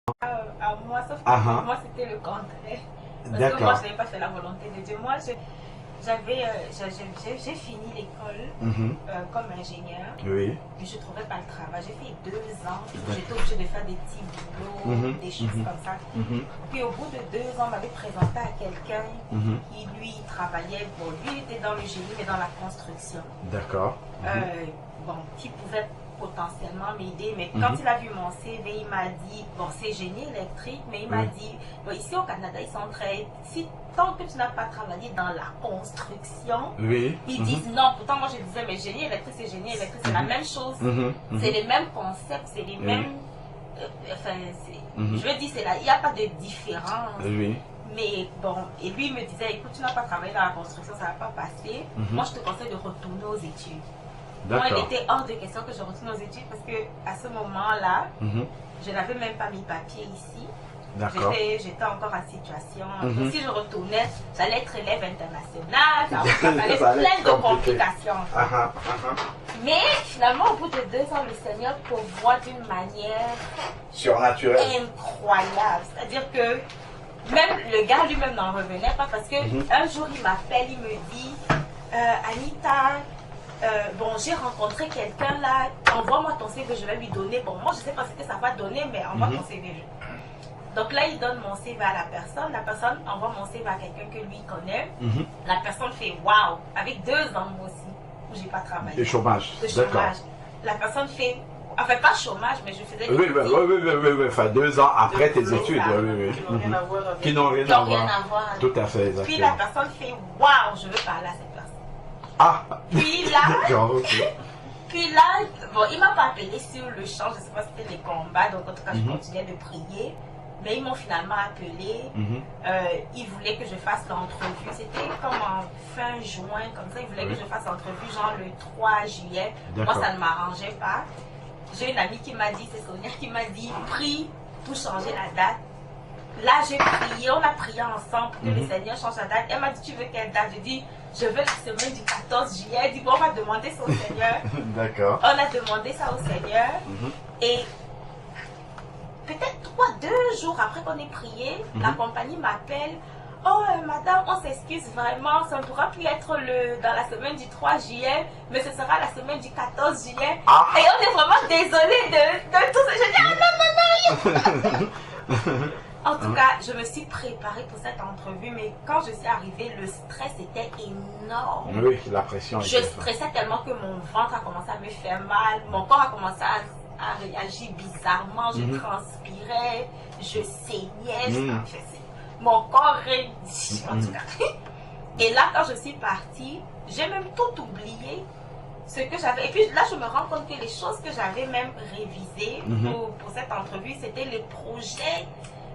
À moi, sauf que moi c'était le contraire. Parce que moi je n'avais pas fait la volonté de Dieu. Moi j'ai fini l'école comme ingénieur. Oui. Mais je ne trouvais pas le travail. J'ai fait 2 ans. J'étais obligée de faire des petits boulots, des choses comme ça. Puis au bout de 2 ans, on m'avait présenté à quelqu'un qui lui travaillait. Bon, lui était dans le génie, mais dans la construction. D'accord. Bon, qui pouvait potentiellement m'aider, mais quand il a vu mon CV, il m'a dit, bon, c'est génie électrique, mais il m'a dit, bon, ici au Canada, ils sont très, si tant que tu n'as pas travaillé dans la construction, ils disent non. Pourtant, moi je disais, mais génie électrique, c'est la même chose, c'est les mêmes concepts, c'est les mêmes, enfin, je veux dire, il n'y a pas de différence. Mais bon, et lui il me disait, écoute, tu n'as pas travaillé dans la construction, ça ne va pas passer. Moi, je te conseille de retourner aux études. Moi, il était hors de question que je retourne aux études parce que à ce moment-là, je n'avais même pas mis papier ici. J'étais encore en situation. Donc, si je retournais, j'allais être élève international, ça allait être plein de complications. Mais finalement, au bout de 2 ans, le Seigneur pourvoit d'une manière surnaturelle, incroyable. C'est-à-dire que même le gars lui-même n'en revenait pas parce que un jour, il m'appelle, il me dit, Anita, bon, j'ai rencontré quelqu'un là, envoie-moi ton CV, je vais lui donner. Bon, moi je sais pas ce que ça va donner, mais envoie ton CV. Donc là, il donne mon CV à la personne envoie mon CV à quelqu'un que lui connaît. La personne fait waouh, avec 2 ans moi aussi, où j'ai pas travaillé. De chômage. La personne fait, enfin pas chômage, mais je faisais oui, enfin 2 ans après tes études. Qui n'ont rien à voir. Tout à fait, exactement. Puis la personne fait waouh, je veux parler à cette personne. Puis là, bon, il m'a pas appelé sur le champ, je sais pas si c'était les combats, donc en tout cas je continuais de prier. Mais ils m'ont finalement appelé, ils voulaient que je fasse l'entrevue, c'était comme en fin juin, comme ça, ils voulaient que je fasse l'entrevue genre le 3 juillet. Moi ça ne m'arrangeait pas. J'ai une amie qui m'a dit, c'est Sonia qui m'a dit, prie pour changer la date. Là, j'ai prié, on a prié ensemble pour que le Seigneur change la date. Elle m'a dit, tu veux quelle date? Je dis, je veux la semaine du 14 juillet. Elle dit, bon, on va demander ça au Seigneur. D'accord. On a demandé ça au Seigneur. Et peut-être 2 jours après qu'on ait prié, la compagnie m'appelle. Oh, madame, on s'excuse vraiment, ça ne pourra plus être dans la semaine du 3 juillet, mais ce sera la semaine du 14 juillet. Et on est vraiment désolé de tout ça. Je dis, ah non. En tout cas, je me suis préparée pour cette entrevue, mais quand je suis arrivée, le stress était énorme. Oui, la pression. Je stressais tellement que mon ventre a commencé à me faire mal, mon corps a commencé à réagir bizarrement, je transpirais, je saignais, mon corps raidit, en tout cas. Et là, quand je suis partie, j'ai même tout oublié. Ce que j'avais, et puis là je me rends compte que les choses que j'avais même révisées pour cette entrevue, c'était les projets.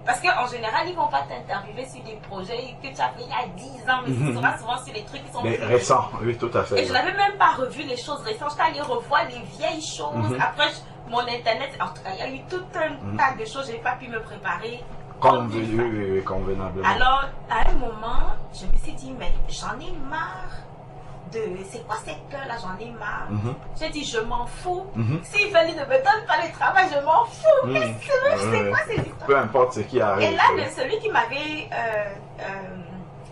Parce qu'en général, ils ne vont pas t'interviewer sur des projets que tu as fait il y a 10 ans, mais ce sera souvent sur les trucs qui sont plus récents. Oui, tout à fait. Et je n'avais même pas revu les choses récentes. J'étais allée revoir les vieilles choses. Après, mon internet, en tout cas, il y a eu tout un tas de choses. Je n'ai pas pu me préparer. Convenablement. Alors, à un moment, je me suis dit, mais j'en ai marre. C'est quoi cette peur-là, j'en ai marre. J'ai dit, je m'en fous. S'ils veulent, ils ne me donnent pas le travail, je m'en fous. C'est quoi cette histoire? Peu importe ce qui arrive. Et là, celui qui m'avait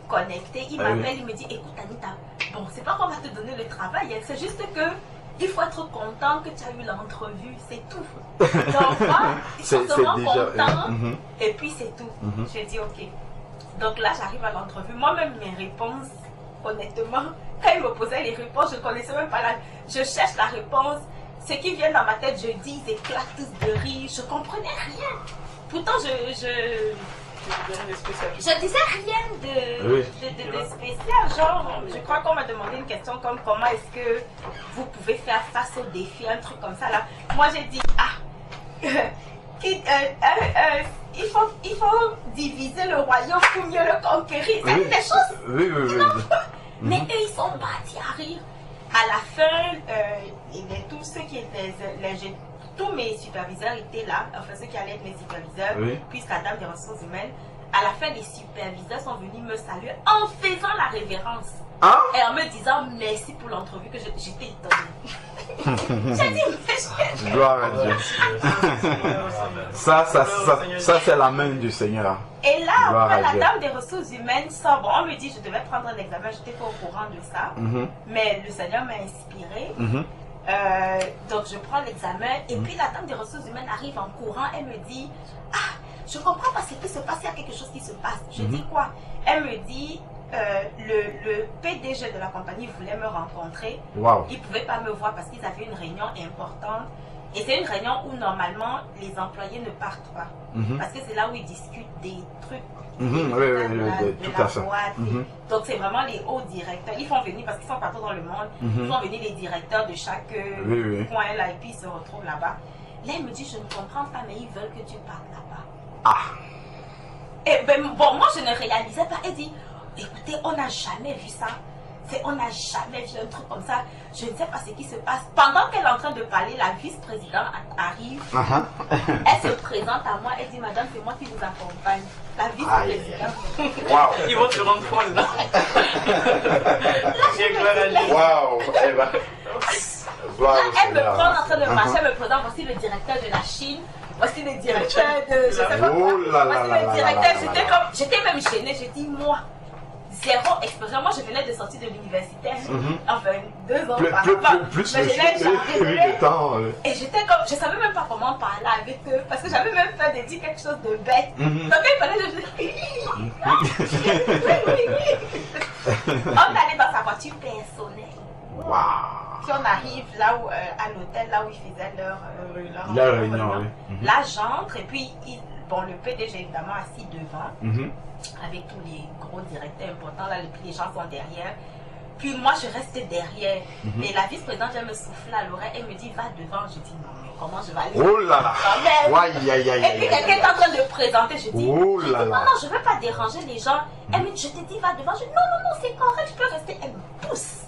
connecté, il m'appelle, il me dit, écoute Anita, bon, c'est pas qu'on va te donner le travail, c'est juste que il faut être content que tu as eu l'entrevue, c'est tout. Donc moi, ils sont seulement contents, et puis c'est tout. J'ai dit, ok. Donc là, j'arrive à l'entrevue. Moi-même, mes réponses, honnêtement, quand il me posait les réponses, je ne connaissais même pas je cherche la réponse. Ce qui vient dans ma tête, je dis, ils éclatent tous de rire. Je ne comprenais rien. Pourtant, je disais rien de spécial. Genre, je crois qu'on m'a demandé une question comme comment est-ce que vous pouvez faire face au défi, un truc comme ça là. Moi, j'ai dit, il faut diviser le royaume pour mieux le conquérir. C'est des choses. Mais eux, ils sont partis à rire. À la fin, tous ceux qui étaient, tous mes superviseurs étaient là, enfin ceux qui allaient être mes superviseurs, puis la dame des ressources humaines. À la fin, les superviseurs sont venus me saluer en faisant la révérence. Et en me disant merci pour l'entrevue que j'étais étonnée. J'ai dit, gloire à Dieu. Ça c'est la main du Seigneur. Et là, après, la dame des ressources humaines sort. Bon, on me dit, je devais prendre un examen, je n'étais pas au courant de ça. Mais le Seigneur m'a inspiré. Donc, je prends l'examen. Et puis, la dame des ressources humaines arrive en courant. Elle me dit, ah, je comprends pas ce qui se passe. Il y a quelque chose qui se passe. Je dis quoi? Elle me dit, le PDG de la compagnie voulait me rencontrer. Wow. Il ne pouvait pas me voir parce qu'ils avaient une réunion importante. Et c'est une réunion où normalement les employés ne partent pas. Parce que c'est là où ils discutent des trucs de la boîte. Donc c'est vraiment les hauts directeurs. Ils font venir, parce qu'ils sont partout dans le monde, ils font venir les directeurs de chaque coin là et puis ils se retrouvent là-bas. Là elle me dit, je ne comprends pas, mais ils veulent que tu partes là-bas. Ah. Et ben bon, moi je ne réalisais pas. Elle dit, écoutez, on n'a jamais vu ça. On n'a jamais vu un truc comme ça. Je ne sais pas ce qui se passe. Pendant qu'elle est en train de parler, la vice-présidente arrive. Elle se présente à moi. Elle dit, madame, c'est moi qui vous accompagne. La vice-présidente. Wow. Ils vont te rendre folle là. Waouh. Elle me prend en train de marcher. Elle me présente, voici le directeur de la Chine. Voici le directeur de... Je sais pas quoi. Voici le directeur. J'étais même gênée. J'ai dit, moi. Zéro expérience. Moi, je venais de sortir de l'université. Enfin, 2 ans par plus de temps. Et j'étais comme, je savais même pas comment parler avec eux. Parce que j'avais même peur de dire quelque chose de bête. Donc, il fallait que je dise, oui. On allait dans sa voiture personnelle. Wow. Puis on arrive là où, à l'hôtel, là où ils faisaient leur réunion. Là, j'entre et puis, bon, le PDG évidemment assis devant. Avec tous les gros directeurs importants, là, les gens sont derrière. Puis moi, je reste derrière. Et la vice-présidente vient me souffler à l'oreille. Elle me dit, va devant. Je dis, non, mais comment je vais aller? Oh là là! Et puis quelqu'un est en train de présenter. Je dis, non, je ne veux pas déranger les gens. Elle me dit, je te dis, va devant. Je dis, non, c'est correct, je peux rester. Elle me pousse.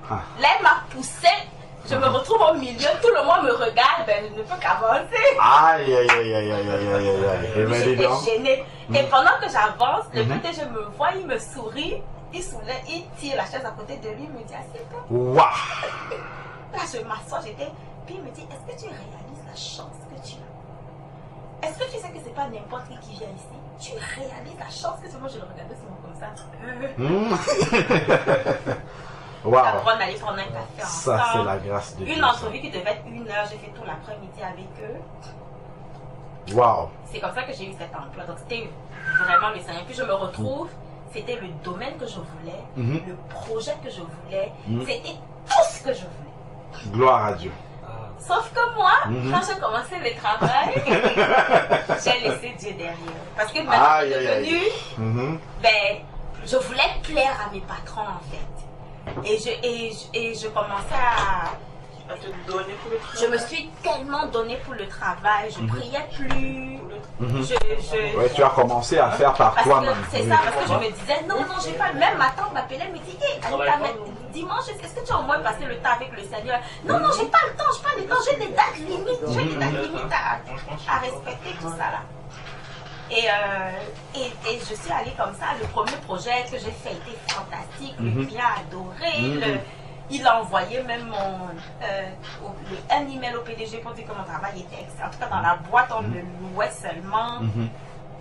Là, elle m'a poussé. Je me retrouve au milieu, tout le monde me regarde, ben, je ne peux qu'avancer. Aïe. J'étais gênée. Et pendant que j'avance, le PDG me voit, il me sourit, il soulève, il tire la chaise à côté de lui, il me dit, assieds-toi. Waouh. Là, je m'assois, puis il me dit, est-ce que tu réalises la chance que tu as? Est-ce que tu sais que c'est pas n'importe qui vient ici? Tu réalises la chance que tu as? Moi, je le regardais souvent comme ça. Wow. On allait prendre un café ensemble. Ça, c'est la grâce de Dieu. Une entrevue qui devait être 1 heure, j'ai fait tout l'après-midi avec eux. Wow. C'est comme ça que j'ai eu cet emploi. Donc c'était vraiment le Seigneur. Puis je me retrouve, c'était le domaine que je voulais, le projet que je voulais, c'était tout ce que je voulais. Gloire à Dieu. Sauf que moi, quand j'ai commencé le travail, j'ai laissé Dieu derrière. Parce que maintenant que je suis devenue, ben, je voulais plaire à mes patrons en fait. Et je commençais à te donner pour le travail. Je me suis tellement donnée pour le travail, je priais plus. Ouais, tu as commencé à faire par toi-même. C'est ça, parce que je me disais, non, j'ai pas. Même ma tante m'appelait, elle me dit, hey, Anita, dimanche, est-ce que tu as au moins passé le temps avec le Seigneur? Non, j'ai pas le temps, j'ai des dates limites, à respecter, tout ça là. Et je suis allée comme ça. Le premier projet que j'ai fait était fantastique. Le client a adoré. Il a envoyé même un email au PDG pour dire que mon travail était excellent. En tout cas, dans la boîte, on me louait seulement.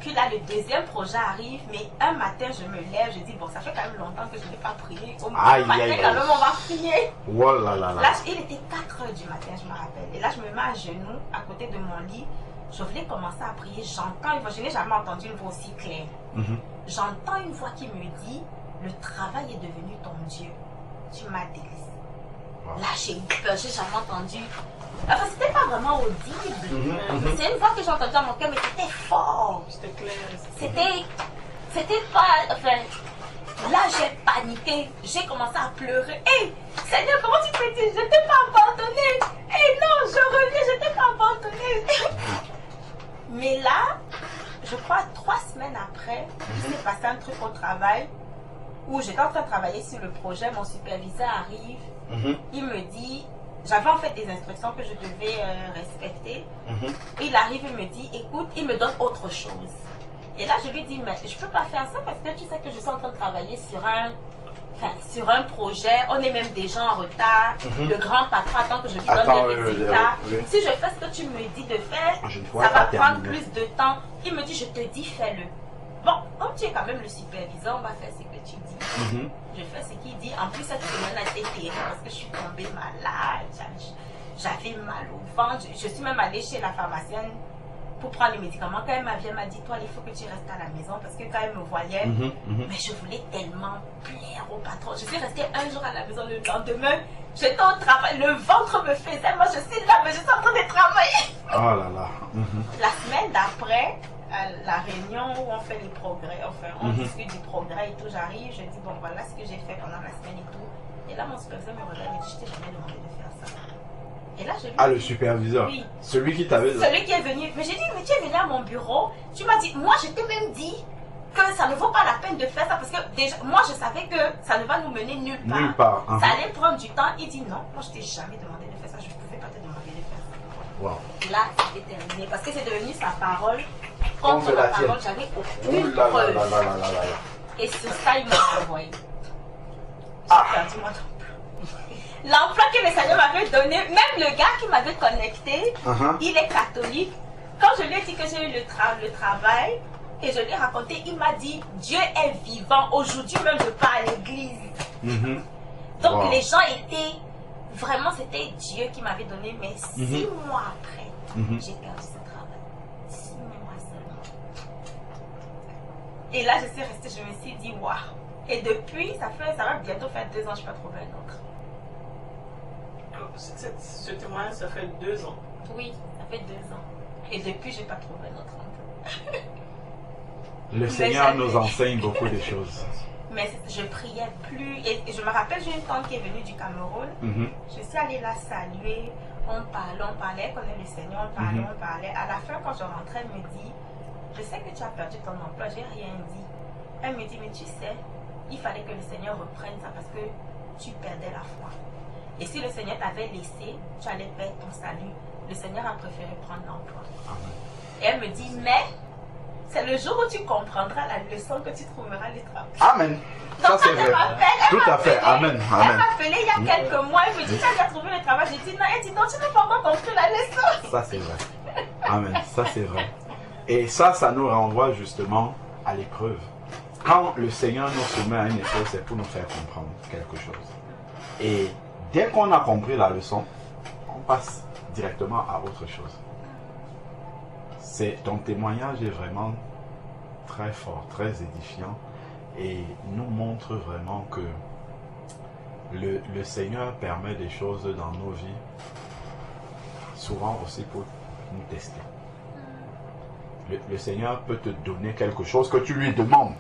Puis là, le deuxième projet arrive. Mais un matin, je me lève. Je dis, bon, ça fait quand même longtemps que je n'ai pas prié. Au matin, quand même, on va prier. Oh là là là. Là, il était 4 h du matin, je me rappelle. Et là, je me mets à genoux à côté de mon lit. Je voulais commencer à prier, j'entends une voix, je n'ai jamais entendu une voix aussi claire. J'entends une voix qui me dit, le travail est devenu ton Dieu, tu m'as délaissé. Là j'ai eu peur, j'ai jamais entendu. Enfin, c'était pas vraiment audible. C'est une voix que j'ai entendue dans mon cœur, mais c'était fort. C'était clair. C'était pas, enfin, là j'ai paniqué, j'ai commencé à pleurer. Hey, Seigneur, comment tu peux dire, je t'ai pas abandonné. Hey, non, je reviens, je t'ai pas abandonné. Mais là, je crois 3 semaines après, il s'est passé un truc au travail où j'étais en train de travailler sur le projet, mon superviseur arrive, il me dit, j'avais en fait des instructions que je devais respecter, il arrive, il me dit, écoute, il me donne autre chose. Et là, je lui dis, mais je ne peux pas faire ça parce que tu sais que je suis en train de travailler sur un sur un projet, on est même déjà en retard. Le grand patron attend que je lui donne des résultats. Si je fais ce que tu me dis de faire, ça va prendre plus de temps. Il me dit, je te dis, fais-le. Bon, comme tu es quand même le superviseur, on va faire ce que tu dis. Je fais ce qu'il dit. En plus, cette semaine a été terrible parce que je suis tombée malade. J'avais mal au ventre. Je suis même allée chez la pharmacienne pour prendre les médicaments. Quand elle m'a dit, toi, il faut que tu restes à la maison parce que quand elle me voyait, mais je voulais tellement plaire au patron. Je suis restée un jour à la maison, le lendemain, j'étais au travail, le ventre me faisait, moi je suis là, mais je suis en train de travailler. Oh là là. La semaine d'après, à la réunion où on fait les progrès, enfin, on discute du progrès et tout, j'arrive, je dis, bon, voilà ce que j'ai fait pendant la semaine et tout. Et là, mon superviseur me regarde et me dit, je t'ai jamais demandé de faire ça. Et là, je lui dis, le superviseur? Oui. Celui qui t'avait... Celui qui est venu. Mais j'ai dit, mais tu es venu à mon bureau. Tu m'as dit, moi, je t'ai même dit que ça ne vaut pas la peine de faire ça parce que déjà, moi, je savais que ça ne va nous mener nulle part. Nulle part. Ça allait prendre du temps. Il dit, non, moi, je t'ai jamais demandé de faire ça. Je ne pouvais pas te demander de faire ça. Wow. Là, c'était terminé parce que c'est devenu sa parole contre ma parole. J'avais aucune preuve. Et sur ça, il m'a envoyé. J'ai perdu mon emploi. L'emploi que le Seigneur m'avait donné, même le gars qui m'avait connecté, il est catholique. Quand je lui ai dit que j'ai eu le travail et je lui ai raconté, il m'a dit, Dieu est vivant. Aujourd'hui même, je pars à l'église. Donc les gens étaient, vraiment c'était Dieu qui m'avait donné, mais 6 mois après, j'ai perdu ce travail. 6 mois seulement. Et là, je suis restée, je me suis dit, waouh. Et depuis, ça va bientôt faire 2 ans, je n'ai pas trouvé un autre. Ce témoignage, ça fait 2 ans. Oui, ça fait 2 ans. Et depuis, je n'ai pas trouvé notre emploi. Le Seigneur nous enseigne beaucoup de choses. Mais je priais plus. Et je me rappelle, j'ai une tante qui est venue du Cameroun. Je suis allée la saluer. On parlait, elle connaît le Seigneur, on parlait. À la fin, quand je rentrais, elle me dit, je sais que tu as perdu ton emploi, j'ai rien dit. Elle me dit, mais tu sais, il fallait que le Seigneur reprenne ça parce que tu perdais la foi. Et si le Seigneur t'avait laissé, tu allais perdre ton salut. Le Seigneur a préféré prendre l'emploi. Et elle me dit, mais c'est le jour où tu comprendras la leçon que tu trouveras le travail. Amen. Ça c'est vrai. Tout à fait. Amen. Elle m'a appelé il y a quelques mois. Elle me dit, tu as déjà trouvé le travail. J'ai dit, non. Elle dit, non, tu n'as pas encore compris la leçon. Ça c'est vrai. Amen. Ça c'est vrai. Et ça nous renvoie justement à l'épreuve. Quand le Seigneur nous soumet à une épreuve, c'est pour nous faire comprendre quelque chose. Et dès qu'on a compris la leçon, on passe directement à autre chose. Ton témoignage est vraiment très fort, très édifiant et nous montre vraiment que le Seigneur permet des choses dans nos vies, souvent aussi pour nous tester. Le Seigneur peut te donner quelque chose que tu lui demandes,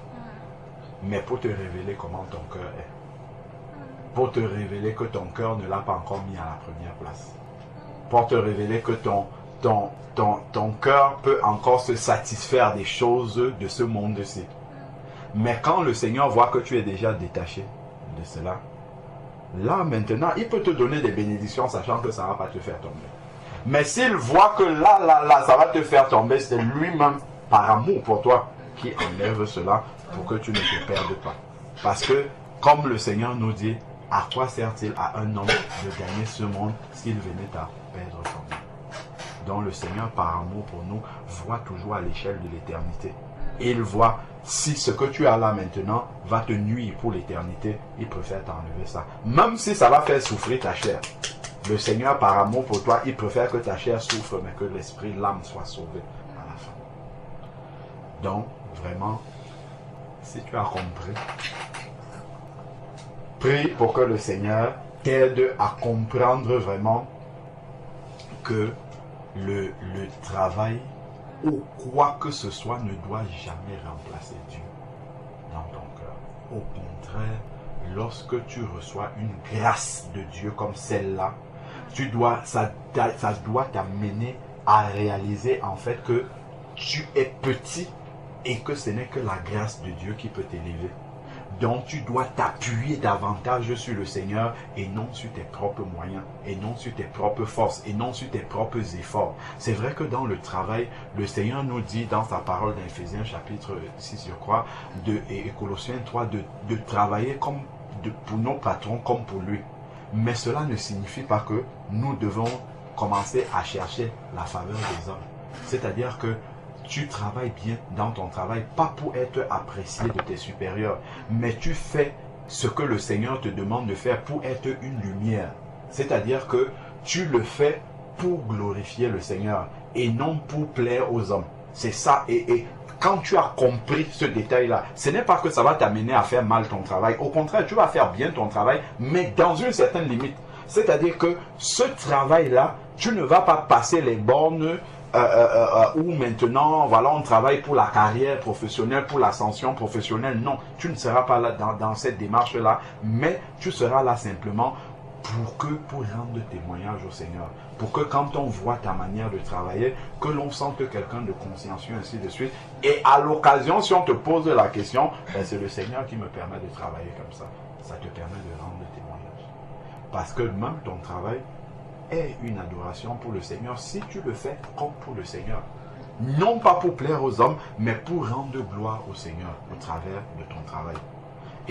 mais pour te révéler comment ton cœur est. Pour te révéler que ton cœur ne l'a pas encore mis à la première place. Pour te révéler que ton cœur peut encore se satisfaire des choses de ce monde-ci. Mais quand le Seigneur voit que tu es déjà détaché de cela, là maintenant, il peut te donner des bénédictions sachant que ça ne va pas te faire tomber. Mais s'il voit que là, ça va te faire tomber, c'est lui-même, par amour pour toi, qui enlève cela pour que tu ne te perdes pas. Parce que, comme le Seigneur nous dit, à quoi sert-il à un homme de gagner ce monde s'il venait à perdre son âme? Donc le Seigneur, par amour pour nous, voit toujours à l'échelle de l'éternité. Et il voit, si ce que tu as là maintenant va te nuire pour l'éternité, il préfère t'enlever ça. Même si ça va faire souffrir ta chair. Le Seigneur, par amour pour toi, il préfère que ta chair souffre, mais que l'esprit, l'âme soit sauvée à la fin. Donc, vraiment, si tu as compris, prie pour que le Seigneur t'aide à comprendre vraiment que le travail ou quoi que ce soit ne doit jamais remplacer Dieu dans ton cœur. Au contraire, lorsque tu reçois une grâce de Dieu comme celle-là, ça doit t'amener à réaliser en fait que tu es petit et que ce n'est que la grâce de Dieu qui peut t'élever. Donc tu dois t'appuyer davantage sur le Seigneur et non sur tes propres moyens, et non sur tes propres forces, et non sur tes propres efforts. C'est vrai que dans le travail, le Seigneur nous dit dans sa parole d'Éphésiens chapitre 6, je crois, et Colossiens 3, de travailler comme pour nos patrons comme pour lui. Mais cela ne signifie pas que nous devons commencer à chercher la faveur des hommes. C'est-à-dire que tu travailles bien dans ton travail, pas pour être apprécié de tes supérieurs, mais tu fais ce que le Seigneur te demande de faire pour être une lumière. C'est-à-dire que tu le fais pour glorifier le Seigneur et non pour plaire aux hommes. C'est ça. Et quand tu as compris ce détail-là, ce n'est pas que ça va t'amener à faire mal ton travail. Au contraire, tu vas faire bien ton travail, mais dans une certaine limite. C'est-à-dire que ce travail-là, tu ne vas pas passer les bornes où maintenant, voilà, on travaille pour la carrière professionnelle, pour l'ascension professionnelle. Non, tu ne seras pas là dans cette démarche-là, mais tu seras là simplement pour rendre témoignage au Seigneur. Pour que quand on voit ta manière de travailler, que l'on sente quelqu'un de consciencieux, ainsi de suite. Et à l'occasion, si on te pose la question, ben c'est le Seigneur qui me permet de travailler comme ça. Ça te permet de rendre témoignage. Parce que même ton travail est une adoration pour le Seigneur si tu le fais comme pour le Seigneur. Non pas pour plaire aux hommes, mais pour rendre gloire au Seigneur au travers de ton travail.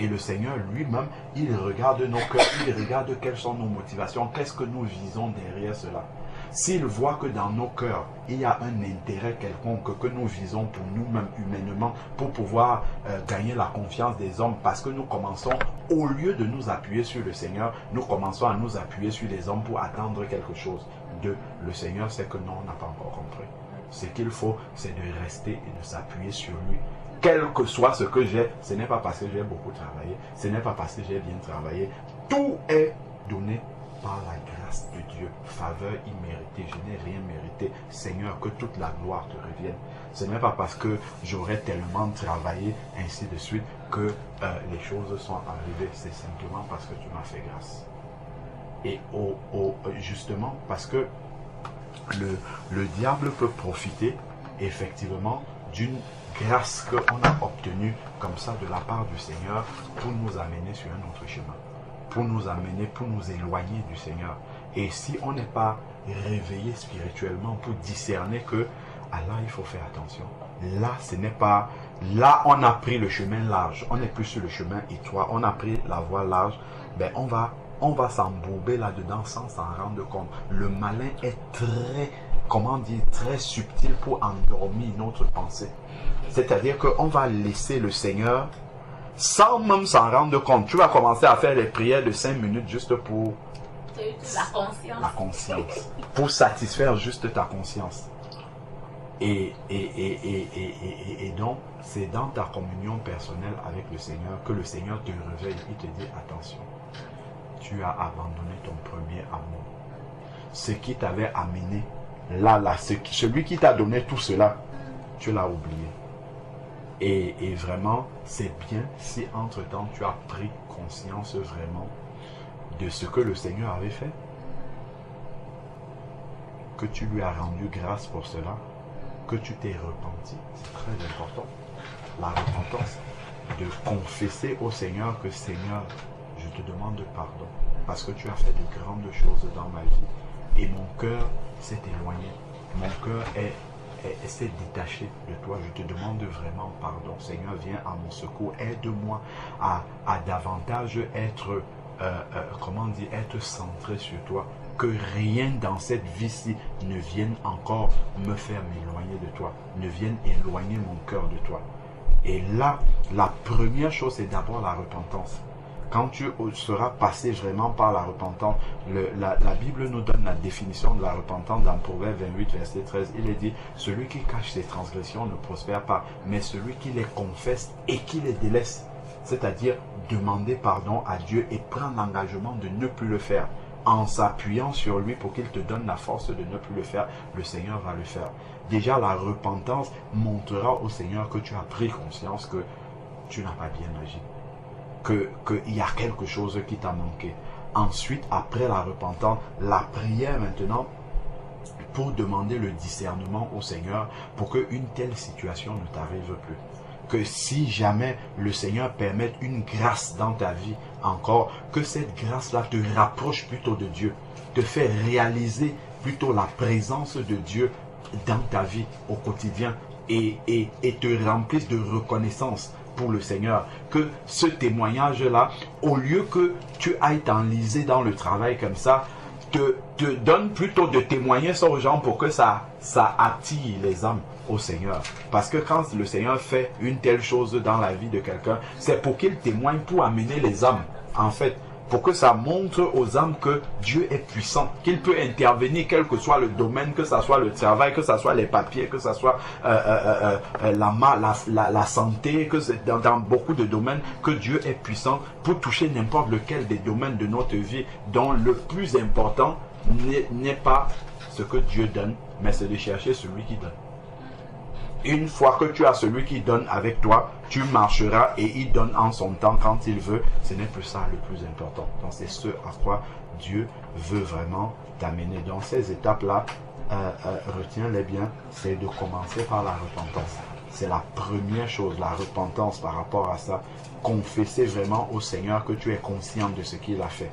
Et le Seigneur lui-même, il regarde nos cœurs, il regarde quelles sont nos motivations, qu'est-ce que nous visons derrière cela. S'il voit que dans nos cœurs, il y a un intérêt quelconque que nous visons pour nous-mêmes humainement, pour pouvoir gagner la confiance des hommes, parce que nous commençons, au lieu de nous appuyer sur le Seigneur, nous commençons à nous appuyer sur les hommes pour attendre quelque chose de le Seigneur, c'est que non, on n'a pas encore compris. Ce qu'il faut, c'est de rester et de s'appuyer sur lui. Quel que soit ce que j'ai, ce n'est pas parce que j'ai beaucoup travaillé, ce n'est pas parce que j'ai bien travaillé. Tout est donné par la grâce de Dieu. Faveur imméritée, je n'ai rien mérité. Seigneur, que toute la gloire te revienne. Ce n'est pas parce que j'aurais tellement travaillé, ainsi de suite, que les choses sont arrivées. C'est simplement parce que tu m'as fait grâce. Et justement, parce que le diable peut profiter, effectivement, d'une grâce qu'on a obtenue comme ça de la part du Seigneur pour nous amener sur un autre chemin, pour nous amener, pour nous éloigner du Seigneur. Et si on n'est pas réveillé spirituellement pour discerner que là il faut faire attention, là ce n'est pas, là on a pris le chemin large, on n'est plus sur le chemin étroit, on a pris la voie large, ben on va s'embourber là-dedans sans s'en rendre compte. Le malin est très subtil pour endormir notre pensée. C'est-à-dire qu'on va laisser le Seigneur sans même s'en rendre compte. Tu vas commencer à faire les prières de 5 minutes juste pour la conscience. Pour satisfaire juste ta conscience. Et donc, c'est dans ta communion personnelle avec le Seigneur que le Seigneur te réveille. Il te dit, attention, tu as abandonné ton premier amour. Ce qui t'avait amené celui qui t'a donné tout cela, tu l'as oublié. Et vraiment, c'est bien si entre-temps tu as pris conscience vraiment de ce que le Seigneur avait fait, que tu lui as rendu grâce pour cela, que tu t'es repenti. C'est très important. La repentance, de confesser au Seigneur que Seigneur, je te demande pardon parce que tu as fait de grandes choses dans ma vie et mon cœur s'est éloigné, mon cœur s'est détaché de toi. Je te demande vraiment pardon. Seigneur, viens à mon secours, aide-moi à davantage être être centré sur toi, que rien dans cette vie-ci ne vienne encore me faire m'éloigner de toi, ne vienne éloigner mon cœur de toi. Et là, la première chose, c'est d'abord la repentance. Quand tu seras passé vraiment par la repentance, la Bible nous donne la définition de la repentance dans Proverbe 28, verset 13. Il est dit, celui qui cache ses transgressions ne prospère pas, mais celui qui les confesse et qui les délaisse. C'est-à-dire demander pardon à Dieu et prendre l'engagement de ne plus le faire. En s'appuyant sur lui pour qu'il te donne la force de ne plus le faire, le Seigneur va le faire. Déjà, la repentance montrera au Seigneur que tu as pris conscience que tu n'as pas bien agi. Qu'il y a quelque chose qui t'a manqué. Ensuite, après la repentance, la prière maintenant pour demander le discernement au Seigneur pour qu'une telle situation ne t'arrive plus. Que si jamais le Seigneur permette une grâce dans ta vie encore, que cette grâce-là te rapproche plutôt de Dieu, te fait réaliser plutôt la présence de Dieu dans ta vie au quotidien et te remplisse de reconnaissance pour le Seigneur. Que ce témoignage-là, au lieu que tu ailles t'enliser dans le travail comme ça, te donne plutôt de témoigner ça aux gens pour que ça attire les âmes au Seigneur. Parce que quand le Seigneur fait une telle chose dans la vie de quelqu'un, c'est pour qu'il témoigne, pour amener les âmes, en fait. Pour que ça montre aux âmes que Dieu est puissant, qu'il peut intervenir quel que soit le domaine, que ce soit le travail, que ce soit les papiers, que ce soit la santé, que dans beaucoup de domaines, que Dieu est puissant pour toucher n'importe lequel des domaines de notre vie, dont le plus important n'est pas ce que Dieu donne, mais c'est de chercher celui qui donne. Une fois que tu as celui qui donne avec toi, tu marcheras et il donne en son temps quand il veut. Ce n'est plus ça le plus important. Donc c'est ce à quoi Dieu veut vraiment t'amener. Donc ces étapes-là, retiens-les bien, c'est de commencer par la repentance. C'est la première chose, la repentance par rapport à ça. Confesser vraiment au Seigneur que tu es conscient de ce qu'il a fait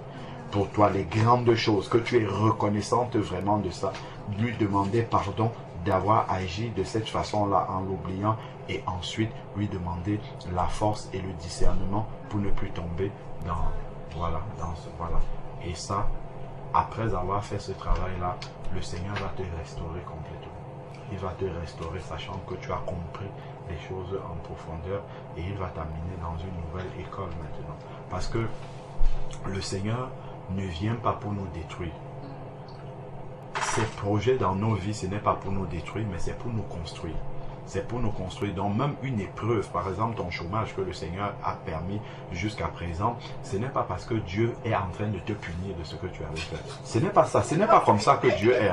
pour toi, les grandes choses, que tu es reconnaissante vraiment de ça. Lui demander pardon d'avoir agi de cette façon-là en l'oubliant et ensuite lui demander la force et le discernement pour ne plus tomber voilà. Et ça, après avoir fait ce travail-là, le Seigneur va te restaurer complètement. Il va te restaurer sachant que tu as compris les choses en profondeur et il va t'amener dans une nouvelle école maintenant. Parce que le Seigneur ne vient pas pour nous détruire. Ces projets dans nos vies, ce n'est pas pour nous détruire, mais c'est pour nous construire. C'est pour nous construire. Donc même une épreuve, par exemple ton chômage que le Seigneur a permis jusqu'à présent, ce n'est pas parce que Dieu est en train de te punir de ce que tu avais fait. Ce n'est pas ça. Ce n'est pas comme ça que Dieu est.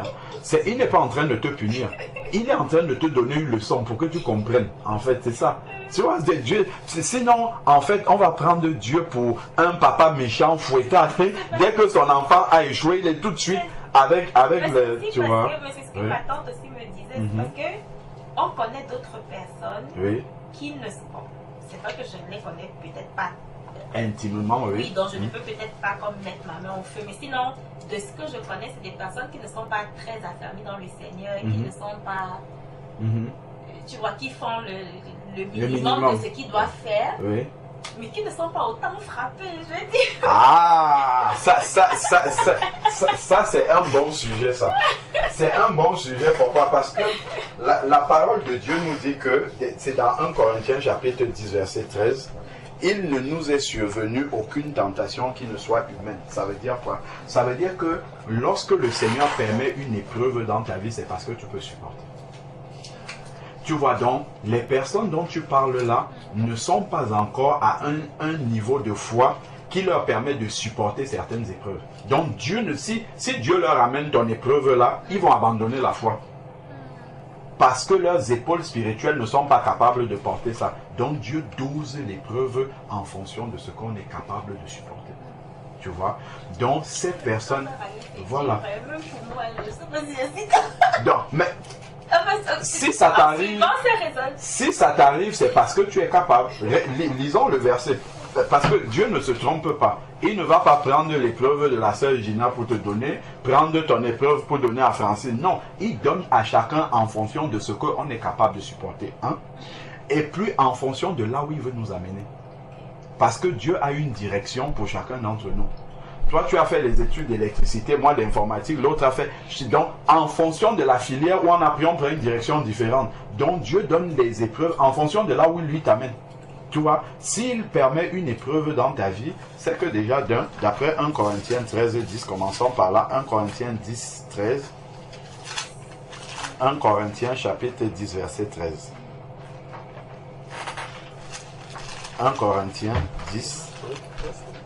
Il n'est pas en train de te punir. Il est en train de te donner une leçon pour que tu comprennes. En fait, c'est ça. Tu vois, Dieu. Sinon, en fait, on va prendre Dieu pour un papa méchant, fouettard. Dès que son enfant a échoué, il est tout de suite avec le, tu vois. Mais c'est ce que ma tante aussi me disait, parce que on connaît d'autres personnes qui ne sont pas. C'est pas que je ne les connais peut-être pas intimement, oui. Oui, donc je ne peux peut-être pas comme mettre ma main au feu, mais sinon, de ce que je connais, c'est des personnes qui ne sont pas très affermies dans le Seigneur, qui ne sont pas, tu vois, qui font le minimum de ce qu'ils doivent faire. Oui. Mais qui ne sont pas autant frappés, je veux dire. Ah, ça c'est un bon sujet, ça. C'est un bon sujet, pourquoi? Parce que la parole de Dieu nous dit que, c'est dans 1 Corinthiens chapitre 10, verset 13, il ne nous est survenu aucune tentation qui ne soit humaine. Ça veut dire quoi? Ça veut dire que lorsque le Seigneur permet une épreuve dans ta vie, c'est parce que tu peux supporter. Tu vois donc, les personnes dont tu parles là ne sont pas encore à un niveau de foi qui leur permet de supporter certaines épreuves. Donc Dieu si Dieu leur amène ton épreuve là, ils vont abandonner la foi. Parce que leurs épaules spirituelles ne sont pas capables de porter ça. Donc Dieu dose l'épreuve en fonction de ce qu'on est capable de supporter. Tu vois? Donc ces personnes... Voilà. Donc, mais... Si ça t'arrive, c'est parce que tu es capable. Lisons le verset. Parce que Dieu ne se trompe pas. Il ne va pas prendre l'épreuve de la sœur Gina pour te donner, prendre ton épreuve pour donner à Francine. Non, il donne à chacun en fonction de ce qu'on est capable de supporter. Hein? Et puis en fonction de là où il veut nous amener. Parce que Dieu a une direction pour chacun d'entre nous. Toi, tu as fait les études d'électricité, moi d'informatique, l'autre a fait... Donc, en fonction de la filière où on a pris, on prend une direction différente. Donc, Dieu donne les épreuves en fonction de là où lui t'amène. Tu vois, s'il permet une épreuve dans ta vie, c'est que déjà, d'après 1 Corinthiens 13, 10, commençons par là, 1 Corinthiens 10, 13. 1 Corinthiens chapitre 10, verset 13. 1 Corinthiens 10.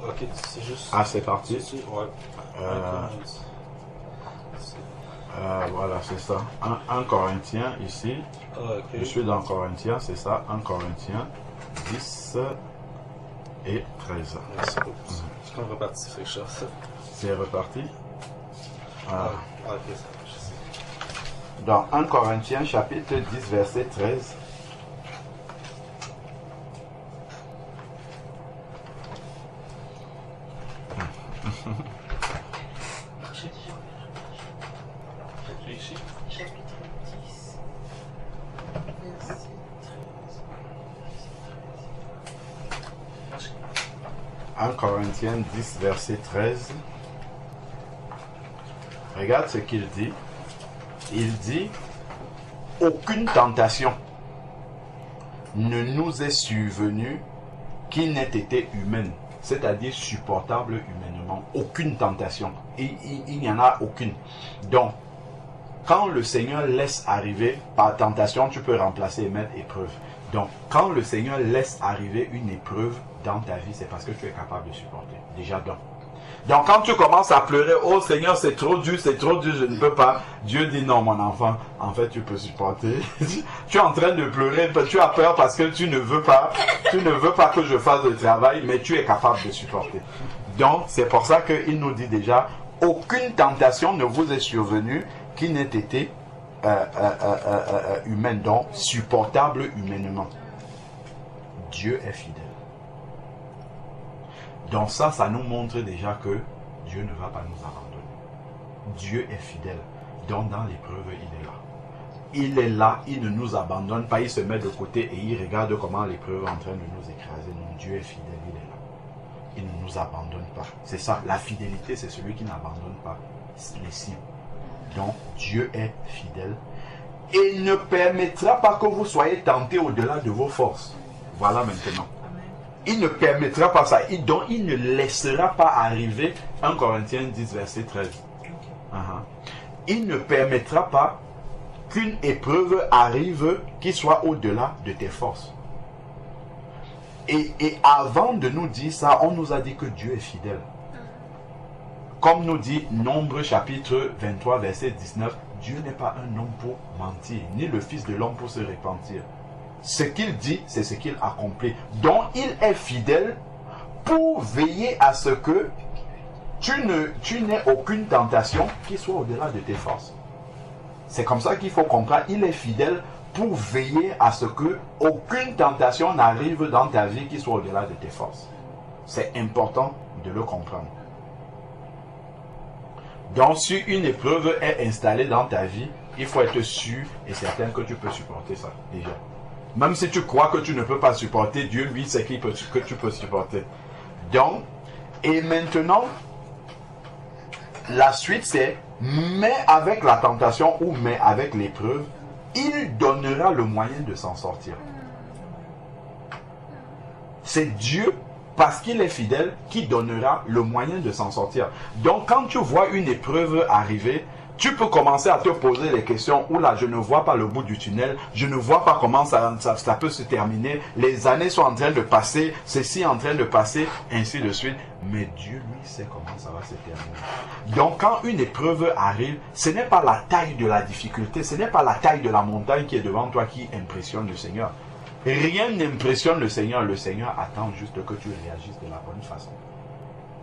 Ok, c'est juste... Ah, c'est parti. Ouais. Voilà, c'est ça. 1 Corinthiens ici. Okay. Je suis dans Corinthiens, c'est ça. 1 Corinthiens 10 et 13. C'est cool. C'est comme reparti, c'est ça. C'est reparti. Ok, ça marche. Dans 1 Corinthiens chapitre 10, verset 13. 1 Corinthiens 10, verset 13. Regarde ce qu'il dit. Il dit, aucune tentation ne nous est survenue qui n'ait été humaine, c'est-à-dire supportable humainement. Aucune tentation. Il n'y en a aucune. Donc, quand le Seigneur laisse arriver, par tentation, tu peux remplacer et mettre épreuve. Donc, quand le Seigneur laisse arriver une épreuve dans ta vie, c'est parce que tu es capable de supporter. Déjà donc. Donc, quand tu commences à pleurer, oh Seigneur, c'est trop dur, je ne peux pas. Dieu dit non, mon enfant, en fait, tu peux supporter. Tu es en train de pleurer, tu as peur parce que tu ne veux pas que je fasse le travail, mais tu es capable de supporter. Donc, c'est pour ça qu'il nous dit déjà, aucune tentation ne vous est survenue qui n'ait été humaine, donc supportable humainement. Dieu est fidèle. Donc ça nous montre déjà que Dieu ne va pas nous abandonner. Dieu est fidèle. Donc dans l'épreuve, il est là. Il est là, il ne nous abandonne pas, il se met de côté et il regarde comment l'épreuve est en train de nous écraser. Non, Dieu est fidèle, il est là. Il ne nous abandonne pas. C'est ça, la fidélité, c'est celui qui n'abandonne pas les siens. Donc Dieu est fidèle. Et il ne permettra pas que vous soyez tentés au-delà de vos forces. Voilà maintenant. Il ne permettra pas ça. Donc, il ne laissera pas arriver 1 Corinthiens 10, verset 13. Il ne permettra pas qu'une épreuve arrive qui soit au-delà de tes forces. Et avant de nous dire ça, on nous a dit que Dieu est fidèle. Comme nous dit Nombre chapitre 23, verset 19, Dieu n'est pas un homme pour mentir, ni le Fils de l'homme pour se repentir. Ce qu'il dit, c'est ce qu'il accomplit. Donc, il est fidèle pour veiller à ce que tu n'aies aucune tentation qui soit au-delà de tes forces. C'est comme ça qu'il faut comprendre. Il est fidèle pour veiller à ce que aucune tentation n'arrive dans ta vie qui soit au-delà de tes forces. C'est important de le comprendre. Donc, si une épreuve est installée dans ta vie, il faut être sûr et certain que tu peux supporter ça déjà. Même si tu crois que tu ne peux pas supporter, Dieu, lui, sait que tu peux supporter. Donc, et maintenant, la suite c'est, mais avec la tentation ou mais avec l'épreuve, il donnera le moyen de s'en sortir. C'est Dieu, parce qu'il est fidèle, qui donnera le moyen de s'en sortir. Donc, quand tu vois une épreuve arriver, tu peux commencer à te poser les questions. Oula, je ne vois pas le bout du tunnel. Je ne vois pas comment ça peut se terminer. Les années sont en train de passer. Ceci est en train de passer. Ainsi de suite. Mais Dieu, lui, sait comment ça va se terminer. Donc, quand une épreuve arrive, ce n'est pas la taille de la difficulté. Ce n'est pas la taille de la montagne qui est devant toi qui impressionne le Seigneur. Rien n'impressionne le Seigneur. Le Seigneur attend juste que tu réagisses de la bonne façon.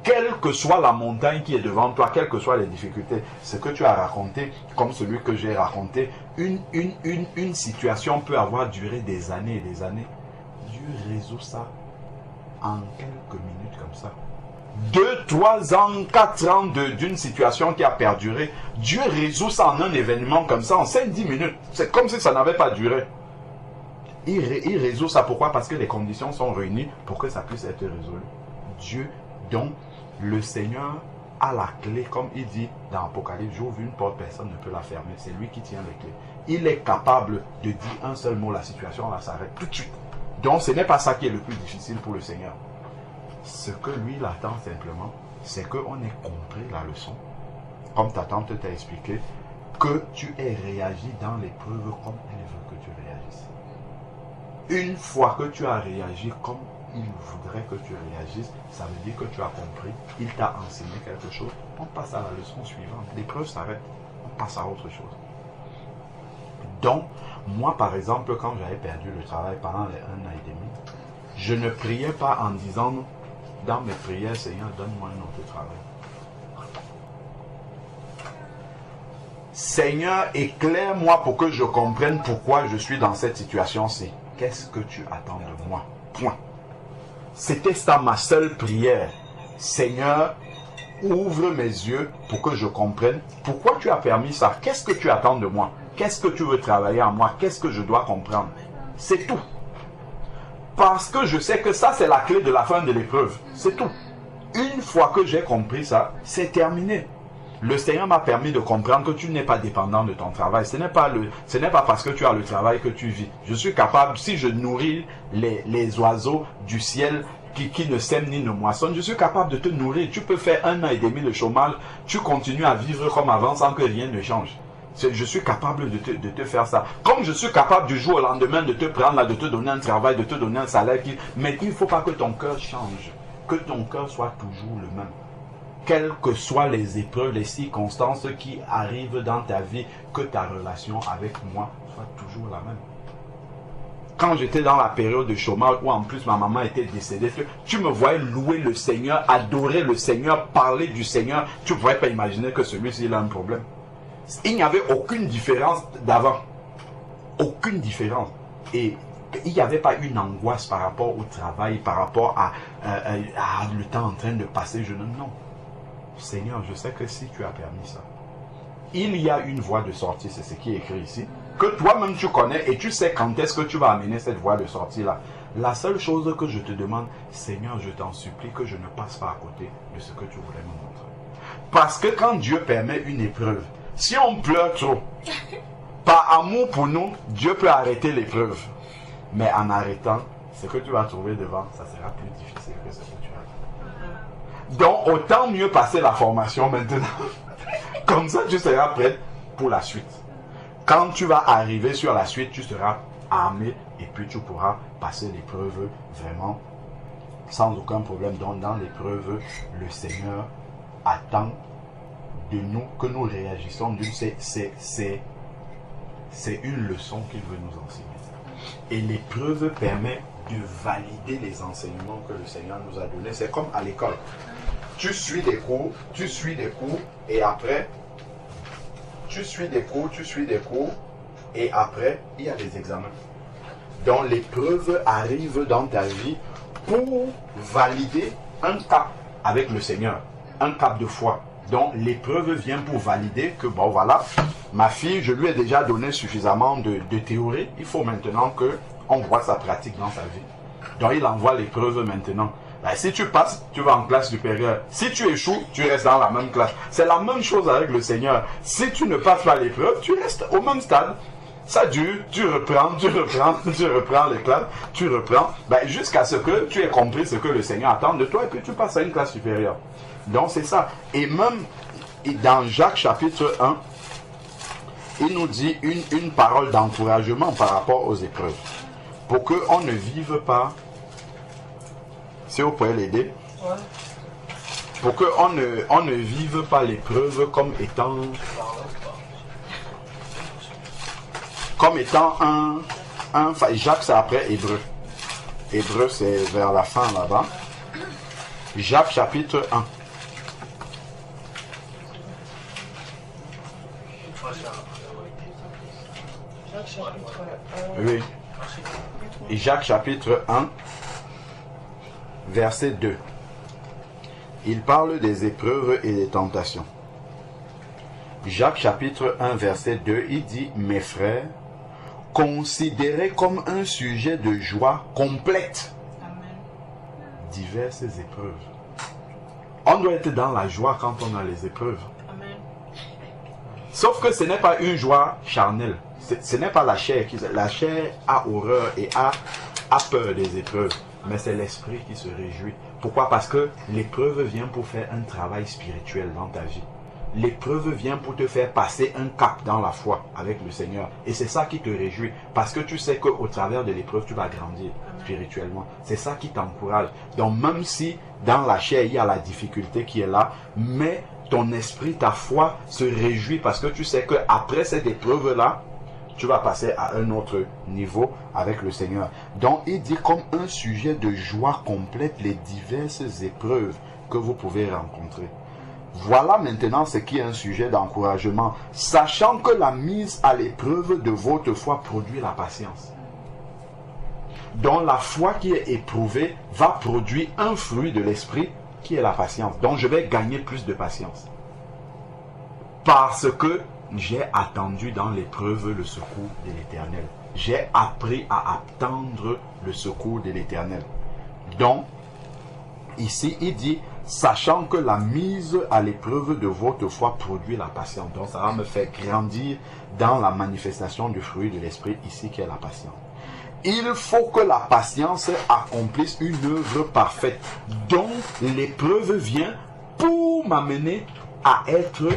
Quelle que soit la montagne qui est devant toi, quelles que soient les difficultés, ce que tu as raconté, comme celui que j'ai raconté, une situation peut avoir duré des années et des années. Dieu résout ça en quelques minutes comme ça. 2, 3 ans, 4 ans d'une situation qui a perduré. Dieu résout ça en un événement comme ça, en 5-10 minutes. C'est comme si ça n'avait pas duré. Il résout ça. Pourquoi? Parce que les conditions sont réunies pour que ça puisse être résolu. Dieu, donc, le Seigneur a la clé, comme il dit dans Apocalypse, j'ouvre une porte, personne ne peut la fermer. C'est lui qui tient les clés. Il est capable de dire un seul mot, la situation là s'arrête tout de suite. Donc ce n'est pas ça qui est le plus difficile pour le Seigneur. Ce que lui il attend simplement, c'est qu'on ait compris la leçon, comme ta tante t'a expliqué, que tu aies réagi dans l'épreuve comme elle veut que tu réagisses. Une fois que tu as réagi comme il voudrait que tu réagisses, ça veut dire que tu as compris, il t'a enseigné quelque chose, on passe à la leçon suivante, l'épreuve s'arrête, on passe à autre chose. Donc, moi par exemple, quand j'avais perdu le travail pendant les 1 an et demi, je ne priais pas en disant dans mes prières, Seigneur, donne-moi un autre travail. Seigneur, éclaire-moi pour que je comprenne pourquoi je suis dans cette situation-ci. Qu'est-ce que tu attends de moi? Point. C'était ça ma seule prière. Seigneur, ouvre mes yeux pour que je comprenne pourquoi tu as permis ça. Qu'est-ce que tu attends de moi? Qu'est-ce que tu veux travailler en moi? Qu'est-ce que je dois comprendre? C'est tout. Parce que je sais que ça, c'est la clé de la fin de l'épreuve. C'est tout. Une fois que j'ai compris ça, c'est terminé. Le Seigneur m'a permis de comprendre que tu n'es pas dépendant de ton travail. Ce n'est pas parce que tu as le travail que tu vis. Je suis capable, si je nourris les oiseaux du ciel qui ne sèment ni ne moissonnent, je suis capable de te nourrir. Tu peux faire 1 an et demi de chômage, tu continues à vivre comme avant sans que rien ne change. Je suis capable de te faire ça. Comme je suis capable du jour au lendemain de te prendre là, de te donner un travail, de te donner un salaire. Mais il ne faut pas que ton cœur change. Que ton cœur soit toujours le même. Quelles que soient les épreuves, les circonstances qui arrivent dans ta vie, que ta relation avec moi soit toujours la même. Quand j'étais dans la période de chômage où en plus ma maman était décédée, tu me voyais louer le Seigneur, adorer le Seigneur, parler du Seigneur. Tu ne pourrais pas imaginer que celui-ci il a un problème. Il n'y avait aucune différence d'avant. Aucune différence. Et il n'y avait pas une angoisse par rapport au travail, par rapport à le temps en train de passer. Non. Seigneur, je sais que si tu as permis ça, il y a une voie de sortie, c'est ce qui est écrit ici, que toi-même tu connais et tu sais quand est-ce que tu vas amener cette voie de sortie-là. La seule chose que je te demande, Seigneur, je t'en supplie que je ne passe pas à côté de ce que tu voulais me montrer. Parce que quand Dieu permet une épreuve, si on pleure trop, par amour pour nous, Dieu peut arrêter l'épreuve. Mais en arrêtant, ce que tu vas trouver devant, ça sera plus difficile que ce que tu as. Donc, autant mieux passer la formation maintenant. Comme ça, tu seras prêt pour la suite. Quand tu vas arriver sur la suite, tu seras armé et puis tu pourras passer l'épreuve vraiment sans aucun problème. Donc, dans l'épreuve, le Seigneur attend de nous que nous réagissons. C'est une leçon qu'il veut nous enseigner. Et l'épreuve permet de valider les enseignements que le Seigneur nous a donnés. C'est comme à l'école. Tu suis des cours, et après, tu suis des cours, et après, il y a des examens. Donc l'épreuve arrive dans ta vie pour valider un cap avec le Seigneur, un cap de foi. Donc l'épreuve vient pour valider que, bon voilà, ma fille, je lui ai déjà donné suffisamment de théorie. Il faut maintenant qu'on voit sa pratique dans sa vie. Donc il envoie l'épreuve maintenant. Ben, si tu passes, tu vas en classe supérieure. Si tu échoues, tu restes dans la même classe. C'est la même chose avec le Seigneur. Si tu ne passes pas l'épreuve, tu restes au même stade. Ça dure, tu reprends les classes, ben, jusqu'à ce que tu aies compris ce que le Seigneur attend de toi et puis tu passes à une classe supérieure. Donc c'est ça. Et même dans Jacques chapitre 1, il nous dit une parole d'encouragement par rapport aux épreuves. Pour qu'on ne vive pas, si vous pouvez l'aider, pour qu'on ne vive pas l'épreuve comme étant Jacques c'est après Hébreu. Hébreu c'est vers la fin là-bas. Jacques chapitre 1. Oui. Et Jacques chapitre 1, verset 2. Il parle des épreuves et des tentations. Jacques chapitre 1, verset 2, il dit, mes frères, considérez comme un sujet de joie complète diverses épreuves. On doit être dans la joie quand on a les épreuves. Amen. Sauf que ce n'est pas une joie charnelle. Ce n'est pas la chair qui... La chair a horreur et a peur des épreuves. Mais c'est l'esprit qui se réjouit. Pourquoi? Parce que l'épreuve vient pour faire un travail spirituel dans ta vie. L'épreuve vient pour te faire passer un cap dans la foi avec le Seigneur. Et c'est ça qui te réjouit. Parce que tu sais qu'au travers de l'épreuve, tu vas grandir spirituellement. C'est ça qui t'encourage. Donc même si dans la chair, il y a la difficulté qui est là, mais ton esprit, ta foi se réjouit parce que tu sais qu'après cette épreuve-là, tu vas passer à un autre niveau avec le Seigneur. Donc il dit comme un sujet de joie complète les diverses épreuves que vous pouvez rencontrer. Voilà maintenant ce qui est un sujet d'encouragement, sachant que la mise à l'épreuve de votre foi produit la patience. Donc la foi qui est éprouvée va produire un fruit de l'esprit qui est la patience. Donc je vais gagner plus de patience. Parce que j'ai attendu dans l'épreuve le secours de l'Éternel. J'ai appris à attendre le secours de l'Éternel. Donc, ici, il dit, sachant que la mise à l'épreuve de votre foi produit la patience. Donc ça va me faire grandir dans la manifestation du fruit de l'esprit ici qui est la patience. Il faut que la patience accomplisse une œuvre parfaite dont l'épreuve vient pour m'amener à être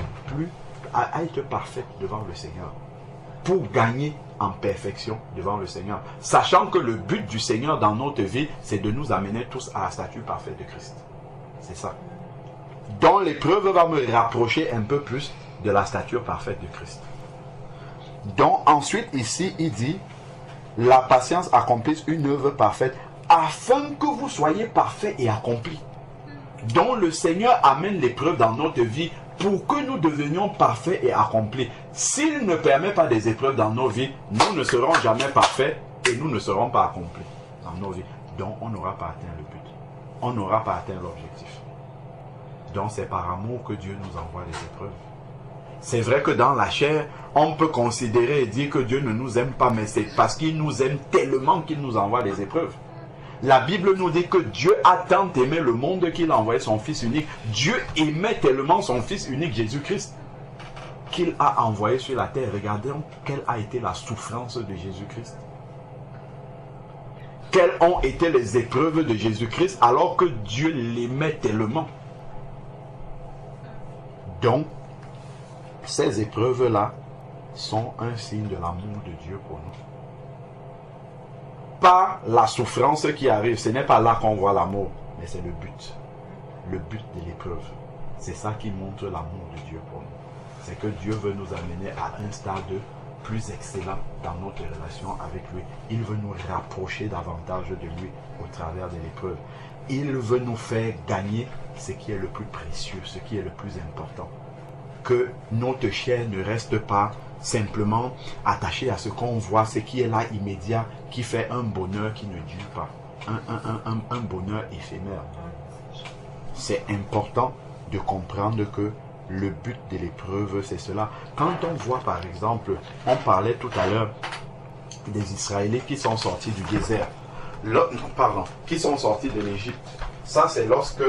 parfaite devant le Seigneur, pour gagner en perfection devant le Seigneur, sachant que le but du Seigneur dans notre vie, c'est de nous amener tous à la stature parfaite de Christ. C'est ça. Donc l'épreuve va me rapprocher un peu plus de la stature parfaite de Christ. Donc ensuite ici il dit, la patience accomplisse une œuvre parfaite afin que vous soyez parfaits et accomplis. Donc le Seigneur amène l'épreuve dans notre vie pour que nous devenions parfaits et accomplis. S'il ne permet pas des épreuves dans nos vies, nous ne serons jamais parfaits et nous ne serons pas accomplis dans nos vies. Donc on n'aura pas atteint le but. On n'aura pas atteint l'objectif. Donc c'est par amour que Dieu nous envoie les épreuves. C'est vrai que dans la chair, on peut considérer et dire que Dieu ne nous aime pas, mais c'est parce qu'il nous aime tellement qu'il nous envoie des épreuves. La Bible nous dit que Dieu a tant aimé le monde qu'il a envoyé son Fils unique. Dieu aimait tellement son Fils unique, Jésus-Christ, qu'il a envoyé sur la terre. Regardez quelle a été la souffrance de Jésus-Christ. Quelles ont été les épreuves de Jésus-Christ alors que Dieu l'aimait tellement. Donc, ces épreuves-là sont un signe de l'amour de Dieu pour nous. Pas la souffrance qui arrive, ce n'est pas là qu'on voit l'amour, mais c'est le but de l'épreuve. C'est ça qui montre l'amour de Dieu pour nous. C'est que Dieu veut nous amener à un stade plus excellent dans notre relation avec lui. Il veut nous rapprocher davantage de lui au travers de l'épreuve. Il veut nous faire gagner ce qui est le plus précieux, ce qui est le plus important. Que notre chair ne reste pas simplement attachée à ce qu'on voit, ce qui est là immédiat, qui fait un bonheur qui ne dure pas, un bonheur éphémère. C'est important de comprendre que le but de l'épreuve, c'est cela. Quand on voit par exemple, on parlait tout à l'heure des Israélites qui sont sortis du désert, qui sont sortis de l'Égypte. Ça c'est lorsque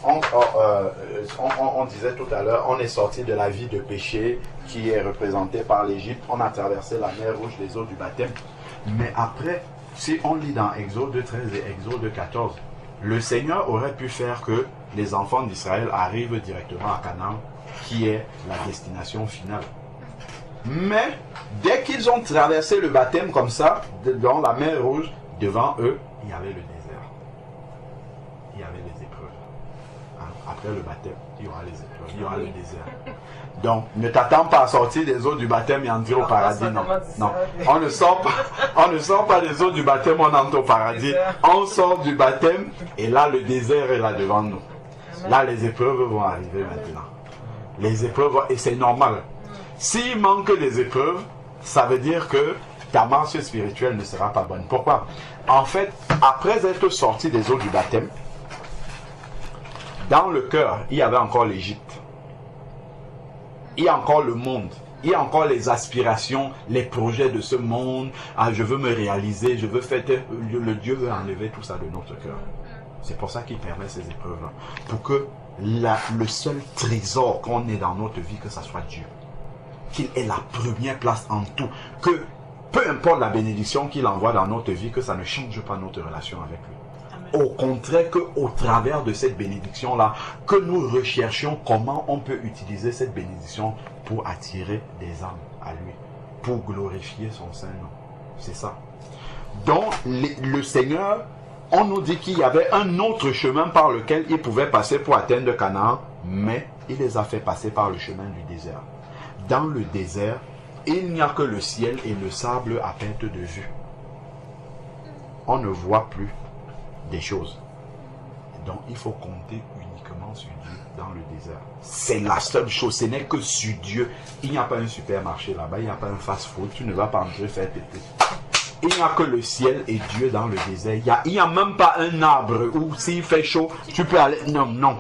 on disait tout à l'heure, on est sorti de la vie de péché qui est représentée par l'Égypte. On a traversé la mer Rouge, les eaux du baptême. Mais après, si on lit dans Exode 13 et Exode 14, le Seigneur aurait pu faire que les enfants d'Israël arrivent directement à Canaan, qui est la destination finale. Mais dès qu'ils ont traversé le baptême comme ça, dans la mer Rouge, devant eux, il y avait le désert. Il y avait les épreuves. Après le baptême, il y aura les épreuves, il y aura le désert. Donc, ne t'attends pas à sortir des eaux du baptême et entrer au paradis. Non, non. On ne sort pas des eaux du baptême, on entre au paradis. On sort du baptême et là, le désert est là devant nous. Là, les épreuves vont arriver maintenant. Les épreuves, et c'est normal. S'il manque des épreuves, ça veut dire que ta marche spirituelle ne sera pas bonne. Pourquoi? En fait, après être sorti des eaux du baptême, dans le cœur, il y avait encore l'Égypte. Il y a encore le monde. Il y a encore les aspirations, les projets de ce monde. Ah, je veux me réaliser, je veux faire... Le Dieu veut enlever tout ça de notre cœur. C'est pour ça qu'il permet ces épreuves-là. Pour que le seul trésor qu'on ait dans notre vie, que ça soit Dieu. Qu'il ait la première place en tout. Que peu importe la bénédiction qu'il envoie dans notre vie, que ça ne change pas notre relation avec lui. Au contraire, qu'au travers de cette bénédiction-là, que nous recherchions comment on peut utiliser cette bénédiction pour attirer des âmes à lui, pour glorifier son Saint-Nom. C'est ça. Donc, le Seigneur, on nous dit qu'il y avait un autre chemin par lequel il pouvait passer pour atteindre Canaan, mais il les a fait passer par le chemin du désert. Dans le désert, il n'y a que le ciel et le sable à perte de vue. On ne voit plus des choses. Donc il faut compter uniquement sur Dieu dans le désert. C'est la seule chose. Ce n'est que sur Dieu. Il n'y a pas un supermarché là-bas. Il n'y a pas un fast-food. Tu ne vas pas entrer faire péter. Il n'y a que le ciel et Dieu dans le désert. Il n'y a même pas un arbre où s'il fait chaud, tu peux aller. Non, non.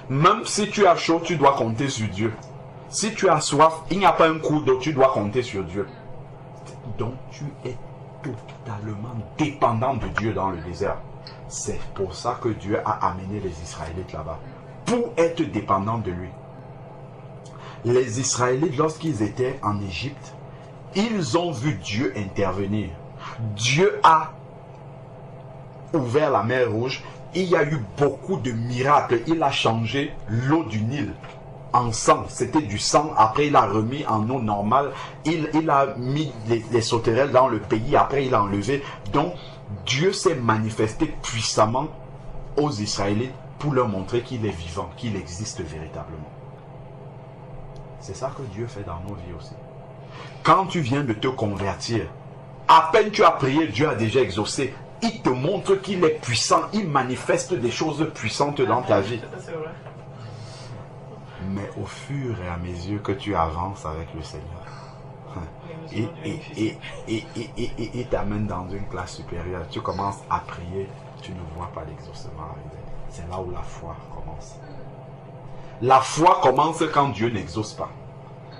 Même si tu as chaud, tu dois compter sur Dieu. Si tu as soif, il n'y a pas un coup d'eau, tu dois compter sur Dieu. Donc tu es totalement dépendant de Dieu dans le désert. C'est pour ça que Dieu a amené les Israélites là-bas, pour être dépendants de lui. Les Israélites, lorsqu'ils étaient en Égypte, ils ont vu Dieu intervenir. Dieu a ouvert la mer Rouge. Il y a eu beaucoup de miracles. Il a changé l'eau du Nil en sang. C'était du sang. Après, il a remis en eau normale. Il a mis les sauterelles dans le pays. Après, il a enlevé. Donc, Dieu s'est manifesté puissamment aux Israélites pour leur montrer qu'il est vivant, qu'il existe véritablement. C'est ça que Dieu fait dans nos vies aussi. Quand tu viens de te convertir, à peine tu as prié, Dieu a déjà exaucé. Il te montre qu'il est puissant. Il manifeste des choses puissantes dans ta vie. Mais au fur et à mesure que tu avances avec le Seigneur, il t'amène dans une classe supérieure. Tu commences à prier, tu ne vois pas l'exaucement arriver. C'est là où la foi commence. La foi commence quand Dieu n'exauce pas.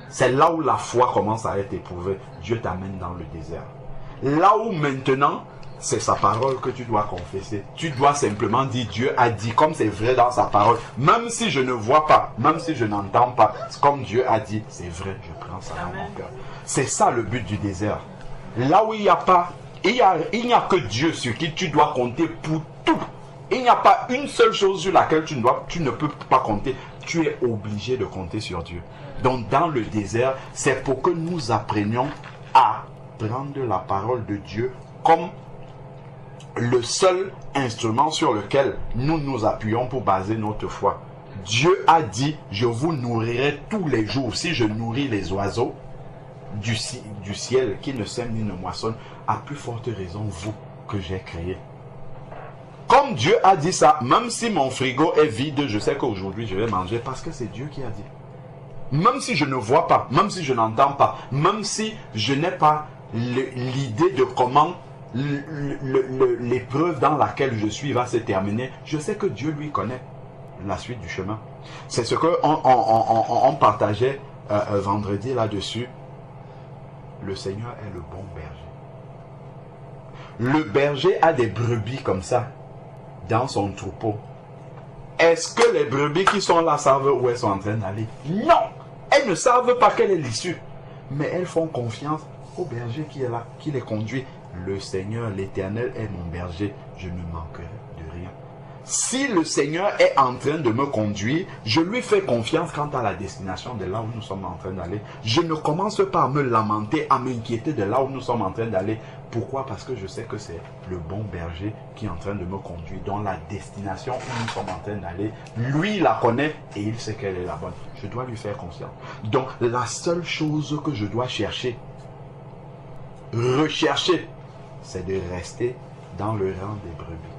C'est là où la foi commence à être éprouvée. Dieu t'amène dans le désert. Là où maintenant, c'est sa parole que tu dois confesser. Tu dois simplement dire Dieu a dit, comme c'est vrai dans sa parole. Même si je ne vois pas, même si je n'entends pas, comme Dieu a dit, c'est vrai, je prends ça dans mon cœur. C'est ça le but du désert. Là où il n'y a pas, il n'y a que Dieu sur qui tu dois compter pour tout. Il n'y a pas une seule chose sur laquelle tu ne peux pas compter. Tu es obligé de compter sur Dieu. Donc dans le désert, c'est pour que nous apprenions à prendre la parole de Dieu comme le seul instrument sur lequel nous nous appuyons pour baser notre foi. Dieu a dit, je vous nourrirai tous les jours. Si je nourris les oiseaux du ciel qui ne sèment ni ne moissonnent, à plus forte raison vous que j'ai créé. Comme Dieu a dit ça, même si mon frigo est vide, je sais qu'aujourd'hui je vais manger parce que c'est Dieu qui a dit. Même si je ne vois pas, même si je n'entends pas, même si je n'ai pas l'idée de comment l'épreuve dans laquelle je suis va se terminer, je sais que Dieu lui connaît la suite du chemin. C'est ce qu'on partageait vendredi là-dessus. Le Seigneur est le bon berger. Le berger a des brebis comme ça dans son troupeau. Est-ce que les brebis qui sont là savent où elles sont en train d'aller? Non! Elles ne savent pas quelle est l'issue. Mais elles font confiance au berger qui est là, qui les conduit. Le Seigneur, l'Éternel est mon berger, je ne manquerai de rien. Si le Seigneur est en train de me conduire, je lui fais confiance quant à la destination de là où nous sommes en train d'aller. Je ne commence pas à me lamenter, à m'inquiéter de là où nous sommes en train d'aller. Pourquoi? Parce que je sais que c'est le bon berger qui est en train de me conduire dans la destination où nous sommes en train d'aller. Lui, il la connaît et il sait qu'elle est la bonne. Je dois lui faire confiance. Donc, la seule chose que je dois rechercher, c'est de rester dans le rang des brebis.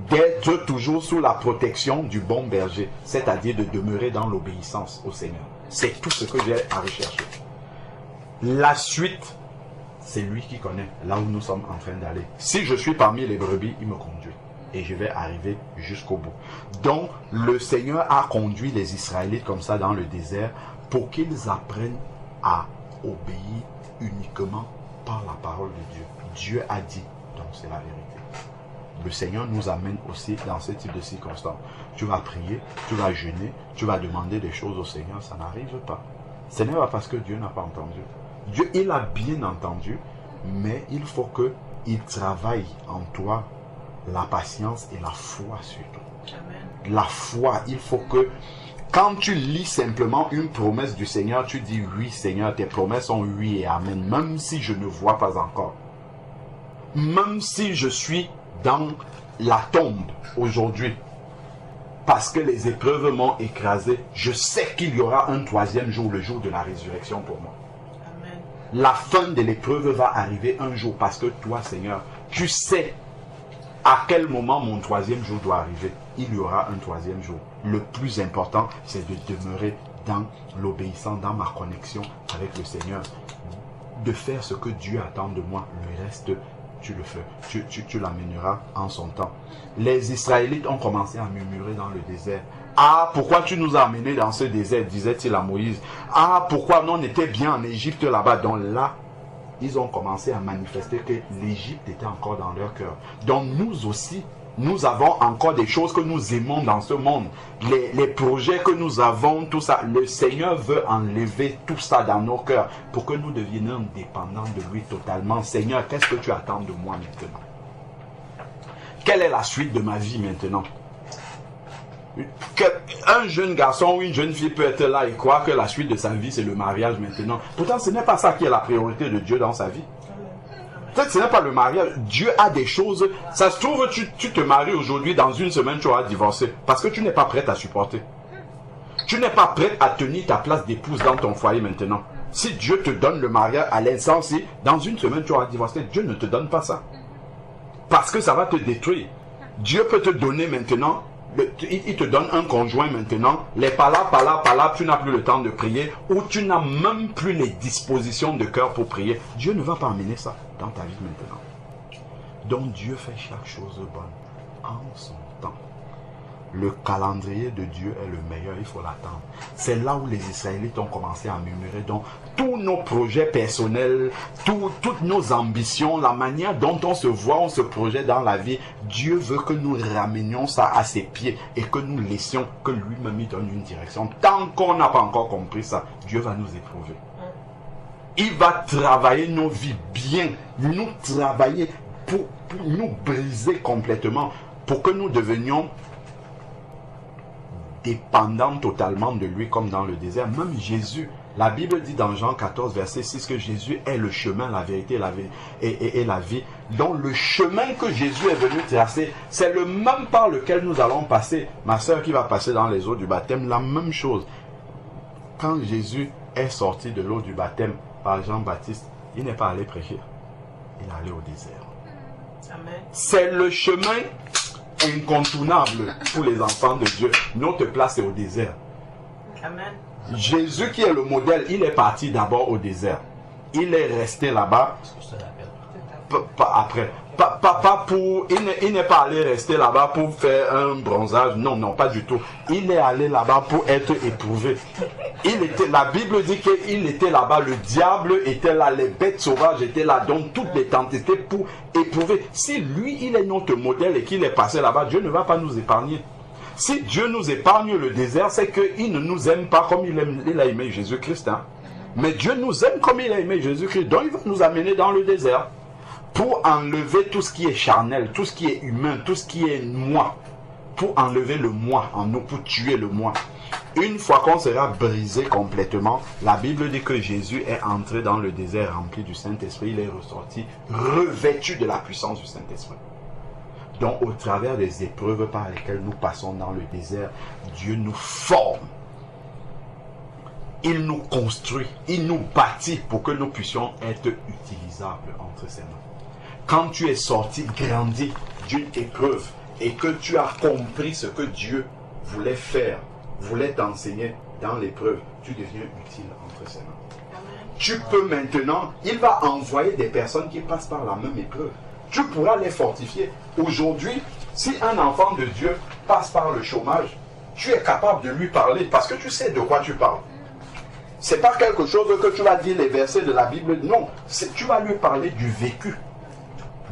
D'être toujours sous la protection du bon berger, c'est-à-dire de demeurer dans l'obéissance au Seigneur. C'est tout ce que j'ai à rechercher. La suite, c'est lui qui connaît là où nous sommes en train d'aller. Si je suis parmi les brebis, il me conduit. Et je vais arriver jusqu'au bout. Donc, le Seigneur a conduit les Israélites comme ça dans le désert pour qu'ils apprennent à obéir uniquement par la parole de Dieu. Dieu a dit, donc c'est la vérité. Le Seigneur nous amène aussi dans ce type de circonstances. Tu vas prier, tu vas jeûner, tu vas demander des choses au Seigneur, ça n'arrive pas. Ce n'est pas parce que Dieu n'a pas entendu. Dieu, il a bien entendu, mais il faut qu'il travaille en toi la patience et la foi surtout. Amen. La foi, il faut que quand tu lis simplement une promesse du Seigneur, tu dis oui Seigneur, tes promesses sont oui et amen, même si je ne vois pas encore. Même si je suis dans la tombe aujourd'hui, parce que les épreuves m'ont écrasé, je sais qu'il y aura un troisième jour, le jour de la résurrection pour moi. Amen. La fin de l'épreuve va arriver un jour, parce que toi Seigneur, tu sais à quel moment mon troisième jour doit arriver. Il y aura un troisième jour. Le plus important, c'est de demeurer dans l'obéissance, dans ma connexion avec le Seigneur, de faire ce que Dieu attend de moi. Le reste, tu le fais. Tu l'amèneras en son temps. Les Israélites ont commencé à murmurer dans le désert. Ah, pourquoi tu nous as amenés dans ce désert, disait-il à Moïse. Ah, pourquoi nous on était bien en Égypte là-bas. Donc là, ils ont commencé à manifester que l'Égypte était encore dans leur cœur. Donc nous aussi, nous avons encore des choses que nous aimons dans ce monde. Les projets que nous avons, tout ça, le Seigneur veut enlever tout ça dans nos cœurs pour que nous devenions dépendants de lui totalement. Seigneur, qu'est-ce que tu attends de moi maintenant? Quelle est la suite de ma vie maintenant? Un jeune garçon ou une jeune fille peut être là et croire que la suite de sa vie c'est le mariage maintenant. Pourtant ce n'est pas ça qui est la priorité de Dieu dans sa vie. Peut-être que ce n'est pas le mariage. Dieu a des choses. Ça se trouve, tu te maries aujourd'hui, dans une semaine tu auras divorcé. Parce que tu n'es pas prête à supporter. Tu n'es pas prête à tenir ta place d'épouse dans ton foyer maintenant. Si Dieu te donne le mariage à l'instant, si dans une semaine tu auras divorcé, Dieu ne te donne pas ça. Parce que ça va te détruire. Dieu peut te donner maintenant. Il te donne un conjoint maintenant, les palabres, tu n'as plus le temps de prier, ou tu n'as même plus les dispositions de cœur pour prier. Dieu ne va pas amener ça dans ta vie maintenant. Donc Dieu fait chaque chose bonne en son temps. Le calendrier de Dieu est le meilleur, il faut l'attendre. C'est là où les Israélites ont commencé à murmurer. Donc tous nos projets personnels, toutes nos ambitions, la manière dont on se voit, on se projette dans la vie, Dieu veut que nous ramenions ça à ses pieds et que nous laissions que lui-même il donne une direction. Tant qu'on n'a pas encore compris ça, Dieu va nous éprouver. Il va travailler nos vies bien, nous travailler pour nous briser complètement, pour que nous devenions dépendant totalement de lui comme dans le désert. Même Jésus, la Bible dit dans Jean 14 verset 6 que Jésus est le chemin, la vérité et la vie. Donc le chemin que Jésus est venu tracer, c'est le même par lequel nous allons passer. Ma soeur qui va passer dans les eaux du baptême, la même chose. Quand Jésus est sorti de l'eau du baptême par Jean-Baptiste, il n'est pas allé prêcher, il est allé au désert. Amen. C'est le chemin incontournable pour les enfants de Dieu. Notre place est au désert. Amen. Jésus qui est le modèle, il est parti d'abord au désert. Il est resté là-bas. Après. Il n'est pas allé rester là-bas pour faire un bronzage. Non, non, pas du tout. Il est allé là-bas pour être éprouvé. La Bible dit qu'il était là-bas. Le diable était là. Les bêtes sauvages étaient là. Donc toutes les tentatives pour éprouver. Si lui, il est notre modèle et qu'il est passé là-bas, Dieu ne va pas nous épargner. Si Dieu nous épargne le désert, c'est qu'il ne nous aime pas comme il a aimé Jésus-Christ. Hein? Mais Dieu nous aime comme il a aimé Jésus-Christ. Donc il va nous amener dans le désert pour enlever tout ce qui est charnel, tout ce qui est humain, tout ce qui est moi. Pour enlever le moi en nous, pour tuer le moi. Une fois qu'on sera brisé complètement, la Bible dit que Jésus est entré dans le désert rempli du Saint-Esprit. Il est ressorti revêtu de la puissance du Saint-Esprit. Donc au travers des épreuves par lesquelles nous passons dans le désert, Dieu nous forme. Il nous construit, il nous bâtit pour que nous puissions être utilisables entre ses mains. Quand tu es sorti, grandi d'une épreuve et que tu as compris ce que Dieu voulait faire, voulait t'enseigner dans l'épreuve, tu deviens utile entre ses mains. Tu peux maintenant, il va envoyer des personnes qui passent par la même épreuve. Tu pourras les fortifier. Aujourd'hui, si un enfant de Dieu passe par le chômage, tu es capable de lui parler parce que tu sais de quoi tu parles. C'est pas quelque chose que tu vas dire les versets de la Bible. Non, tu vas lui parler du vécu.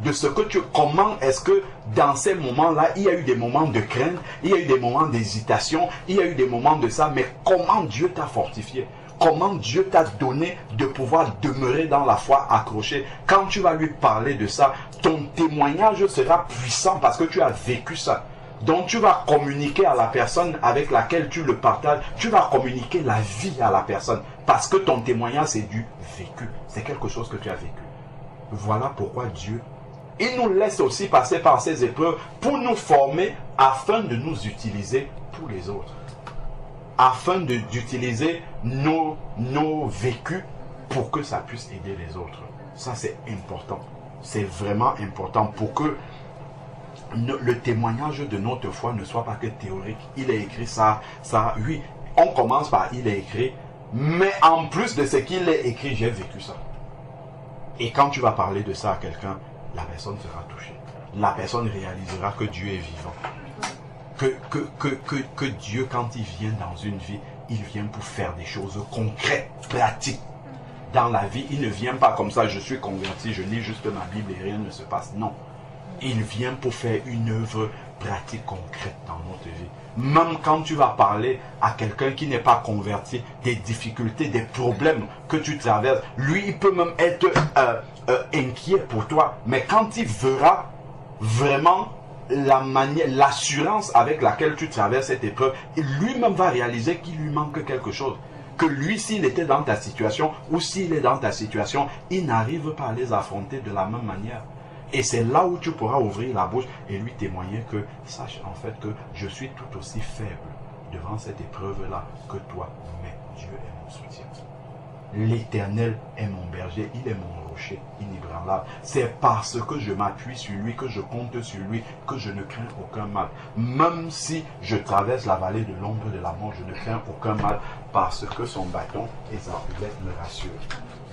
De ce que comment est-ce que dans ces moments-là, il y a eu des moments de crainte, il y a eu des moments d'hésitation, il y a eu des moments de ça, mais comment Dieu t'a fortifié? Comment Dieu t'a donné de pouvoir demeurer dans la foi accroché? Quand tu vas lui parler de ça, ton témoignage sera puissant parce que tu as vécu ça. Donc tu vas communiquer à la personne avec laquelle tu le partages, tu vas communiquer la vie à la personne parce que ton témoignage c'est du vécu, c'est quelque chose que tu as vécu. Voilà pourquoi Dieu, il nous laisse aussi passer par ces épreuves pour nous former afin de nous utiliser pour les autres. Afin d'utiliser nos vécus pour que ça puisse aider les autres. Ça c'est important. C'est vraiment important pour que le témoignage de notre foi ne soit pas que théorique. Il est écrit ça, oui, on commence par il est écrit, mais en plus de ce qu'il est écrit, j'ai vécu ça. Et quand tu vas parler de ça à quelqu'un, la personne sera touchée. La personne réalisera que Dieu est vivant. Que Dieu, quand il vient dans une vie, il vient pour faire des choses concrètes, pratiques. dans la vie. Il ne vient pas comme ça, je suis converti, je lis juste ma Bible et rien ne se passe. Non. Il vient pour faire une œuvre pratique, concrète dans notre vie. Même quand tu vas parler à quelqu'un qui n'est pas converti, des difficultés, des problèmes que tu traverses, lui, il peut même être inquiet pour toi. Mais quand il verra vraiment l'assurance avec laquelle tu traverses cette épreuve, lui-même va réaliser qu'il lui manque quelque chose. Que lui, s'il était dans ta situation, ou s'il est dans ta situation, il n'arrive pas à les affronter de la même manière. Et c'est là où tu pourras ouvrir la bouche et lui témoigner que, sache en fait que je suis tout aussi faible devant cette épreuve-là que toi, mais Dieu est mon soutien. L'Éternel est mon berger, il est mon rocher inébranlable. C'est parce que je m'appuie sur lui, que je compte sur lui, que je ne crains aucun mal. Même si je traverse la vallée de l'ombre de la mort, je ne crains aucun mal parce que son bâton et sa houlette me rassurent.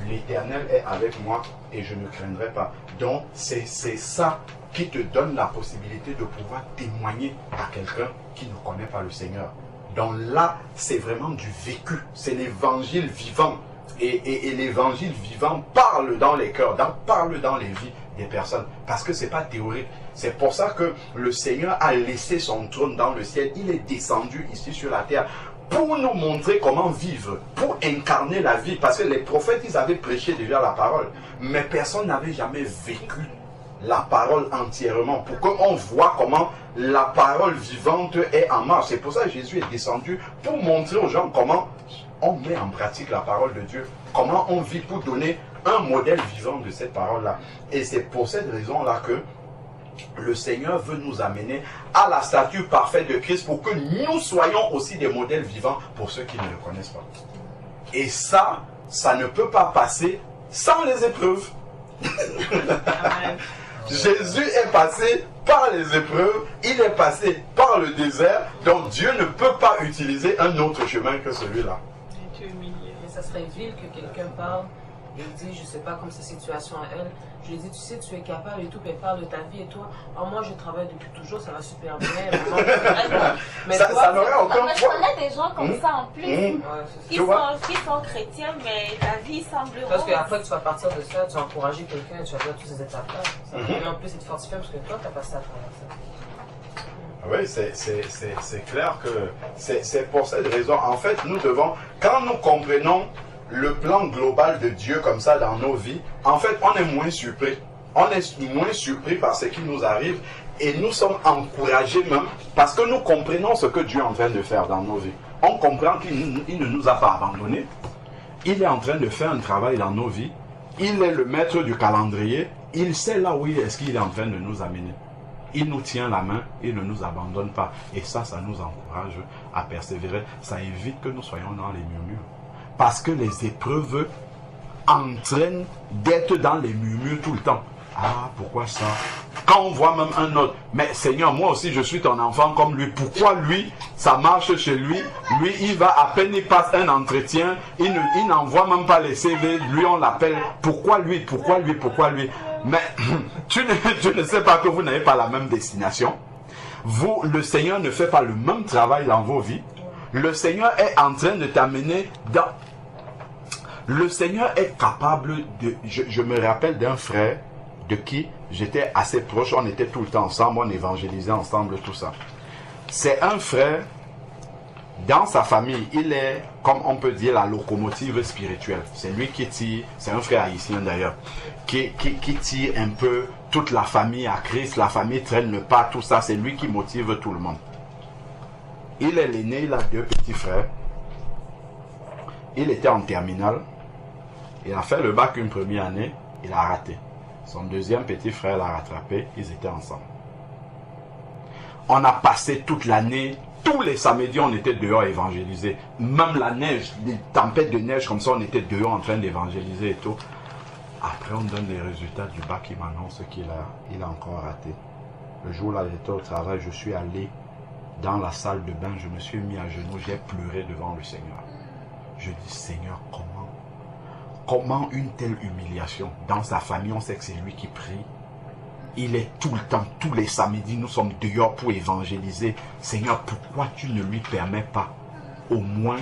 L'Éternel est avec moi et je ne craindrai pas. Donc c'est ça qui te donne la possibilité de pouvoir témoigner à quelqu'un qui ne connaît pas le Seigneur. Donc là, c'est vraiment du vécu. C'est l'évangile vivant. Et l'évangile vivant parle dans les cœurs, parle dans les vies des personnes. Parce que ce n'est pas théorique. C'est pour ça que le Seigneur a laissé son trône dans le ciel. Il est descendu ici sur la terre pour nous montrer comment vivre, pour incarner la vie. Parce que les prophètes, ils avaient prêché déjà la parole. Mais personne n'avait jamais vécu la parole entièrement. Pour qu'on voit comment la parole vivante est en marche. C'est pour ça que Jésus est descendu pour montrer aux gens comment on met en pratique la parole de Dieu. Comment on vit pour donner un modèle vivant de cette parole-là. Et c'est pour cette raison-là que le Seigneur veut nous amener à la stature parfaite de Christ pour que nous soyons aussi des modèles vivants pour ceux qui ne le connaissent pas. Et ça ne peut pas passer sans les épreuves. Jésus est passé par les épreuves, il est passé par le désert, donc Dieu ne peut pas utiliser un autre chemin que celui-là. Et ça serait vil que quelqu'un parle et dit, je ne sais pas comme sa situation à elle, je lui dis, tu sais, tu es capable et tout, mais parle de ta vie et toi, moi je travaille depuis toujours, ça va super bien. Mais ça n'aurait aucun poids. Je connais des gens comme ça en plus, qui sont chrétiens, mais la vie semble parce qu'après que tu vas partir de ça, tu vas encourager quelqu'un, tu vas faire toutes ces étapes-là. Ça va en plus être fortifiant parce que toi, tu as passé à travers ça. Oui, c'est clair que c'est pour cette raison. En fait, nous devons, quand nous comprenons le plan global de Dieu comme ça dans nos vies, en fait, on est moins surpris. On est moins surpris par ce qui nous arrive et nous sommes encouragés même parce que nous comprenons ce que Dieu est en train de faire dans nos vies. On comprend qu'il ne nous a pas abandonnés. Il est en train de faire un travail dans nos vies. Il est le maître du calendrier. Il sait là où est-ce qu'il est en train de nous amener. Il nous tient la main, il ne nous abandonne pas. Et ça nous encourage à persévérer. Ça évite que nous soyons dans les murmures. Parce que les épreuves entraînent d'être dans les murmures tout le temps. Ah, pourquoi ça? Quand on voit même un autre, mais Seigneur, moi aussi je suis ton enfant comme lui. Pourquoi lui, ça marche chez lui? Lui, il va à peine, il passe un entretien, il n'envoie même pas les CV, lui on l'appelle. Pourquoi lui? Pourquoi lui? Pourquoi lui? Mais tu ne sais pas que vous n'avez pas la même destination. Vous, le Seigneur ne fait pas le même travail dans vos vies. Le Seigneur est en train de t'amener dans... Le Seigneur est capable de... Je me rappelle d'un frère de qui j'étais assez proche. On était tout le temps ensemble, on évangélisait ensemble, tout ça. C'est un frère, dans sa famille, il est, comme on peut dire, la locomotive spirituelle. C'est lui qui tire, c'est un frère haïtien d'ailleurs, qui tire un peu toute la famille à Christ. La famille traîne le pas, tout ça, c'est lui qui motive tout le monde. Il est l'aîné, il a 2 petits frères. Il était en terminale. Il a fait le bac une première année, il a raté. Son deuxième petit frère l'a rattrapé, ils étaient ensemble. On a passé toute l'année, tous les samedis, on était dehors à évangéliser. Même la neige, des tempêtes de neige comme ça, on était dehors en train d'évangéliser et tout. Après, on donne les résultats du bac, il m'annonce qu'il a encore raté. Le jour-là, j'étais au travail, je suis allé dans la salle de bain, je me suis mis à genoux, j'ai pleuré devant le Seigneur. Je dis, Seigneur, comment une telle humiliation? Dans sa famille, on sait que c'est lui qui prie. Il est tout le temps, tous les samedis, nous sommes dehors pour évangéliser. Seigneur, pourquoi tu ne lui permets pas au moins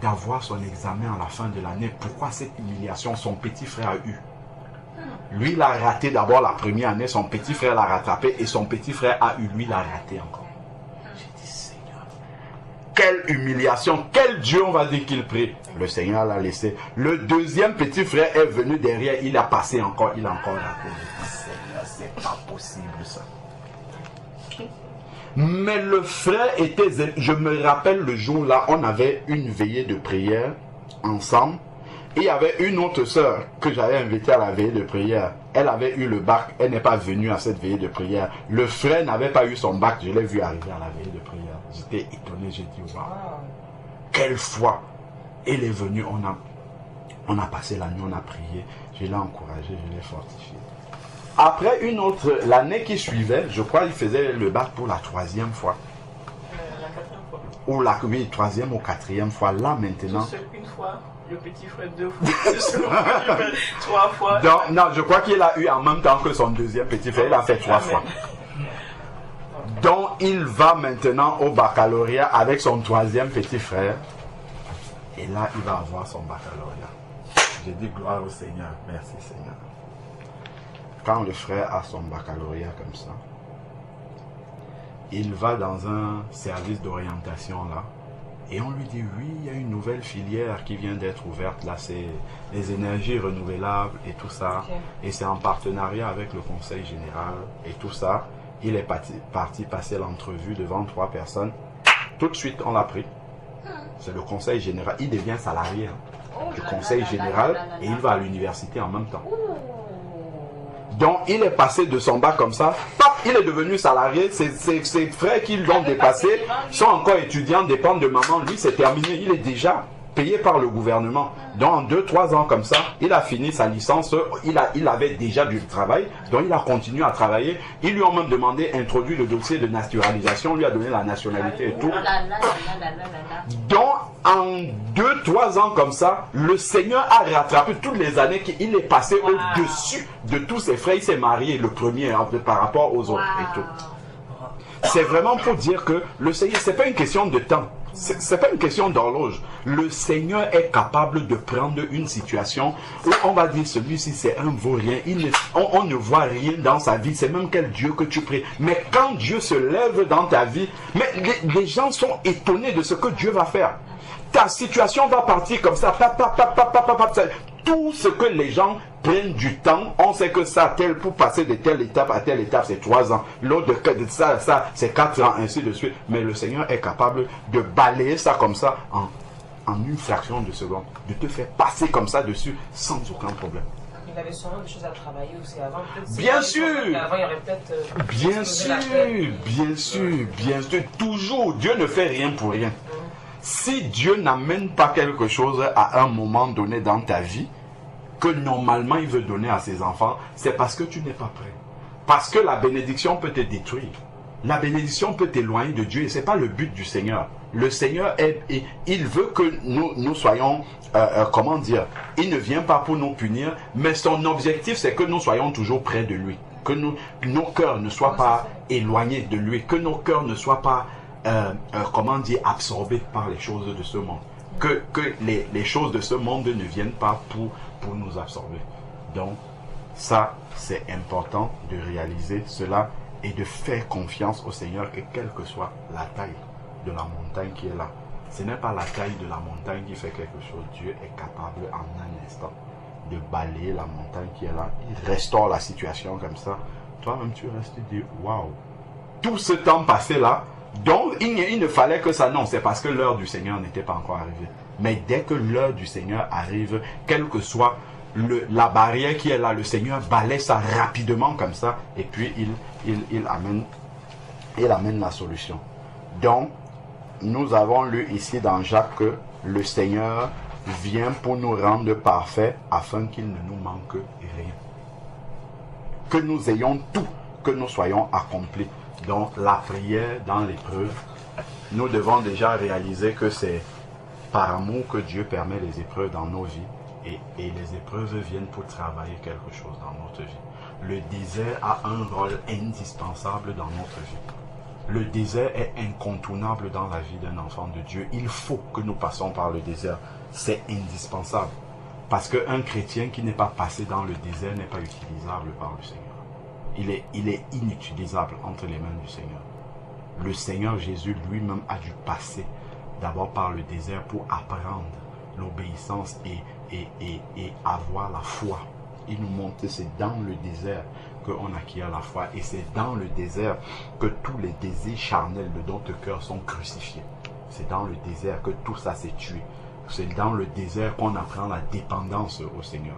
d'avoir son examen à la fin de l'année. Pourquoi cette humiliation son petit frère a eu? Lui, il a raté d'abord la première année, son petit frère l'a rattrapé et son petit frère a eu, lui, l'a raté encore. J'ai dit, Seigneur, quelle humiliation, quel Dieu on va dire qu'il prie. Le Seigneur l'a laissé. Le deuxième petit frère est venu derrière, il a passé encore, il a encore raté. Seigneur, c'est pas possible ça. Mais le frère était, je me rappelle le jour là, on avait une veillée de prière ensemble. Et il y avait une autre sœur que j'avais invitée à la veillée de prière. Elle avait eu le bac, elle n'est pas venue à cette veillée de prière. Le frère n'avait pas eu son bac, je l'ai vu arriver à la veillée de prière. J'étais étonné, j'ai dit, waouh, quelle foi. Elle est venue, on a passé la nuit, on a prié. Je l'ai encouragé, je l'ai fortifié. Après une autre, l'année qui suivait, je crois qu'il faisait le bac pour la 3e fois. La 4e fois. Ou la oui, 3e ou 4e fois. Là maintenant. Tout seul une fois, le petit frère 2 fois, le second petit frère 3 fois. Donc, non, je crois qu'il a eu en même temps que son deuxième petit frère. Il a fait 3 fois. Donc il va maintenant au baccalauréat avec son 3e petit frère. Et là, il va avoir son baccalauréat. J'ai dit gloire au Seigneur. Merci Seigneur. Quand le frère a son baccalauréat comme ça, il va dans un service d'orientation là. Et on lui dit, oui, il y a une nouvelle filière qui vient d'être ouverte. Là, c'est les énergies renouvelables et tout ça. Okay. Et c'est en partenariat avec le conseil général et tout ça. Il est parti passer l'entrevue devant 3 personnes. Tout de suite, on l'a pris. C'est le conseil général. Il devient salarié du conseil général et il va à l'université en même temps. Donc, il est passé de son bac comme ça, paf, il est devenu salarié. Ses frères qui l'ont dépassé sont encore étudiants, dépendent de maman. Lui, c'est terminé. Il est déjà payé par le gouvernement. Donc, en 2-3 ans comme ça, il a fini sa licence. Il avait déjà du travail. Donc, il a continué à travailler. Ils lui ont même demandé d'introduire le dossier de naturalisation. On lui a donné la nationalité et tout. Donc, en 2-3 ans comme ça, le Seigneur a rattrapé toutes les années qu'il est passé au-dessus de tous ses frères. Il s'est marié le premier par rapport aux autres et tout. C'est vraiment pour dire que le Seigneur, c'est pas une question de temps. C'est pas une question d'horloge. Le Seigneur est capable de prendre une situation où on va dire celui-ci c'est un vaurien. On ne voit rien dans sa vie. C'est même quel Dieu que tu pries. Mais quand Dieu se lève dans ta vie, mais les gens sont étonnés de ce que Dieu va faire. Ta situation va partir comme ça. Tout ce que les gens prennent du temps, on sait que ça, pour passer de telle étape à telle étape, c'est 3 ans. L'autre de ça, c'est 4 ans, ainsi de suite. Mais le Seigneur est capable de balayer ça comme ça en une fraction de seconde. De te faire passer comme ça dessus sans aucun problème. Il avait sûrement des choses à travailler aussi avant. Bien sûr. Avant, il y aurait peut-être... Bien sûr. Toujours, Dieu ne fait rien pour rien. Si Dieu n'amène pas quelque chose à un moment donné dans ta vie, que normalement il veut donner à ses enfants, c'est parce que tu n'es pas prêt. Parce que la bénédiction peut te détruire. La bénédiction peut t'éloigner de Dieu et ce n'est pas le but du Seigneur. Le Seigneur, il veut que nous soyons, comment dire, il ne vient pas pour nous punir, mais son objectif c'est que nous soyons toujours près de lui. Que nos cœurs ne soient pas éloignés de lui, que nos cœurs ne soient pas, comment dire, absorbés par les choses de ce monde. Que les choses de ce monde ne viennent pas pour nous absorber. Donc, ça, c'est important de réaliser cela et de faire confiance au Seigneur que quelle que soit la taille de la montagne qui est là, ce n'est pas la taille de la montagne qui fait quelque chose. Dieu est capable en un instant de balayer la montagne qui est là. Il restaure la situation comme ça. Toi-même, tu restes et dis, waouh, tout ce temps passé là, donc il ne fallait que ça. Non, c'est parce que l'heure du Seigneur n'était pas encore arrivée. Mais dès que l'heure du Seigneur arrive, quelle que soit la barrière qui est là, le Seigneur balaye ça rapidement comme ça et puis il amène la solution. Donc, nous avons lu ici dans Jacques que le Seigneur vient pour nous rendre parfaits afin qu'il ne nous manque rien. Que nous ayons tout, que nous soyons accomplis. Donc, la prière dans l'épreuve, nous devons déjà réaliser que c'est par amour que Dieu permet les épreuves dans nos vies. Et les épreuves viennent pour travailler quelque chose dans notre vie. Le désert a un rôle indispensable dans notre vie. le désert est incontournable dans la vie d'un enfant de Dieu. Il faut que nous passions par le désert. C'est indispensable. Parce qu'un chrétien qui n'est pas passé dans le désert n'est pas utilisable par le Seigneur. Il est inutilisable entre les mains du Seigneur. Le Seigneur Jésus lui-même a dû passer d'abord par le désert pour apprendre l'obéissance et avoir la foi. Il nous montre que c'est dans le désert qu'on acquiert la foi. Et c'est dans le désert que tous les désirs charnels de notre cœur sont crucifiés. C'est dans le désert que tout ça s'est tué. C'est dans le désert qu'on apprend la dépendance au Seigneur.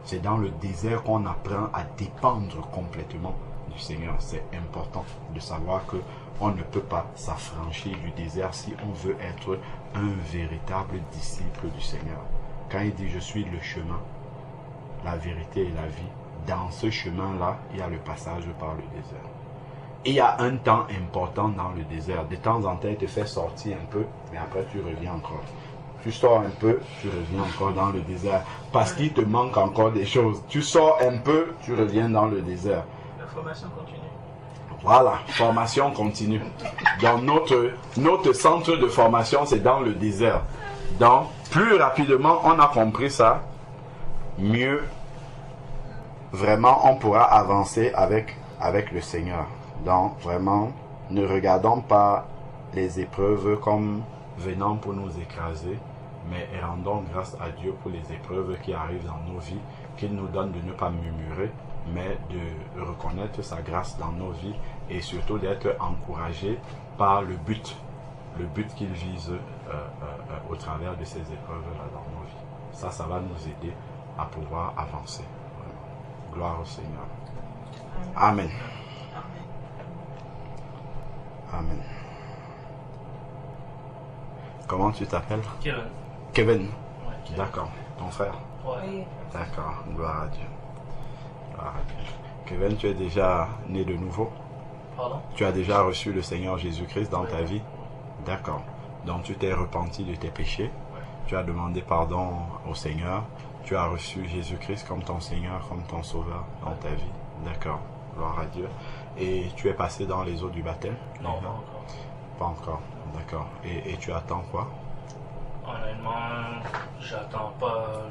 C'est dans le désert qu'on apprend à dépendre complètement du Seigneur. C'est important de savoir que on ne peut pas s'affranchir du désert si on veut être un véritable disciple du Seigneur. Quand il dit « Je suis le chemin, la vérité et la vie », dans ce chemin-là, il y a le passage par le désert. Et il y a un temps important dans le désert. De temps en temps, il te fait sortir un peu, mais après tu reviens encore. Tu sors un peu, tu reviens encore dans le désert. Parce qu'il te manque encore des choses. Tu sors un peu, tu reviens dans le désert. La formation continue. Voilà, formation continue. Dans notre centre de formation, c'est dans le désert. Donc, plus rapidement on a compris ça, mieux vraiment on pourra avancer avec le Seigneur. Donc, vraiment, ne regardons pas les épreuves comme venant pour nous écraser, mais rendons grâce à Dieu pour les épreuves qui arrivent dans nos vies, qu'il nous donne de ne pas murmurer, mais de reconnaître sa grâce dans nos vies et surtout d'être encouragé par le but qu'il vise au travers de ces épreuves-là dans nos vies. Ça va nous aider à pouvoir avancer. Vraiment. Gloire au Seigneur. Amen. Amen. Comment tu t'appelles? Kevin. Kevin. Ouais, Kevin. D'accord. Ton frère? Ouais. D'accord. Gloire à Dieu. Gloire à Dieu. Kevin, tu es déjà né de nouveau? Pardon? Tu as déjà reçu le Seigneur Jésus-Christ dans ta vie? D'accord. Donc tu t'es repenti de tes péchés. Ouais. Tu as demandé pardon au Seigneur. Tu as reçu Jésus-Christ comme ton Seigneur, comme ton Sauveur dans ta vie. D'accord. Gloire à Dieu. Et tu es passé dans les eaux du baptême? Non, pas encore. Pas encore. D'accord. Et tu attends quoi? Honnêtement, j'attends pas.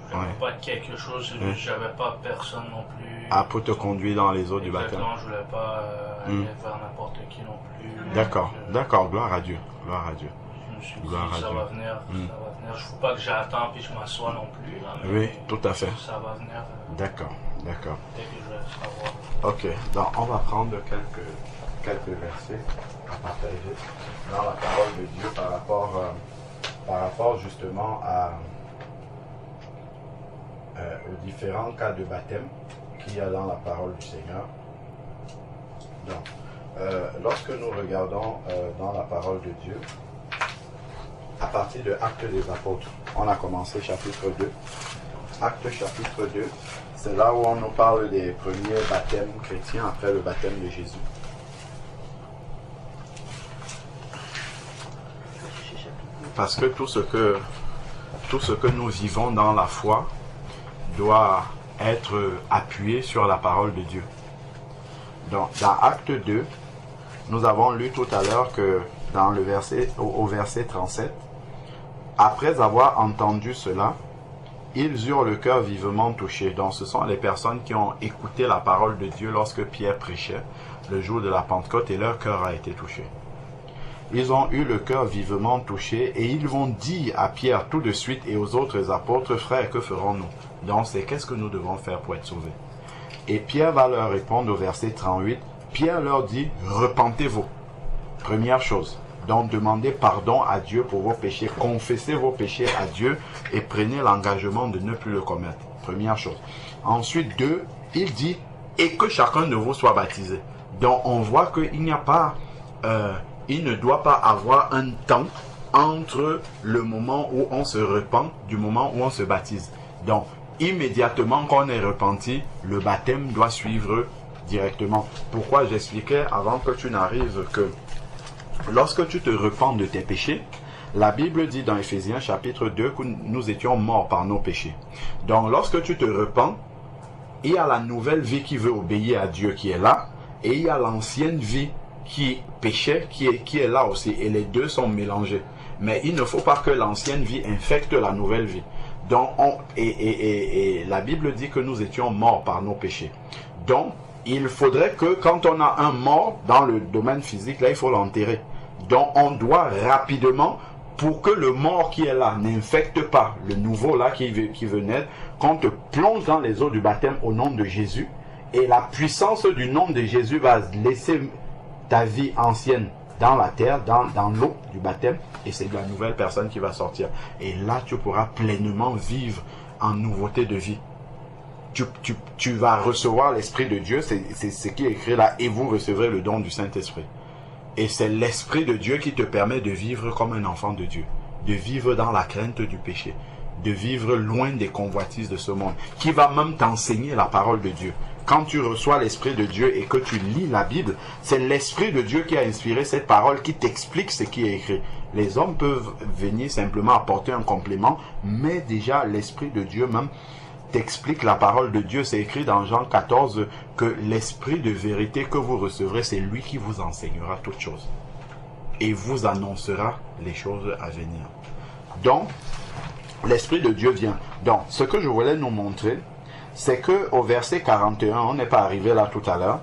J'avais pas quelque chose. J'avais pas personne non plus. Ah, pour te conduire dans les eaux du baptême? Exactement, je voulais pas aller vers n'importe qui non plus. D'accord. D'accord. Gloire à Dieu. Gloire à Dieu. Je me suis dit, Gloire à ça Dieu. va venir. Ça va venir. Je ne veux pas que j'attends puis je m'assois non plus. Là, mais Oui, tout à fait. Ça va venir D'accord. D'accord. dès que je vais savoir. Ok, donc on va prendre quelques versets à partager dans la parole de Dieu par rapport justement aux différents cas de baptême qu'il y a dans la parole du Seigneur. Donc, lorsque nous regardons dans la parole de Dieu, à partir de Actes des Apôtres, on a commencé chapitre 2. Actes chapitre 2. C'est là où on nous parle des premiers baptêmes chrétiens après le baptême de Jésus. Parce que tout ce que nous vivons dans la foi doit être appuyé sur la parole de Dieu. Donc, dans Acte 2, nous avons lu tout à l'heure que dans le au verset 37, après avoir entendu cela, ils eurent le cœur vivement touché. Donc ce sont les personnes qui ont écouté la parole de Dieu lorsque Pierre prêchait le jour de la Pentecôte et leur cœur a été touché. Ils ont eu le cœur vivement touché et ils vont dire à Pierre tout de suite et aux autres apôtres, frères, que ferons-nous? Donc c'est qu'est-ce que nous devons faire pour être sauvés? Et Pierre va leur répondre au verset 38. Pierre leur dit, repentez-vous. Première chose. Donc demandez pardon à Dieu pour vos péchés, confessez vos péchés à Dieu et prenez l'engagement de ne plus le commettre. Première chose. Ensuite, 2, il dit, et que chacun de vous soit baptisé. Donc on voit qu'il n'y a pas, il ne doit pas avoir un temps entre le moment où on se repent du moment où on se baptise. Donc immédiatement qu'on est repenti, le baptême doit suivre directement. Pourquoi j'expliquais avant que tu n'arrives que lorsque tu te repens de tes péchés, la Bible dit dans Éphésiens chapitre 2 que nous étions morts par nos péchés. Donc lorsque tu te repens, il y a la nouvelle vie qui veut obéir à Dieu qui est là, et il y a l'ancienne vie qui péchait, qui est là aussi. Et les deux sont mélangés. Mais il ne faut pas que l'ancienne vie infecte la nouvelle vie. Donc, et la Bible dit que nous étions morts par nos péchés. Donc, il faudrait que quand on a un mort dans le domaine physique, là, il faut l'enterrer. Donc, on doit rapidement, pour que le mort qui est là n'infecte pas le nouveau là qui veut naître, qu'on te plonge dans les eaux du baptême au nom de Jésus. Et la puissance du nom de Jésus va laisser ta vie ancienne dans la terre, dans l'eau du baptême, et c'est la nouvelle personne qui va sortir. Et là, tu pourras pleinement vivre en nouveauté de vie. Tu vas recevoir l'Esprit de Dieu, c'est ce qui est écrit là, et vous recevrez le don du Saint-Esprit. Et c'est l'Esprit de Dieu qui te permet de vivre comme un enfant de Dieu, de vivre dans la crainte du péché, de vivre loin des convoitises de ce monde, qui va même t'enseigner la parole de Dieu. Quand tu reçois l'Esprit de Dieu et que tu lis la Bible, c'est l'Esprit de Dieu qui a inspiré cette parole, qui t'explique ce qui est écrit. Les hommes peuvent venir simplement apporter un complément, mais déjà l'Esprit de Dieu même t'explique la parole de Dieu. C'est écrit dans Jean 14 que l'Esprit de vérité que vous recevrez, c'est lui qui vous enseignera toutes choses et vous annoncera les choses à venir. Donc, l'Esprit de Dieu vient. Donc, ce que je voulais nous montrer, c'est que au verset 41, on n'est pas arrivé là tout à l'heure.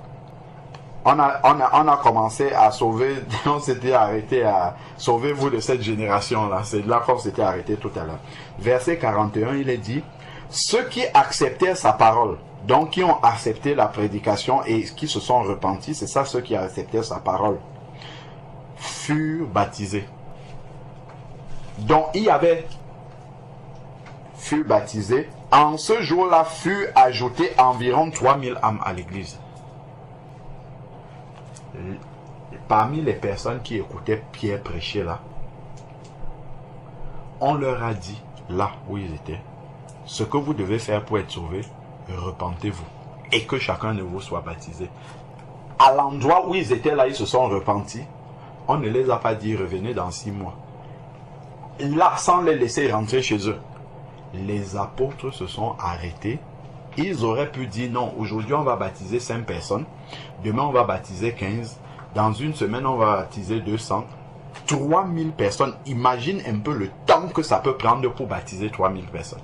On a commencé à sauver, on s'était arrêté à sauvez-vous de cette génération-là. C'est là qu'on s'était arrêté tout à l'heure. Verset 41, il est dit, ceux qui acceptèrent sa parole, donc qui ont accepté la prédication et qui se sont repentis, c'est ça ceux qui acceptèrent sa parole, furent baptisés. Donc il y avait furent baptisés. En ce jour-là furent ajoutés environ 3000 âmes à l'église. Parmi les personnes qui écoutaient Pierre prêcher là, on leur a dit, là où ils étaient, ce que vous devez faire pour être sauvé, repentez-vous. Et que chacun de vous soit baptisé. À l'endroit où ils étaient là, ils se sont repentis. On ne les a pas dit, revenez dans 6 mois. Là, sans les laisser rentrer chez eux. Les apôtres se sont arrêtés. Ils auraient pu dire, non, aujourd'hui on va baptiser 5 personnes. Demain on va baptiser 15. Dans une semaine on va baptiser 200. 3000 personnes. Imagine un peu le temps que ça peut prendre pour baptiser 3000 personnes.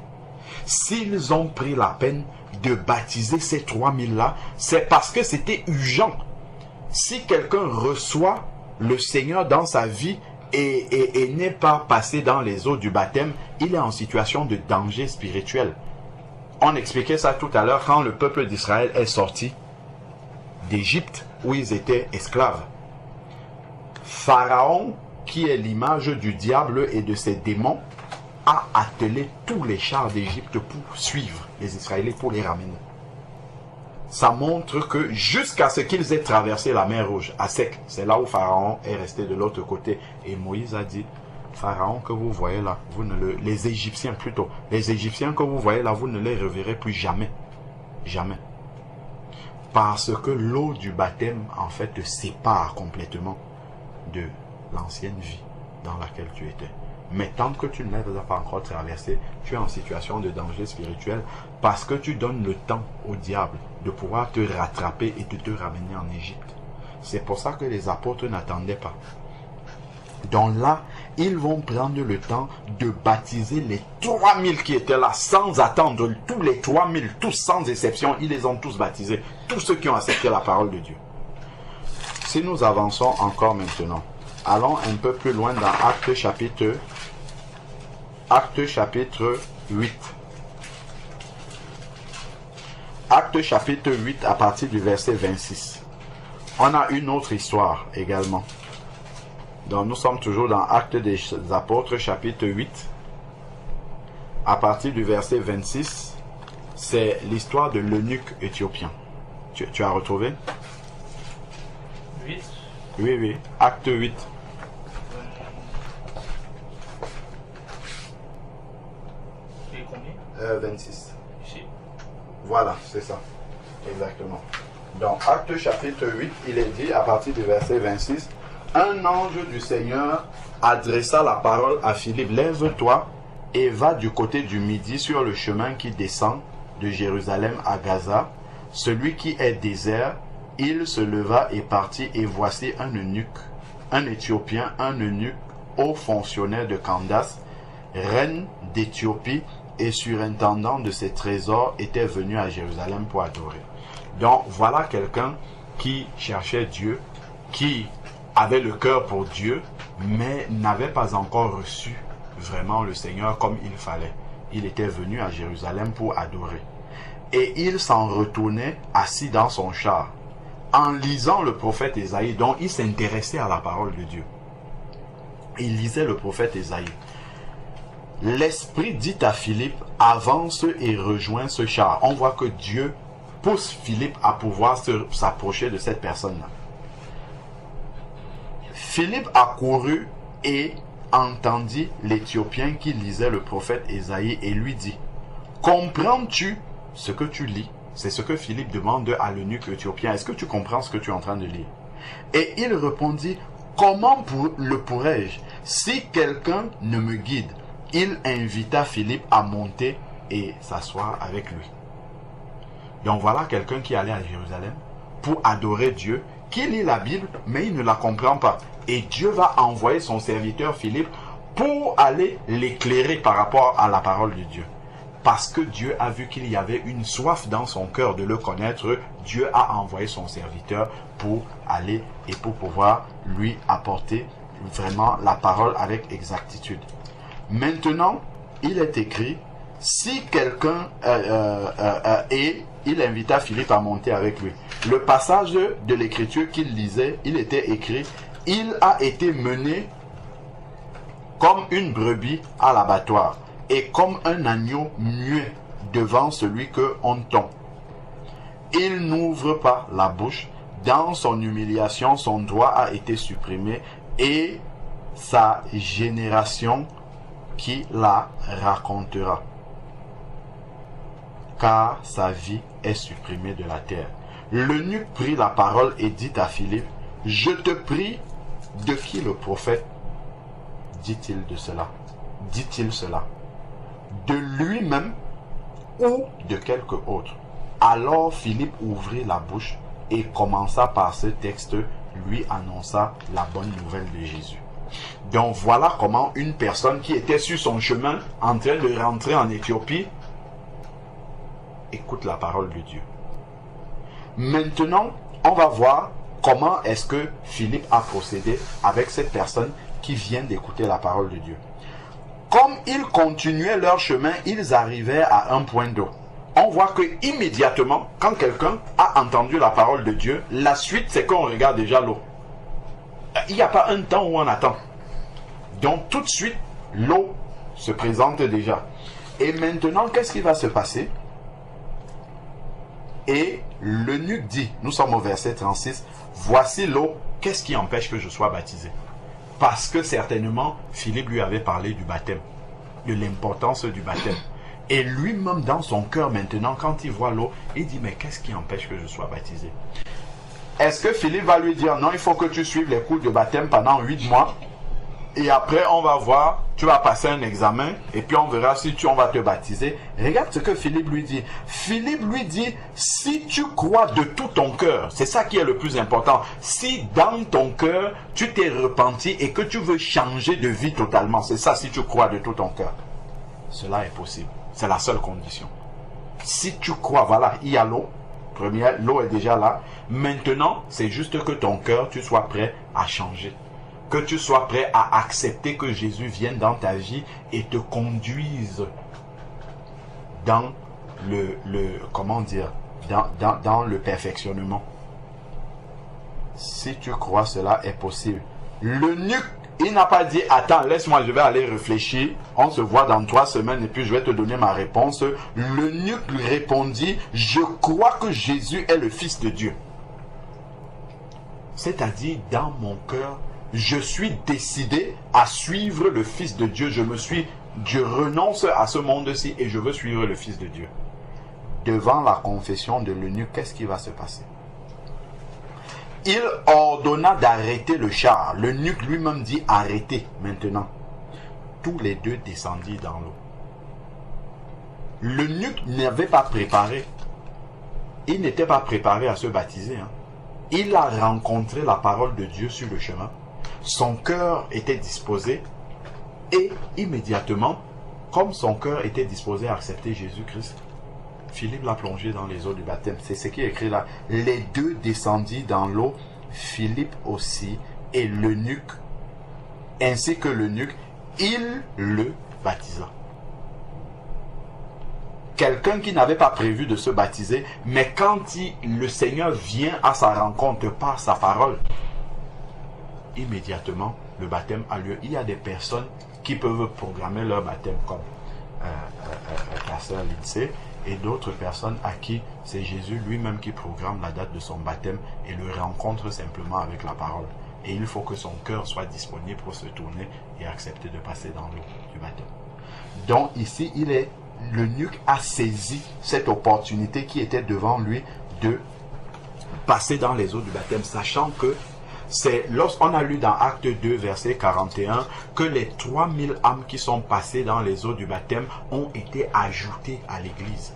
S'ils ont pris la peine de baptiser ces 3000 là, c'est parce que c'était urgent. Si quelqu'un reçoit le Seigneur dans sa vie et n'est pas passé dans les eaux du baptême, il est en situation de danger spirituel. On expliquait ça tout à l'heure quand le peuple d'Israël est sorti d'Égypte où ils étaient esclaves. Pharaon, qui est l'image du diable et de ses démons, a attelé tous les chars d'Égypte pour suivre les Israélites, pour les ramener. Ça montre que jusqu'à ce qu'ils aient traversé la mer Rouge à sec, c'est là où Pharaon est resté de l'autre côté. Et Moïse a dit, Pharaon que vous voyez là, les Égyptiens plutôt, les Égyptiens que vous voyez là, vous ne les reverrez plus jamais. Jamais. Parce que l'eau du baptême, en fait, te sépare complètement de l'ancienne vie dans laquelle tu étais. Mais tant que tu ne l'as pas encore traversé, tu es en situation de danger spirituel parce que tu donnes le temps au diable de pouvoir te rattraper et de te ramener en Égypte. C'est pour ça que les apôtres n'attendaient pas. Donc là, ils vont prendre le temps de baptiser les 3000 qui étaient là sans attendre. Tous les 3000, tous sans exception, ils les ont tous baptisés. Tous ceux qui ont accepté la parole de Dieu. Si nous avançons encore maintenant, allons un peu plus loin dans Actes chapitre 8. Actes chapitre 8 à partir du verset 26. On a une autre histoire également. Donc nous sommes toujours dans Actes des Apôtres chapitre 8. À partir du verset 26, c'est l'histoire de l'eunuque éthiopien. Tu as retrouvé? 8. Oui, Acte 8. Et combien? 26. Ici. Voilà, c'est ça. Exactement. Donc, Acte chapitre 8, il est dit à partir du verset 26, un ange du Seigneur adressa la parole à Philippe, lève-toi et va du côté du midi sur le chemin qui descend de Jérusalem à Gaza, celui qui est désert, il se leva et partit, et voici un eunuque, un Éthiopien, un eunuque, haut fonctionnaire de Candace, reine d'Éthiopie et surintendant de ses trésors, était venu à Jérusalem pour adorer. Donc voilà quelqu'un qui cherchait Dieu, qui avait le cœur pour Dieu, mais n'avait pas encore reçu vraiment le Seigneur comme il fallait. Il était venu à Jérusalem pour adorer. Et il s'en retournait assis dans son char, en lisant le prophète Ésaïe, dont il s'intéressait à la parole de Dieu. Il lisait le prophète Ésaïe. L'Esprit dit à Philippe, avance et rejoins ce char. On voit que Dieu pousse Philippe à pouvoir s'approcher de cette personne-là. Philippe accourut et entendit l'Éthiopien qui lisait le prophète Ésaïe et lui dit, comprends-tu ce que tu lis? C'est ce que Philippe demande à l'eunuque éthiopien. Est-ce que tu comprends ce que tu es en train de lire? Et il répondit, comment le pourrais-je si quelqu'un ne me guide? Il invita Philippe à monter et s'asseoir avec lui. Donc voilà quelqu'un qui allait à Jérusalem pour adorer Dieu, qui lit la Bible, mais il ne la comprend pas. Et Dieu va envoyer son serviteur Philippe pour aller l'éclairer par rapport à la parole de Dieu. Parce que Dieu a vu qu'il y avait une soif dans son cœur de le connaître, Dieu a envoyé son serviteur pour aller et pour pouvoir lui apporter vraiment la parole avec exactitude. Maintenant, il est écrit, si quelqu'un et il invita Philippe à monter avec lui. Le passage de l'écriture qu'il lisait, il était écrit, il a été mené comme une brebis à l'abattoir et comme un agneau muet devant celui qu'on tond. Il n'ouvre pas la bouche. Dans son humiliation, son droit a été supprimé et sa génération qui la racontera, car sa vie est supprimée de la terre. L'eunuque prit la parole et dit à Philippe, je te prie, de qui le prophète dit-il cela? De lui-même ou de quelque autre? Alors Philippe ouvrit la bouche et commença par ce texte, lui annonça la bonne nouvelle de Jésus. Donc voilà comment une personne qui était sur son chemin en train de rentrer en Éthiopie écoute la parole de Dieu. Maintenant, on va voir comment est-ce que Philippe a procédé avec cette personne qui vient d'écouter la parole de Dieu. Comme ils continuaient leur chemin, ils arrivaient à un point d'eau. On voit que immédiatement, quand quelqu'un a entendu la parole de Dieu, la suite c'est qu'on regarde déjà l'eau. Il n'y a pas un temps où on attend. Donc tout de suite, l'eau se présente déjà. Et maintenant, qu'est-ce qui va se passer? Et l'eunuque dit, nous sommes au verset 36, voici l'eau, qu'est-ce qui empêche que je sois baptisé? Parce que certainement, Philippe lui avait parlé du baptême, de l'importance du baptême. Et lui-même dans son cœur maintenant, quand il voit l'eau, il dit, mais qu'est-ce qui empêche que je sois baptisé? Est-ce que Philippe va lui dire, non, il faut que tu suives les cours de baptême pendant 8 mois, et après on va voir, tu vas passer un examen, et puis on verra si on va te baptiser. Regarde ce que Philippe lui dit. Philippe lui dit, si tu crois de tout ton cœur, c'est ça qui est le plus important. Si dans ton cœur, tu t'es repenti et que tu veux changer de vie totalement, c'est ça, si tu crois de tout ton cœur. Cela est possible. C'est la seule condition. Si tu crois, voilà, il y a l'eau. Première, l'eau est déjà là. Maintenant, c'est juste que ton cœur, tu sois prêt à changer. Que tu sois prêt à accepter que Jésus vienne dans ta vie et te conduise dans dans le perfectionnement. Si tu crois, cela est possible. L'eunuque, il n'a pas dit, attends, laisse-moi, je vais aller réfléchir. On se voit dans 3 semaines et puis je vais te donner ma réponse. L'eunuque lui répondit, je crois que Jésus est le Fils de Dieu. C'est-à-dire, dans mon cœur, je suis décidé à suivre le Fils de Dieu. Je renonce à ce monde-ci et je veux suivre le Fils de Dieu. Devant la confession de l'eunuque, qu'est-ce qui va se passer? Il ordonna d'arrêter le char. L'eunuque lui-même dit arrêtez maintenant. Tous les deux descendirent dans l'eau. L'eunuque n'avait pas préparé. Il n'était pas préparé à se baptiser. il a rencontré la parole de Dieu sur le chemin. Son cœur était disposé et immédiatement, comme son cœur était disposé à accepter Jésus-Christ, Philippe l'a plongé dans les eaux du baptême. C'est ce qui est écrit là. Les deux descendit dans l'eau, Philippe aussi, et l'eunuque, ainsi que l'eunuque, il le baptisa. Quelqu'un qui n'avait pas prévu de se baptiser, mais quand le Seigneur vient à sa rencontre par sa parole, immédiatement, le baptême a lieu. Il y a des personnes qui peuvent programmer leur baptême, comme la sœur Lindsay, et d'autres personnes à qui c'est Jésus lui-même qui programme la date de son baptême et le rencontre simplement avec la parole. Et il faut que son cœur soit disponible pour se tourner et accepter de passer dans l'eau du baptême. Donc ici, l'eunuque a saisi cette opportunité qui était devant lui de passer dans les eaux du baptême, sachant que c'est lorsqu'on a lu dans Acte 2, verset 41, que les 3000 âmes qui sont passées dans les eaux du baptême ont été ajoutées à l'église.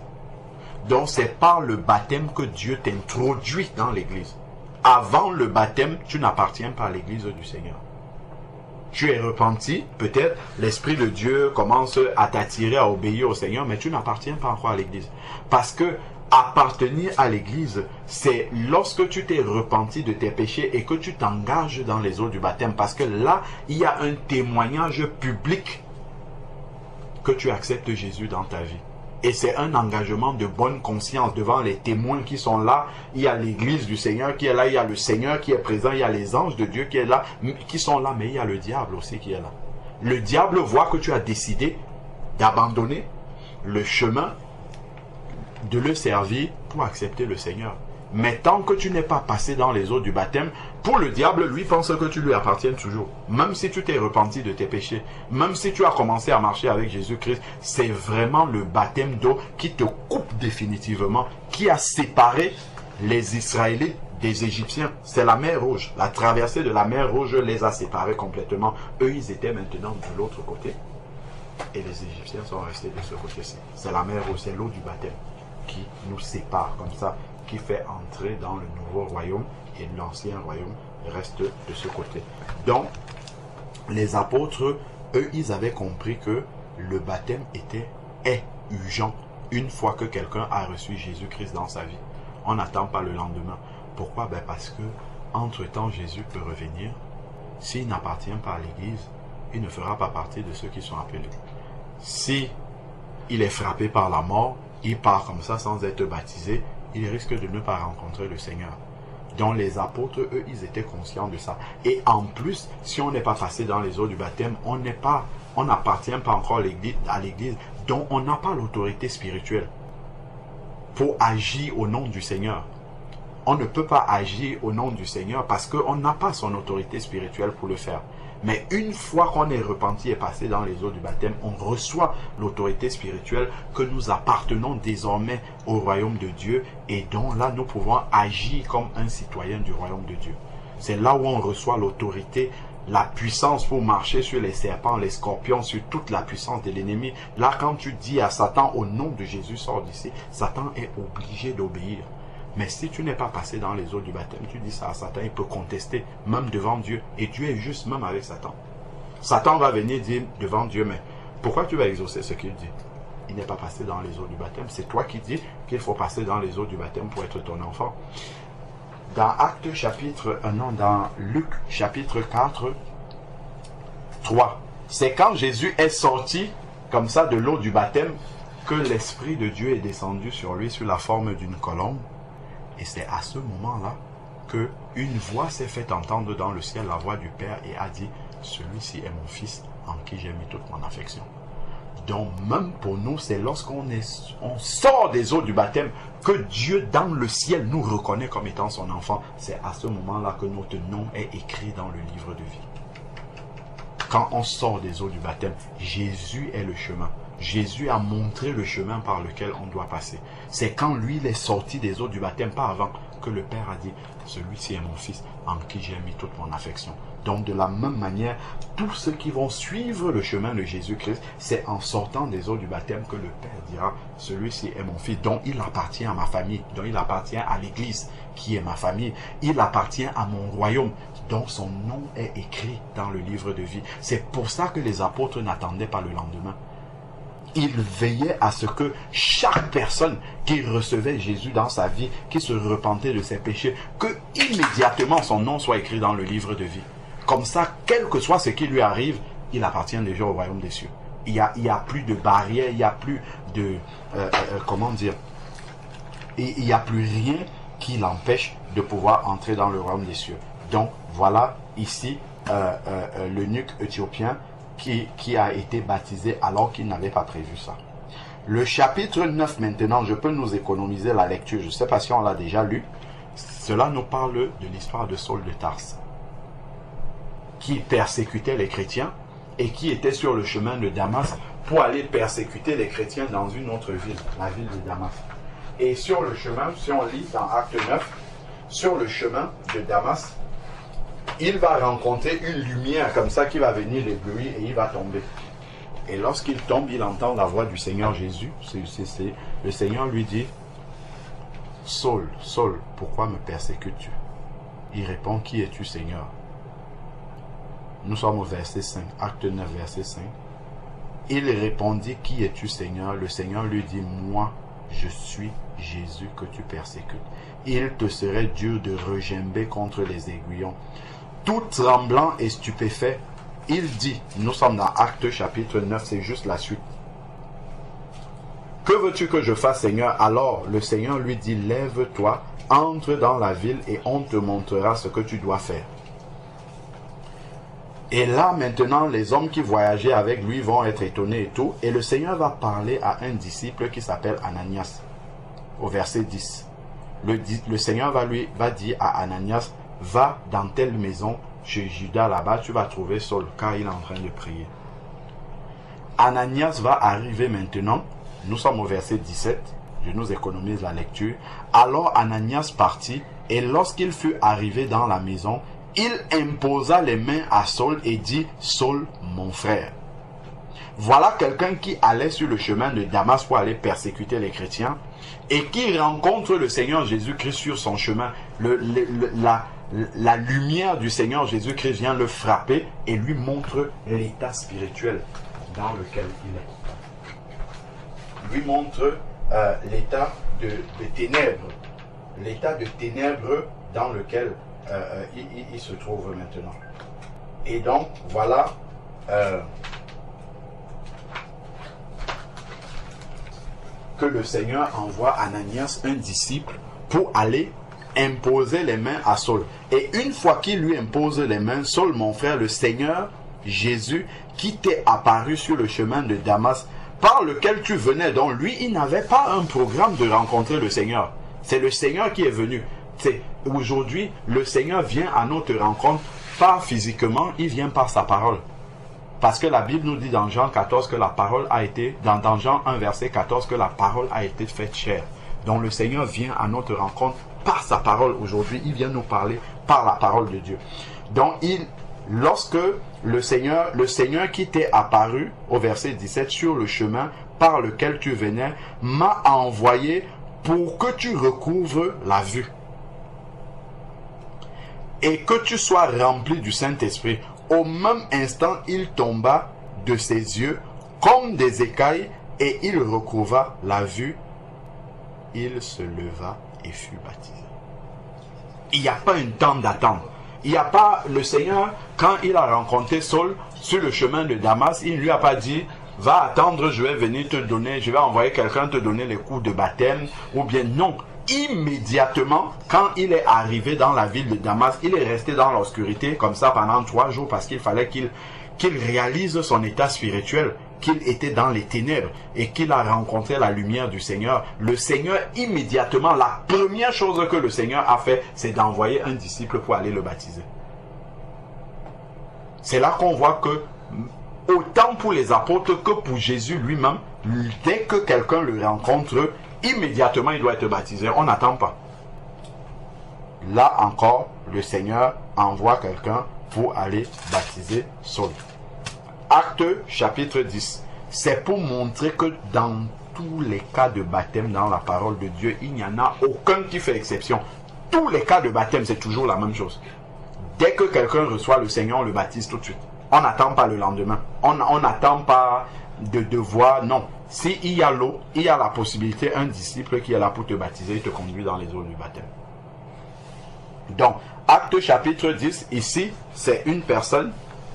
Donc c'est par le baptême que Dieu t'introduit dans l'église. Avant le baptême, tu n'appartiens pas à l'église du Seigneur. Tu es repenti, peut-être l'Esprit de Dieu commence à t'attirer à obéir au Seigneur, mais tu n'appartiens pas encore à l'église. Parce que appartenir à l'église, c'est lorsque tu t'es repenti de tes péchés et que tu t'engages dans les eaux du baptême. Parce que là, il y a un témoignage public que tu acceptes Jésus dans ta vie. Et c'est un engagement de bonne conscience devant les témoins qui sont là. Il y a l'église du Seigneur qui est là, il y a le Seigneur qui est présent, il y a les anges de Dieu qui sont là, mais il y a le diable aussi qui est là. Le diable voit que tu as décidé d'abandonner le chemin, de le servir pour accepter le Seigneur. Mais tant que tu n'es pas passé dans les eaux du baptême, pour le diable, lui, pense que tu lui appartiens toujours. Même si tu t'es repenti de tes péchés, même si tu as commencé à marcher avec Jésus-Christ, c'est vraiment le baptême d'eau qui te coupe définitivement, qui a séparé les Israélites des Égyptiens. C'est la mer Rouge. La traversée de la mer Rouge les a séparés complètement. Eux, ils étaient maintenant de l'autre côté. Et les Égyptiens sont restés de ce côté-ci. C'est la mer Rouge, c'est l'eau du baptême qui nous sépare comme ça, qui fait entrer dans le nouveau royaume et l'ancien royaume reste de ce côté. Donc, les apôtres, eux, ils avaient compris que le baptême est urgent une fois que quelqu'un a reçu Jésus-Christ dans sa vie. On n'attend pas le lendemain. Pourquoi? Parce que entre-temps, Jésus peut revenir. S'il n'appartient pas à l'Église, il ne fera pas partie de ceux qui sont appelés. Si il est frappé par la mort, il part comme ça sans être baptisé, il risque de ne pas rencontrer le Seigneur. Donc les apôtres, eux, ils étaient conscients de ça. Et en plus, si on n'est pas passé dans les eaux du baptême, on n'appartient pas encore à l'Église, donc on n'a pas l'autorité spirituelle pour agir au nom du Seigneur. On ne peut pas agir au nom du Seigneur parce qu'on n'a pas son autorité spirituelle pour le faire. Mais une fois qu'on est repenti et passé dans les eaux du baptême, on reçoit l'autorité spirituelle que nous appartenons désormais au royaume de Dieu et dont là nous pouvons agir comme un citoyen du royaume de Dieu. C'est là où on reçoit l'autorité, la puissance pour marcher sur les serpents, les scorpions, sur toute la puissance de l'ennemi. Là, quand tu dis à Satan, au nom de Jésus, sors d'ici, Satan est obligé d'obéir. Mais si tu n'es pas passé dans les eaux du baptême, tu dis ça à Satan, il peut contester même devant Dieu. Et Dieu est juste même avec Satan. Satan va venir dire devant Dieu, mais pourquoi tu vas exaucer ce qu'il dit? Il n'est pas passé dans les eaux du baptême. C'est toi qui dis qu'il faut passer dans les eaux du baptême pour être ton enfant. Dans dans Luc chapitre 4, 3. C'est quand Jésus est sorti comme ça de l'eau du baptême que l'Esprit de Dieu est descendu sur lui sous la forme d'une colombe. Et c'est à ce moment-là qu'une voix s'est fait entendre dans le ciel, la voix du Père, et a dit, celui-ci est mon fils en qui j'ai mis toute mon affection. Donc même pour nous, c'est lorsqu'on sort des eaux du baptême que Dieu dans le ciel nous reconnaît comme étant son enfant. C'est à ce moment-là que notre nom est écrit dans le livre de vie. Quand on sort des eaux du baptême, Jésus est le chemin. Jésus a montré le chemin par lequel on doit passer. C'est quand lui il est sorti des eaux du baptême, pas avant. que le Père a dit, celui-ci est mon fils en qui j'ai mis toute mon affection. Donc de la même manière, tous ceux qui vont suivre le chemin de Jésus-Christ, c'est en sortant des eaux du baptême que le Père dira, celui-ci est mon fils, dont il appartient à ma famille, dont il appartient à l'Église, qui est ma famille. Il appartient à mon royaume, dont son nom est écrit dans le livre de vie. C'est pour ça que les apôtres n'attendaient pas le lendemain. Ils veillaient à ce que chaque personne qui recevait Jésus dans sa vie, qui se repentait de ses péchés, que immédiatement son nom soit écrit dans le livre de vie. Comme ça, quel que soit ce qui lui arrive, il appartient déjà au royaume des cieux. Il y a plus de barrières, il n'y a plus de... il n'y a plus rien qui l'empêche de pouvoir entrer dans le royaume des cieux. Donc, voilà ici l'eunuque éthiopien qui a été baptisé alors qu'il n'avait pas prévu ça. Le chapitre 9 maintenant, je peux nous économiser la lecture, je ne sais pas si on l'a déjà lu. Cela nous parle de l'histoire de Saul de Tarse, qui persécutait les chrétiens et qui était sur le chemin de Damas pour aller persécuter les chrétiens dans une autre ville, la ville de Damas. Et sur le chemin, si on lit dans Acte 9, sur le chemin de Damas, il va rencontrer une lumière comme ça qui va venir l'éblouir et il va tomber. Et lorsqu'il tombe, il entend la voix du Seigneur Jésus. Le Seigneur lui dit, « Saul, Saul, pourquoi me persécutes-tu » Il répond, « Qui es-tu, Seigneur » Nous sommes au verset 5, Acte 9, verset 5. Il répondit, « Qui es-tu, Seigneur » Le Seigneur lui dit, « Moi, je suis Jésus que tu persécutes. Il te serait dur de regimber contre les aiguillons. » Tout tremblant et stupéfait, il dit, nous sommes dans Acte chapitre 9, c'est juste la suite. « Que veux-tu que je fasse, Seigneur » Alors le Seigneur lui dit, « Lève-toi, entre dans la ville et on te montrera ce que tu dois faire. » Et là, maintenant, les hommes qui voyageaient avec lui vont être étonnés et tout. Et le Seigneur va parler à un disciple qui s'appelle Ananias. Au verset 10. Le Seigneur va dire à Ananias, va dans telle maison, chez Judas là-bas, tu vas trouver Saul, car il est en train de prier. Ananias va arriver maintenant. Nous sommes au verset 17. Je nous économise la lecture. Alors Ananias partit, et lorsqu'il fut arrivé dans la maison, il imposa les mains à Saul et dit, Saul, mon frère. Voilà quelqu'un qui allait sur le chemin de Damas pour aller persécuter les chrétiens et qui rencontre le Seigneur Jésus-Christ sur son chemin. La lumière du Seigneur Jésus-Christ vient le frapper et lui montre l'état spirituel dans lequel il est. Lui montre l'état de ténèbres. L'état de ténèbres dans lequel il se trouve maintenant. Et donc, voilà que le Seigneur envoie Ananias, un disciple, pour aller imposer les mains à Saul. Et une fois qu'il lui impose les mains, Saul, mon frère, le Seigneur Jésus, qui t'est apparu sur le chemin de Damas, par lequel tu venais, donc lui, il n'avait pas un programme de rencontrer le Seigneur. C'est le Seigneur qui est venu. Aujourd'hui, le Seigneur vient à notre rencontre, pas physiquement, il vient par sa parole. Parce que la Bible nous dit dans Jean 14 que la parole a été, dans Jean 1 verset 14, que la parole a été faite chair. Donc le Seigneur vient à notre rencontre par sa parole aujourd'hui. Il vient nous parler par la parole de Dieu. Donc lorsque le Seigneur qui t'est apparu au verset 17 sur le chemin par lequel tu venais, m'a envoyé pour que tu recouvres la vue et que tu sois rempli du Saint-Esprit. Au même instant, il tomba de ses yeux comme des écailles et il recouvra la vue. Il se leva et fut baptisé. Il n'y a pas un temps d'attente. Il n'y a pas le Seigneur, quand il a rencontré Saul sur le chemin de Damas, il ne lui a pas dit, va attendre, je vais venir te donner, je vais envoyer quelqu'un te donner les coups de baptême, ou bien non. Immédiatement, quand il est arrivé dans la ville de Damas, il est resté dans l'obscurité comme ça pendant 3 jours parce qu'il fallait qu'il réalise son état spirituel, qu'il était dans les ténèbres et qu'il a rencontré la lumière du Seigneur. Le Seigneur, immédiatement, la première chose que le Seigneur a fait, c'est d'envoyer un disciple pour aller le baptiser. C'est là qu'on voit que, autant pour les apôtres que pour Jésus lui-même, dès que quelqu'un le rencontre, immédiatement il doit être baptisé. On n'attend pas. là encore, le Seigneur envoie quelqu'un pour aller baptiser Saul. Acte chapitre 10. C'est pour montrer que dans tous les cas de baptême dans la parole de Dieu, il n'y en a aucun qui fait exception. Tous les cas de baptême, c'est toujours la même chose. Dès que quelqu'un reçoit le Seigneur, on le baptise tout de suite. On n'attend pas le lendemain. On n'attend pas de devoir, non. S'il y a l'eau, il y a la possibilité, un disciple qui est là pour te baptiser, te conduit dans les eaux du baptême. Donc, Acte chapitre 10, ici, c'est une personne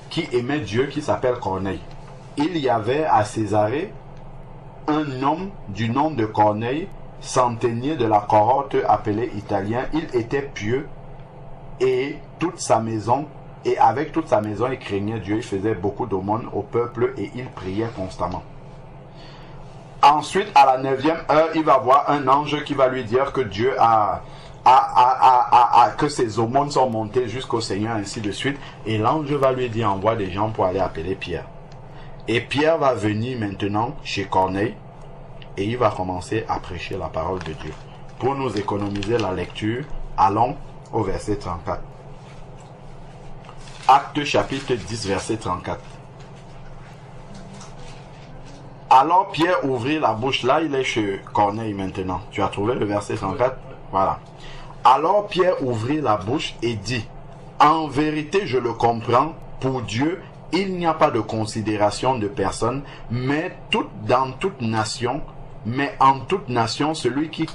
qui aimait Dieu, qui s'appelle Corneille. Il y avait à Césarée un homme du nom de Corneille, centenier de la cohorte appelée Italien. Il était pieux et avec toute sa maison, il craignait Dieu. Il faisait beaucoup d'aumônes au peuple et il priait constamment. Ensuite, à la 9e heure, il va voir un ange qui va lui dire que Dieu que ses aumônes sont montées jusqu'au Seigneur, ainsi de suite. Et l'ange va lui dire, envoie des gens pour aller appeler Pierre. Et Pierre va venir maintenant chez Corneille et il va commencer à prêcher la parole de Dieu. Pour nous économiser la lecture, allons au verset 34. Acte chapitre 10, verset 34. Alors Pierre ouvrit la bouche. Là, il est chez Corneille maintenant. Tu as trouvé le verset 34? Voilà. Alors Pierre ouvrit la bouche et dit, en vérité, je le comprends, pour Dieu, il n'y a pas de considération de personne, mais en toute nation, celui qui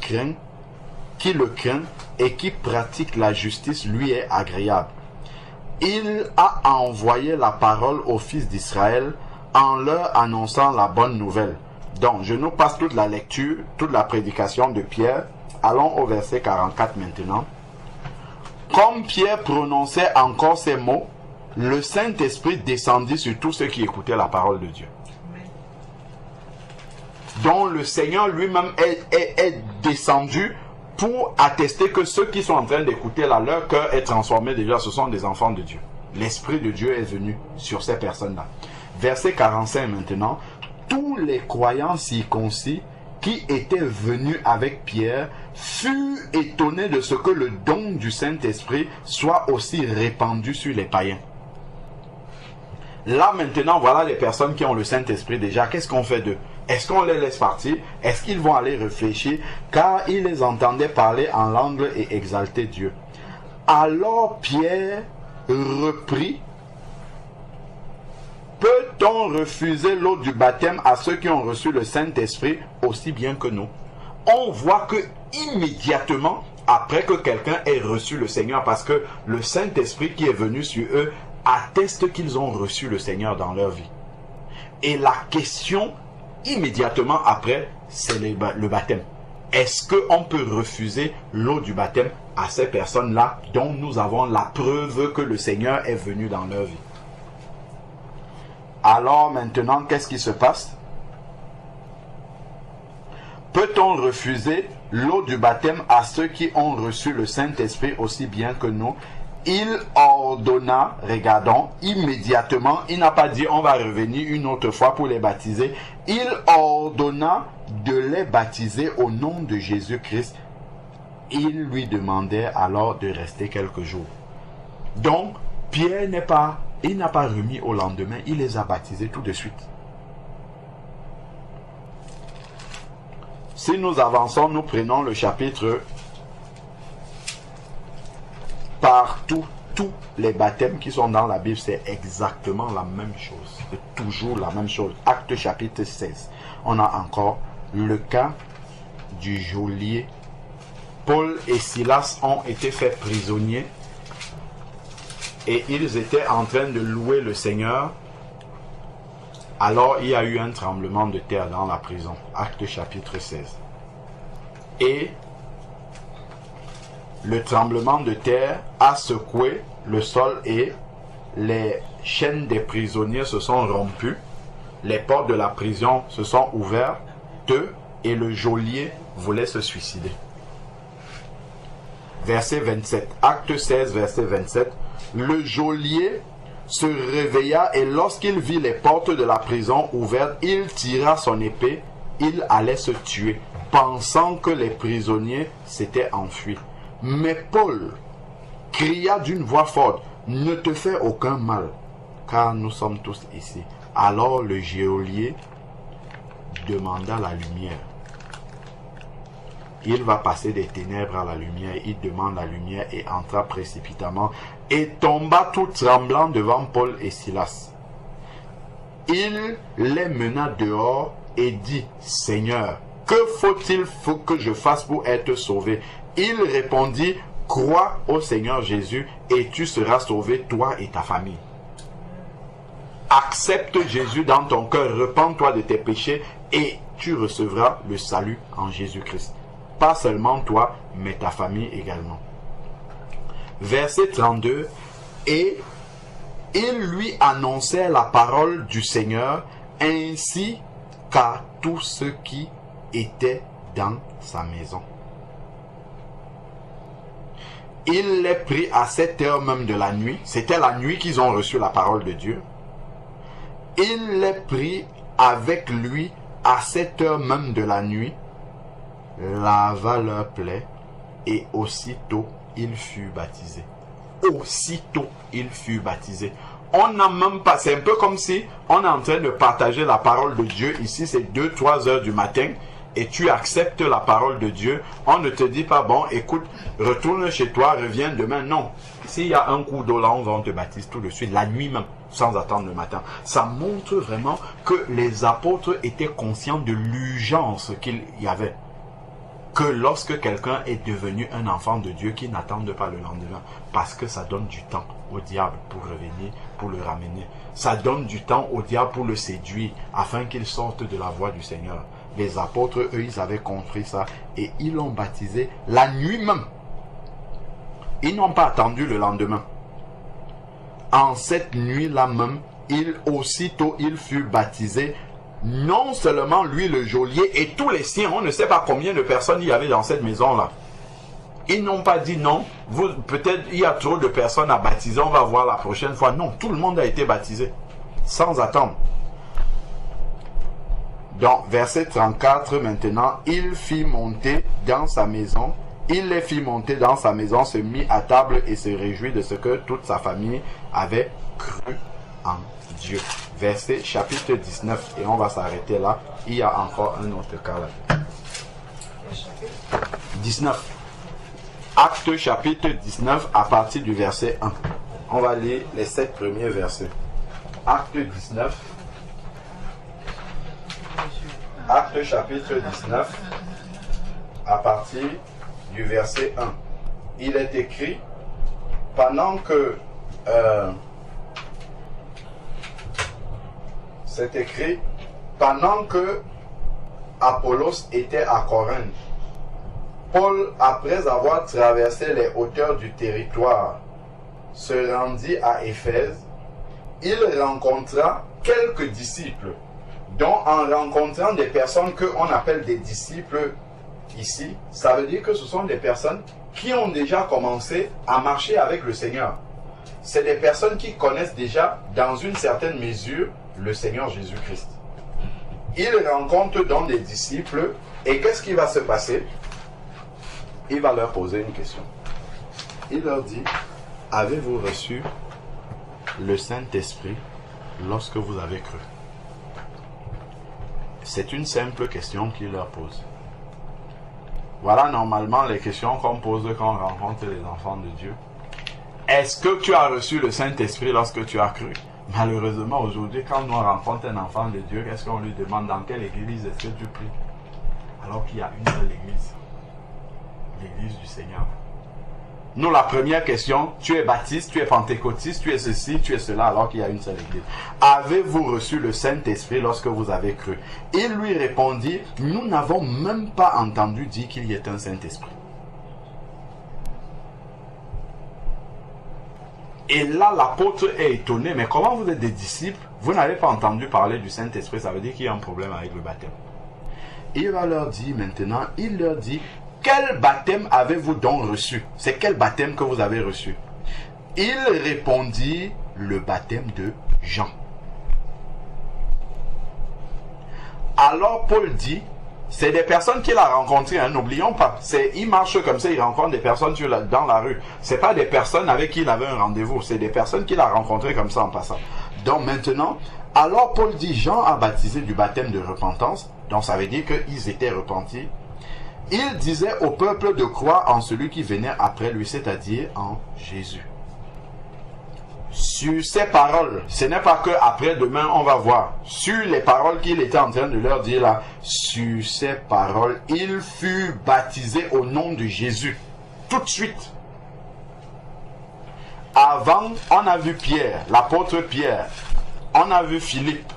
le craint et qui pratique la justice lui est agréable. Il a envoyé la parole aux fils d'Israël en leur annonçant la bonne nouvelle. Donc, je nous passe toute la lecture, toute la prédication de Pierre. Allons au verset 44 maintenant. Comme Pierre prononçait encore ces mots, le Saint-Esprit descendit sur tous ceux qui écoutaient la parole de Dieu. Donc, le Seigneur lui-même est descendu pour attester que ceux qui sont en train d'écouter là, leur cœur est transformé déjà, ce sont des enfants de Dieu. L'Esprit de Dieu est venu sur ces personnes-là. Verset 45 maintenant. Tous les croyants circoncis qui étaient venus avec Pierre furent étonnés de ce que le don du Saint-Esprit soit aussi répandu sur les païens. Là maintenant, voilà les personnes qui ont le Saint-Esprit déjà. Qu'est-ce qu'on fait d'eux? Est-ce qu'on les laisse partir? Est-ce qu'ils vont aller réfléchir? Car ils les entendaient parler en langue et exalter Dieu. Alors Pierre reprit, peut-on refuser l'eau du baptême à ceux qui ont reçu le Saint-Esprit aussi bien que nous? On voit que immédiatement, après que quelqu'un ait reçu le Seigneur, parce que le Saint-Esprit qui est venu sur eux atteste qu'ils ont reçu le Seigneur dans leur vie. Et la question, immédiatement après, c'est le baptême. Est-ce qu'on peut refuser l'eau du baptême à ces personnes-là dont nous avons la preuve que le Seigneur est venu dans leur vie? Alors maintenant, qu'est-ce qui se passe? Peut-on refuser l'eau du baptême à ceux qui ont reçu le Saint-Esprit aussi bien que nous? Il ordonna, regardons, immédiatement, il n'a pas dit on va revenir une autre fois pour les baptiser. Il ordonna de les baptiser au nom de Jésus-Christ. Il lui demandait alors de rester quelques jours. Donc, Pierre n'a pas remis au lendemain, il les a baptisés tout de suite. Si nous avançons, nous prenons le chapitre partout, tous les baptêmes qui sont dans la Bible, c'est exactement la même chose. C'est toujours la même chose. Acte chapitre 16. On a encore le cas du geôlier. Paul et Silas ont été faits prisonniers et ils étaient en train de louer le Seigneur. Alors il y a eu un tremblement de terre dans la prison. Acte chapitre 16. Et le tremblement de terre a secoué le sol et les chaînes des prisonniers se sont rompues. Les portes de la prison se sont ouvertes et le geôlier voulait se suicider. Verset 27. Acte 16, verset 27. Le geôlier se réveilla et lorsqu'il vit les portes de la prison ouvertes, il tira son épée. Il allait se tuer, pensant que les prisonniers s'étaient enfuis. Mais Paul cria d'une voix forte, ne te fais aucun mal, car nous sommes tous ici. Alors le geôlier demanda la lumière. Il va passer des ténèbres à la lumière. Il demande la lumière et entra précipitamment et tomba tout tremblant devant Paul et Silas. Il les mena dehors et dit, Seigneur, que faut-il que je fasse pour être sauvé? Il répondit, crois au Seigneur Jésus et tu seras sauvé, toi et ta famille. Accepte Jésus dans ton cœur, repens-toi de tes péchés et tu recevras le salut en Jésus-Christ. Pas seulement toi, mais ta famille également. Verset 32. Et il lui annonçait la parole du Seigneur ainsi qu'à tous ceux qui étaient dans sa maison. Il les prit à cette heure même de la nuit. C'était la nuit qu'ils ont reçu la parole de Dieu. Il les prit avec lui à cette heure même de la nuit, lava leurs plaies, et aussitôt il fut baptisé. Aussitôt il fut baptisé. On n'a même pas, c'est un peu comme si on est en train de partager la parole de Dieu. Ici c'est 2-3 heures du matin et tu acceptes la parole de Dieu. On ne te dit pas, bon écoute, retourne chez toi, reviens demain. Non, s'il y a un coup d'eau là, on te baptise tout de suite, la nuit même, sans attendre le matin. Ça montre vraiment que les apôtres étaient conscients de l'urgence qu'il y avait. Que lorsque quelqu'un est devenu un enfant de Dieu, qu'il n'attende pas le lendemain, parce que ça donne du temps au diable pour revenir, pour le ramener. Ça donne du temps au diable pour le séduire, afin qu'il sorte de la voie du Seigneur. Les apôtres, eux, ils avaient compris ça, et ils l'ont baptisé la nuit même. Ils n'ont pas attendu le lendemain. En cette nuit-là même, aussitôt il fut baptisé. Non seulement lui, le geôlier, et tous les siens, on ne sait pas combien de personnes il y avait dans cette maison-là. Ils n'ont pas dit non, peut-être il y a trop de personnes à baptiser, on va voir la prochaine fois. Non, tout le monde a été baptisé, sans attendre. Donc, verset 34 maintenant, il fit monter dans sa maison, il les fit monter dans sa maison, se mit à table et se réjouit de ce que toute sa famille avait cru en Dieu. Verset chapitre 19, et on va s'arrêter là. Il y a encore un autre cas là. 19. Acte chapitre 19 à partir du verset 1. On va lire les 7 premiers versets. Acte 19. Acte chapitre 19 à partir du verset 1. Il est écrit, pendant que c'est écrit, pendant que Apollos était à Corinthe, Paul, après avoir traversé les hauteurs du territoire, se rendit à Éphèse. Il rencontra quelques disciples, dont en rencontrant des personnes qu'on appelle des disciples ici, ça veut dire que ce sont des personnes qui ont déjà commencé à marcher avec le Seigneur. C'est des personnes qui connaissent déjà, dans une certaine mesure, le Seigneur Jésus-Christ. Il rencontre donc des disciples, et qu'est-ce qui va se passer? Il va leur poser une question. Il leur dit, avez-vous reçu le Saint-Esprit lorsque vous avez cru? C'est une simple question qu'il leur pose. Voilà normalement les questions qu'on pose quand on rencontre les enfants de Dieu. Est-ce que tu as reçu le Saint-Esprit lorsque tu as cru? Malheureusement, aujourd'hui, quand on rencontre un enfant de Dieu, qu'est-ce qu'on lui demande? Dans quelle église est-ce que tu pries? Alors qu'il y a une seule église. L'église du Seigneur. Nous, la première question, tu es baptiste, tu es pentecôtiste, tu es ceci, tu es cela, alors qu'il y a une seule église. Avez-vous reçu le Saint-Esprit lorsque vous avez cru? Il lui répondit, nous n'avons même pas entendu dire qu'il y ait un Saint-Esprit. Et là, l'apôtre est étonné, mais comment vous êtes des disciples? Vous n'avez pas entendu parler du Saint-Esprit, ça veut dire qu'il y a un problème avec le baptême. Il va leur dire maintenant, il leur dit, quel baptême avez-vous donc reçu? C'est quel baptême que vous avez reçu? Il répondit, le baptême de Jean. Alors Paul dit, C'est des personnes qu'il a rencontrées, hein, n'oublions pas. Il marche comme ça, il rencontre des personnes dans la rue. C'est pas des personnes avec qui il avait un rendez-vous, c'est des personnes qu'il a rencontrées comme ça en passant. Donc maintenant, alors Paul dit, Jean a baptisé du baptême de repentance, donc ça veut dire qu'ils étaient repentis. Il disait au peuple de croire en celui qui venait après lui, c'est-à-dire en Jésus. Sur ces paroles, ce n'est pas que après demain on va voir. Sur les paroles qu'il était en train de leur dire là, sur ces paroles, il fut baptisé au nom de Jésus. Tout de suite. Avant, on a vu Pierre, l'apôtre Pierre. On a vu Philippe.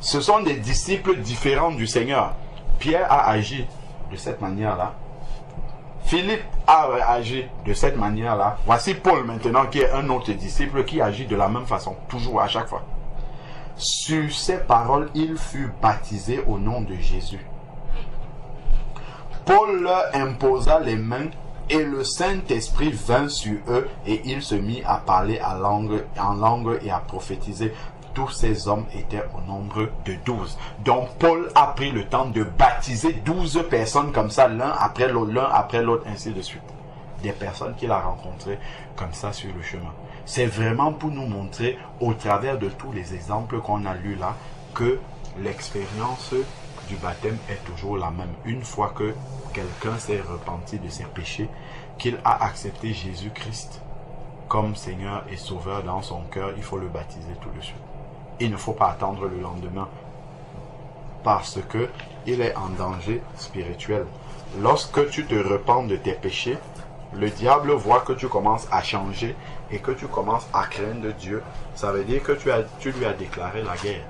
Ce sont des disciples différents du Seigneur. Pierre a agi de cette manière-là. Philippe a agi de cette manière-là. Voici Paul maintenant qui est un autre disciple qui agit de la même façon, toujours à chaque fois. Sur ces paroles, il fut baptisé au nom de Jésus. Paul leur imposa les mains et le Saint-Esprit vint sur eux et il se mit à parler en langue et à prophétiser. Tous ces hommes étaient au nombre de 12. Donc Paul a pris le temps de baptiser 12 personnes comme ça, l'un après l'autre, ainsi de suite. Des personnes qu'il a rencontrées comme ça sur le chemin. C'est vraiment pour nous montrer, au travers de tous les exemples qu'on a lus là, que l'expérience du baptême est toujours la même. Une fois que quelqu'un s'est repenti de ses péchés, qu'il a accepté Jésus-Christ comme Seigneur et Sauveur dans son cœur, il faut le baptiser tout de suite. Il ne faut pas attendre le lendemain parce que il est en danger spirituel. Lorsque tu te repens de tes péchés, le diable voit que tu commences à changer et que tu commences à craindre Dieu. Ça veut dire que tu lui as déclaré la guerre.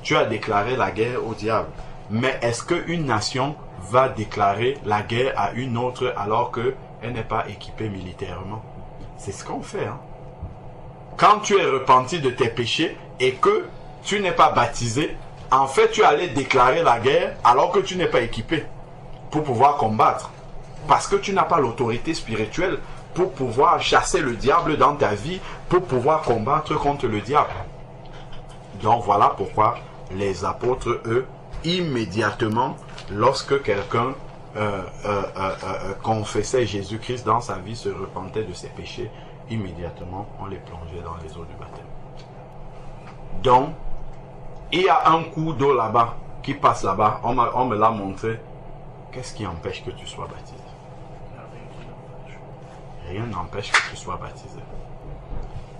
Tu as déclaré la guerre au diable. Mais est-ce qu'une nation va déclarer la guerre à une autre alors qu'elle n'est pas équipée militairement? C'est ce qu'on fait, hein? Quand tu es repenti de tes péchés et que tu n'es pas baptisé, en fait tu allais déclarer la guerre alors que tu n'es pas équipé pour pouvoir combattre. Parce que tu n'as pas l'autorité spirituelle pour pouvoir chasser le diable dans ta vie, pour pouvoir combattre contre le diable. Donc voilà pourquoi les apôtres, eux, immédiatement, lorsque quelqu'un confessait Jésus-Christ dans sa vie, se repentait de ses péchés, immédiatement, on les plongeait dans les eaux du baptême. Donc, il y a un coup d'eau là-bas, qui passe là-bas, on me l'a montré. Qu'est-ce qui empêche que tu sois baptisé? Rien n'empêche que tu sois baptisé.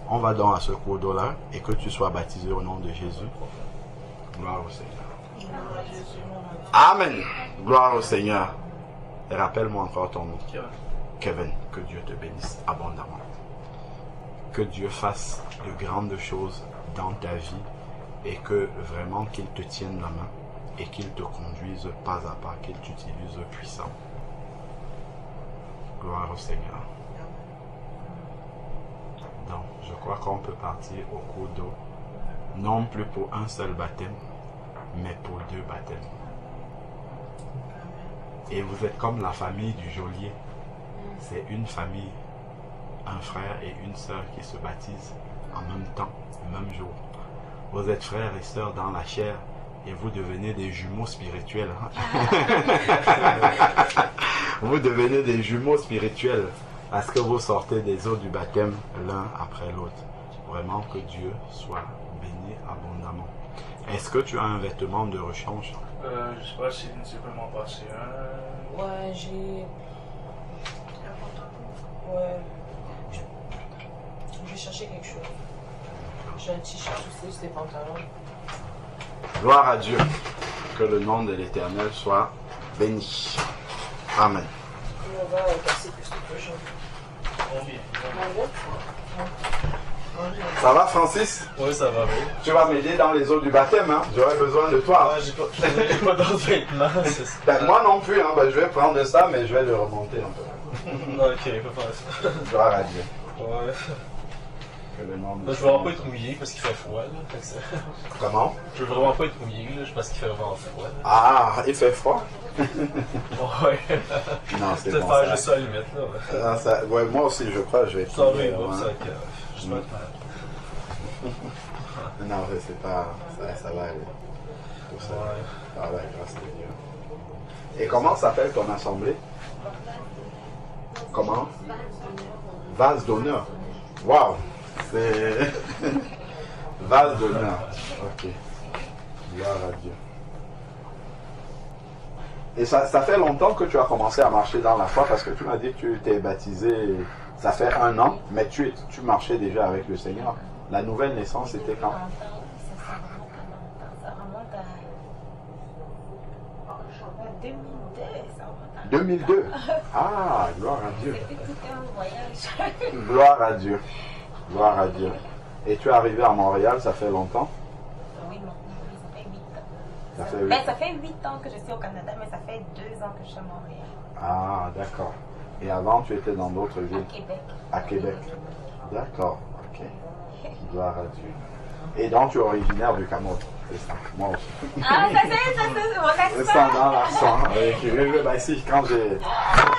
On va donc à ce cours d'eau-là, et que tu sois baptisé au nom de Jésus. Gloire au Seigneur. Amen. Gloire au Seigneur. Et rappelle-moi encore ton nom. Kevin, que Dieu te bénisse abondamment. Que Dieu fasse de grandes choses dans ta vie et que vraiment qu'il te tienne la main et qu'il te conduise pas à pas, qu'il t'utilise puissant. Gloire au Seigneur. Donc, je crois qu'on peut partir au cours d'eau, non plus pour un seul baptême, mais pour 2 baptêmes. Et vous êtes comme la famille du geôlier. C'est une famille, un frère et une sœur qui se baptisent en même temps, le même jour. Vous êtes frères et sœurs dans la chair et vous devenez des jumeaux spirituels. Vous devenez des jumeaux spirituels parce que vous sortez des eaux du baptême l'un après l'autre. Vraiment que Dieu soit béni abondamment. Est-ce que tu as un vêtement de rechange? Je sais pas si tu peux m'en passer un. Ouais, j'ai... Ouais. Je vais chercher quelque chose. J'ai un t-shirt aussi, des pantalons. Gloire à Dieu. Que le nom de l'Éternel soit béni. Amen. On va passer plus de peu, Combien? Ça va, Francis? Oui, ça va bien. Tu vas m'aider dans les eaux du baptême, hein? J'aurai besoin de toi. Ah, j'ai pas d'autres vêtements, c'est ça. Ben, moi non plus, hein? Ben, je vais prendre ça, mais je vais le remonter un peu. Ok, faut faire ça. Gloire à Dieu. Ouais. Que le nom de Je veux vraiment pas être mouillé parce qu'il fait froid, là. Fait que ça... Comment? Je veux vraiment pas être mouillé, là, parce qu'il fait vraiment froid. Là. Ah, il fait froid? Ouais. Non, c'est Peut-être bon. faire juste ça à la limite, là. Non, ça... Ouais, moi aussi, je crois que je vais Ça va, trouver, bon, hein. ça va être... Je vais être malade. Non, c'est pas... Ça va aller. Tout ça. Ouais. Par la grâce de Dieu. Et comment s'appelle ton assemblée? Comment? Vase d'honneur. Waouh! C'est... Vase d'honneur. Ok. Gloire à Dieu. Et ça fait longtemps que tu as commencé à marcher dans la foi parce que tu m'as dit que tu t'es baptisé, ça fait 1 an, mais tu marchais déjà avec le Seigneur. La nouvelle naissance, c'était quand? Ça remonte à 2002. 2002. Ah, gloire à Dieu. C'était tout un voyage. Gloire à Dieu. Gloire à Dieu. Et tu es arrivé à Montréal, ça fait longtemps? Oui, maintenant, oui, ça fait 8 ans. Ça fait 8. Ben, ça fait 8 ans que je suis au Canada, mais ça fait 2 ans que je suis à Montréal. Ah, d'accord. Et avant, tu étais dans d'autres villes? À Québec. À Québec. D'accord, ok. Gloire à Dieu. Et donc, tu es originaire du Cameroun, c'est ça? Moi aussi. Ah, ça c'est mon accent. C'est ça, dans l'accent. Oui, ben si, quand j'ai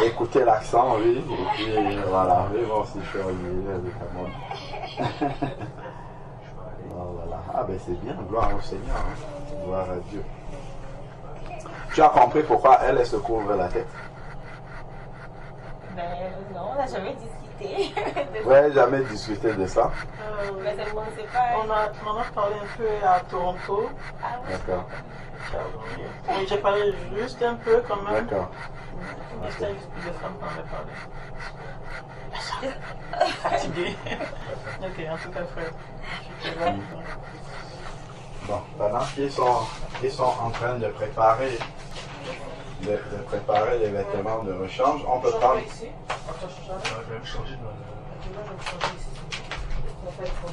écouté l'accent, oui. Et puis, voilà, oui, moi aussi, je suis originaire du Cameroun. Oh, voilà. Ah, ben c'est bien, gloire au Seigneur. Hein. Gloire à Dieu. Tu as compris pourquoi elle se couvre la tête? Ben non, on n'a jamais discuté. Ouais, jamais discuté de ça. Mais c'est bon, c'est pas. On a parlé un peu à Toronto. Ah oui. D'accord, Et j'ai parlé juste un peu quand même. d'accord. Mais c'était avec plus de femmes qu'on avait parlé. Fatigué. Ok, en tout cas, frère. Bon, pendant qu'ils sont en train de préparer les vêtements de rechange, on peut prendre. ici. Attends, je change. Je vais me changer de Là, je vais changer ici. Ça fait trop.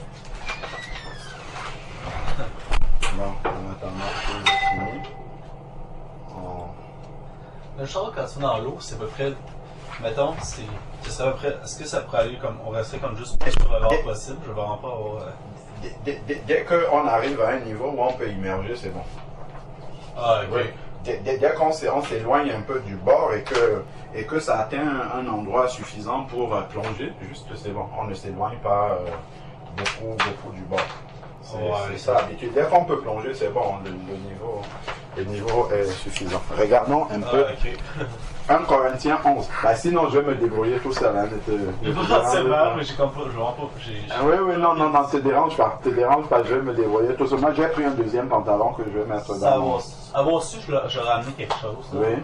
Bon, en attendant que c'est fini, Le char, quand tu es dans l'eau, c'est à peu près. Mettons, c'est à peu près. Est-ce que ça pourrait aller comme. On resterait comme juste sur le bord possible? Je veux vraiment pas avoir. dès qu'on arrive à un niveau où on peut immerger, c'est bon. Ah, ok. Oui. Dès qu'on s'éloigne un peu du bord et que ça atteint un endroit suffisant pour plonger, juste c'est bon. On ne s'éloigne pas beaucoup du bord. C'est ça l'habitude. Dès qu'on peut plonger, c'est bon. Le niveau est suffisant. Regardons un peu. Ok. 1 Corinthiens 11. Bah, sinon, je vais me débrouiller tout seul. Hein, C'est mal, mais j'ai comme pas. Je vois pas. Oui, non, te dérange pas. Je vais me débrouiller tout seul. Moi, j'ai pris un deuxième pantalon que je vais mettre dans mon... Avoir su, j'aurais amené quelque chose. Là. Oui.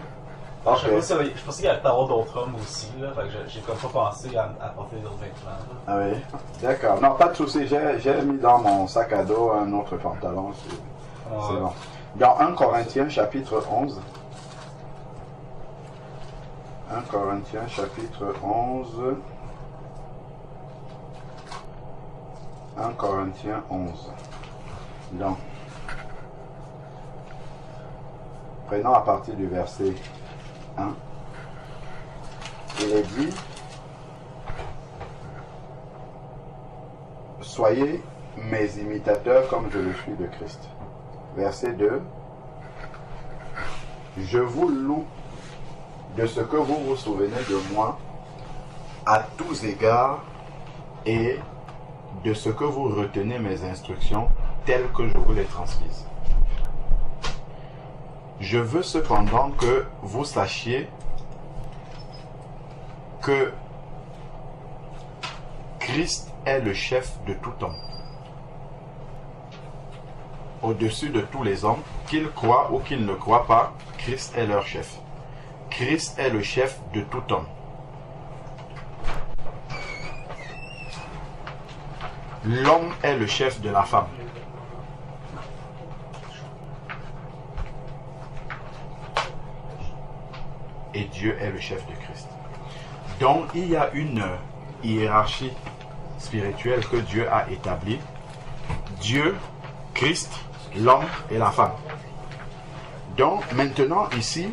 Je Ok. pensais qu'il y avait pas d'autres hommes aussi. Là, fait que j'ai comme pas pensé à apporter d'autres vêtements. Là. Ah oui. D'accord. Non, pas de souci. J'ai mis dans mon sac à dos un autre pantalon. C'est bon. Dans 1 Corinthiens chapitre 11. 1 Corinthiens chapitre 11. 1 Corinthiens 11. Donc, prenons à partir du verset 1. Il est dit: soyez mes imitateurs comme je le suis de Christ. Verset 2. Je vous loue de ce que vous vous souvenez de moi à tous égards et de ce que vous retenez mes instructions telles que je vous les transmises. Je veux cependant que vous sachiez que Christ est le chef de tout homme, au-dessus de tous les hommes, qu'ils croient ou qu'ils ne croient pas, Christ est leur chef. Christ est le chef de tout homme. L'homme est le chef de la femme. Et Dieu est le chef de Christ. Donc il y a une hiérarchie spirituelle que Dieu a établie. Dieu, Christ, l'homme et la femme. Donc maintenant ici,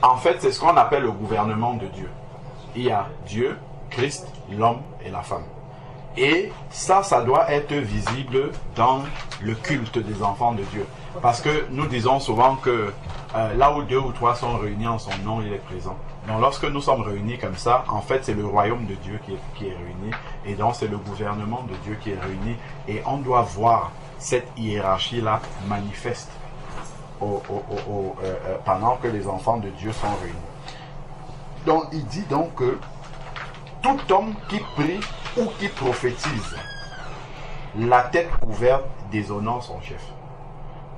en fait c'est ce qu'on appelle le gouvernement de Dieu. Il y a Dieu, Christ, l'homme et la femme. Et ça doit être visible dans le culte des enfants de Dieu. Parce que nous disons souvent que là où 2 ou 3 sont réunis en son nom, il est présent. Donc lorsque nous sommes réunis comme ça, en fait c'est le royaume de Dieu qui est réuni. Et donc c'est le gouvernement de Dieu qui est réuni. Et on doit voir cette hiérarchie-là manifeste pendant que les enfants de Dieu sont réunis. Donc il dit donc que tout homme qui prie ou qui prophétise, la tête couverte déshonore son chef.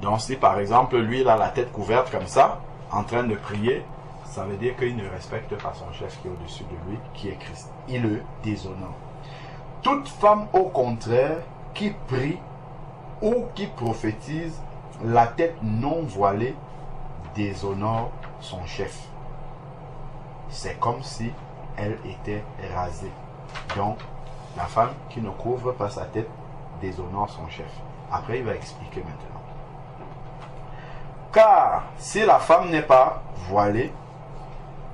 Donc si par exemple lui il a la tête couverte comme ça, en train de prier, ça veut dire qu'il ne respecte pas son chef qui est au-dessus de lui, qui est Christ. Il le déshonore. Toute femme au contraire qui prie ou qui prophétise, la tête non voilée déshonore son chef. C'est comme si elle était rasée. Donc, la femme qui ne couvre pas sa tête déshonore son chef. Après, il va expliquer maintenant. Car si la femme n'est pas voilée,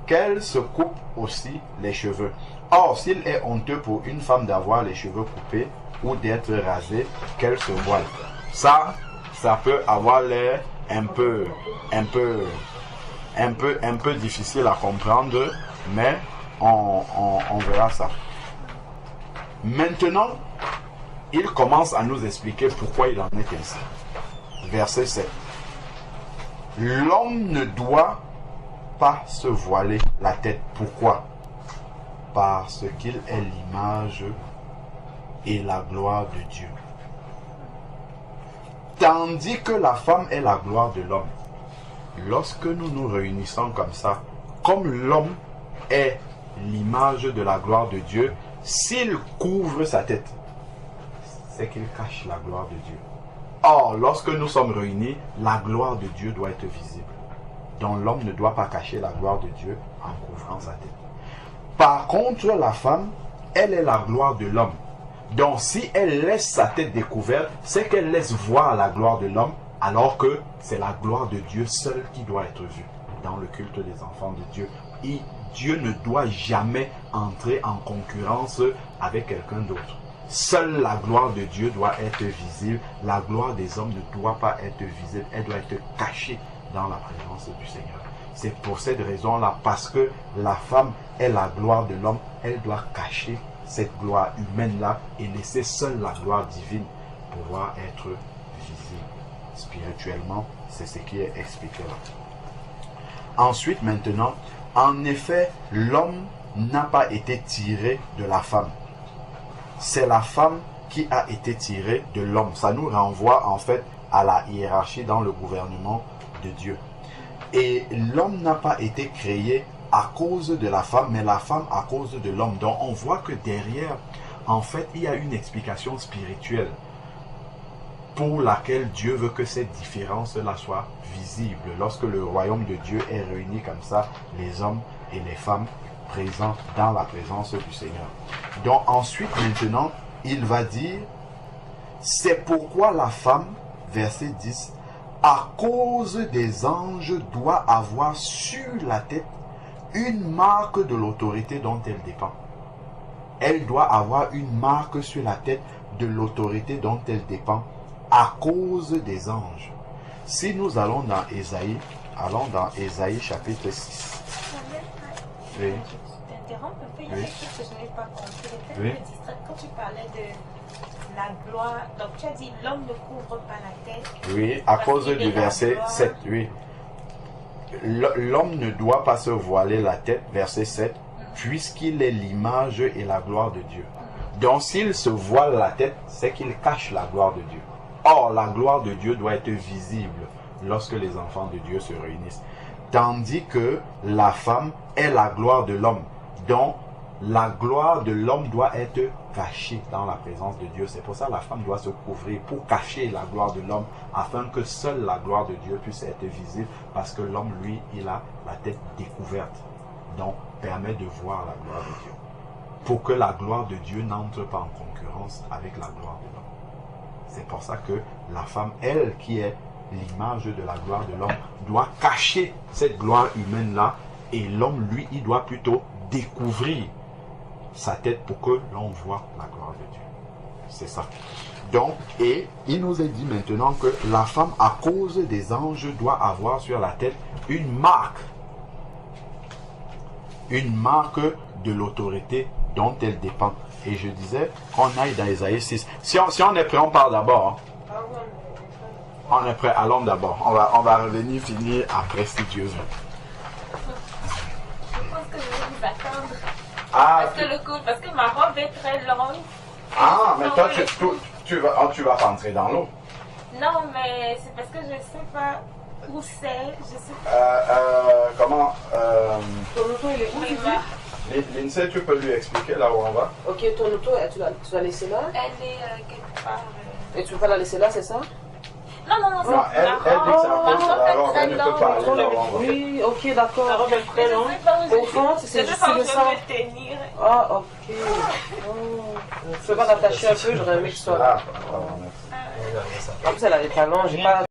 qu'elle se coupe aussi les cheveux. Or, s'il est honteux pour une femme d'avoir les cheveux coupés ou d'être rasée, qu'elle se voile. Ça peut avoir l'air un peu difficile à comprendre, mais on verra ça. Maintenant, il commence à nous expliquer pourquoi il en est ainsi. Verset 7. L'homme ne doit pas se voiler la tête. Pourquoi? Parce qu'il est l'image et la gloire de Dieu. Tandis que la femme est la gloire de l'homme. Lorsque nous nous réunissons comme ça, comme l'homme est l'image de la gloire de Dieu, s'il couvre sa tête, c'est qu'il cache la gloire de Dieu. Or, lorsque nous sommes réunis, la gloire de Dieu doit être visible. Donc l'homme ne doit pas cacher la gloire de Dieu en couvrant sa tête. Par contre, la femme, elle est la gloire de l'homme. Donc si elle laisse sa tête découverte, c'est qu'elle laisse voir la gloire de l'homme, alors que c'est la gloire de Dieu seule qui doit être vue dans le culte des enfants de Dieu. Et Dieu ne doit jamais entrer en concurrence avec quelqu'un d'autre. Seule la gloire de Dieu doit être visible. La gloire des hommes ne doit pas être visible. Elle doit être cachée dans la présence du Seigneur. C'est pour cette raison-là, parce que la femme est la gloire de l'homme, elle doit cacher cette gloire humaine-là et laisser seule la gloire divine pouvoir être visible. Spirituellement, c'est ce qui est expliqué là. Ensuite, maintenant, en effet, l'homme n'a pas été tiré de la femme. C'est la femme qui a été tirée de l'homme. Ça nous renvoie en fait à la hiérarchie dans le gouvernement de Dieu. Et l'homme n'a pas été créé à cause de la femme, mais la femme à cause de l'homme. Donc on voit que derrière, en fait, il y a une explication spirituelle pour laquelle Dieu veut que cette différence-là soit visible. Lorsque le royaume de Dieu est réuni comme ça, les hommes et les femmes présents dans la présence du Seigneur. Donc ensuite, maintenant, il va dire, c'est pourquoi la femme, verset 10, à cause des anges, doit avoir sur la tête une marque de l'autorité dont elle dépend. Elle doit avoir une marque sur la tête de l'autorité dont elle dépend à cause des anges. Si nous allons dans Ésaïe chapitre 6. Oui. Je t'interromps un peu, il y a Oui. quelque chose que je n'ai pas compris. J'étais Oui. un peu distraite quand tu parlais de la gloire. Donc tu as dit l'homme ne couvre pas la tête. Oui, à Parce cause qu'il du est la verset gloire. 7, oui. L'homme ne doit pas se voiler la tête, verset 7, puisqu'il est l'image et la gloire de Dieu. Donc s'il se voile la tête, c'est qu'il cache la gloire de Dieu. Or, la gloire de Dieu doit être visible lorsque les enfants de Dieu se réunissent. Tandis que la femme est la gloire de l'homme. Donc, la gloire de l'homme doit être cachée dans la présence de Dieu. C'est pour ça que la femme doit se couvrir pour cacher la gloire de l'homme, afin que seule la gloire de Dieu puisse être visible, parce que l'homme, lui, il a la tête découverte. Donc, permet de voir la gloire de Dieu. Pour que la gloire de Dieu n'entre pas en concurrence avec la gloire de l'homme. C'est pour ça que la femme, elle, qui est l'image de la gloire de l'homme, doit cacher cette gloire humaine-là, et l'homme, lui, il doit plutôt découvrir sa tête pour que l'on voit la gloire de Dieu. C'est ça. Donc, et il nous est dit maintenant que la femme, à cause des anges, doit avoir sur la tête une marque de l'autorité dont elle dépend. Et je disais qu'on aille dans Ésaïe 6. Si on est prêt, on parle d'abord. On est prêt, allons d'abord. On va revenir finir après studieusement. Je pense que je vais vous attendre. Ah, Parce que ma robe est très longue. ah, mais toi, tu vas rentrer dans l'eau. Non, mais c'est parce que je sais pas où c'est. Je sais pas. Comment Ton auto, il est où, tu dis? Lindsay, tu peux lui expliquer là où on va? Ok, ton auto, tu l'as laissée là? Elle est quelque part. Et tu veux pas la laisser là, c'est ça? Non, c'est Non, elle dit que c'est à cause de la robe, elle ne peut pas aller là où on va. Oui, ok, d'accord. La robe est très longue. Au fond, c'est juste le sang. Je vais me tenir. Ah, ok. Oh. Tu peux pas l'attacher un peu, j'aurais aimé que ce soit là. Ah, En plus, elle a des talons, j'ai pas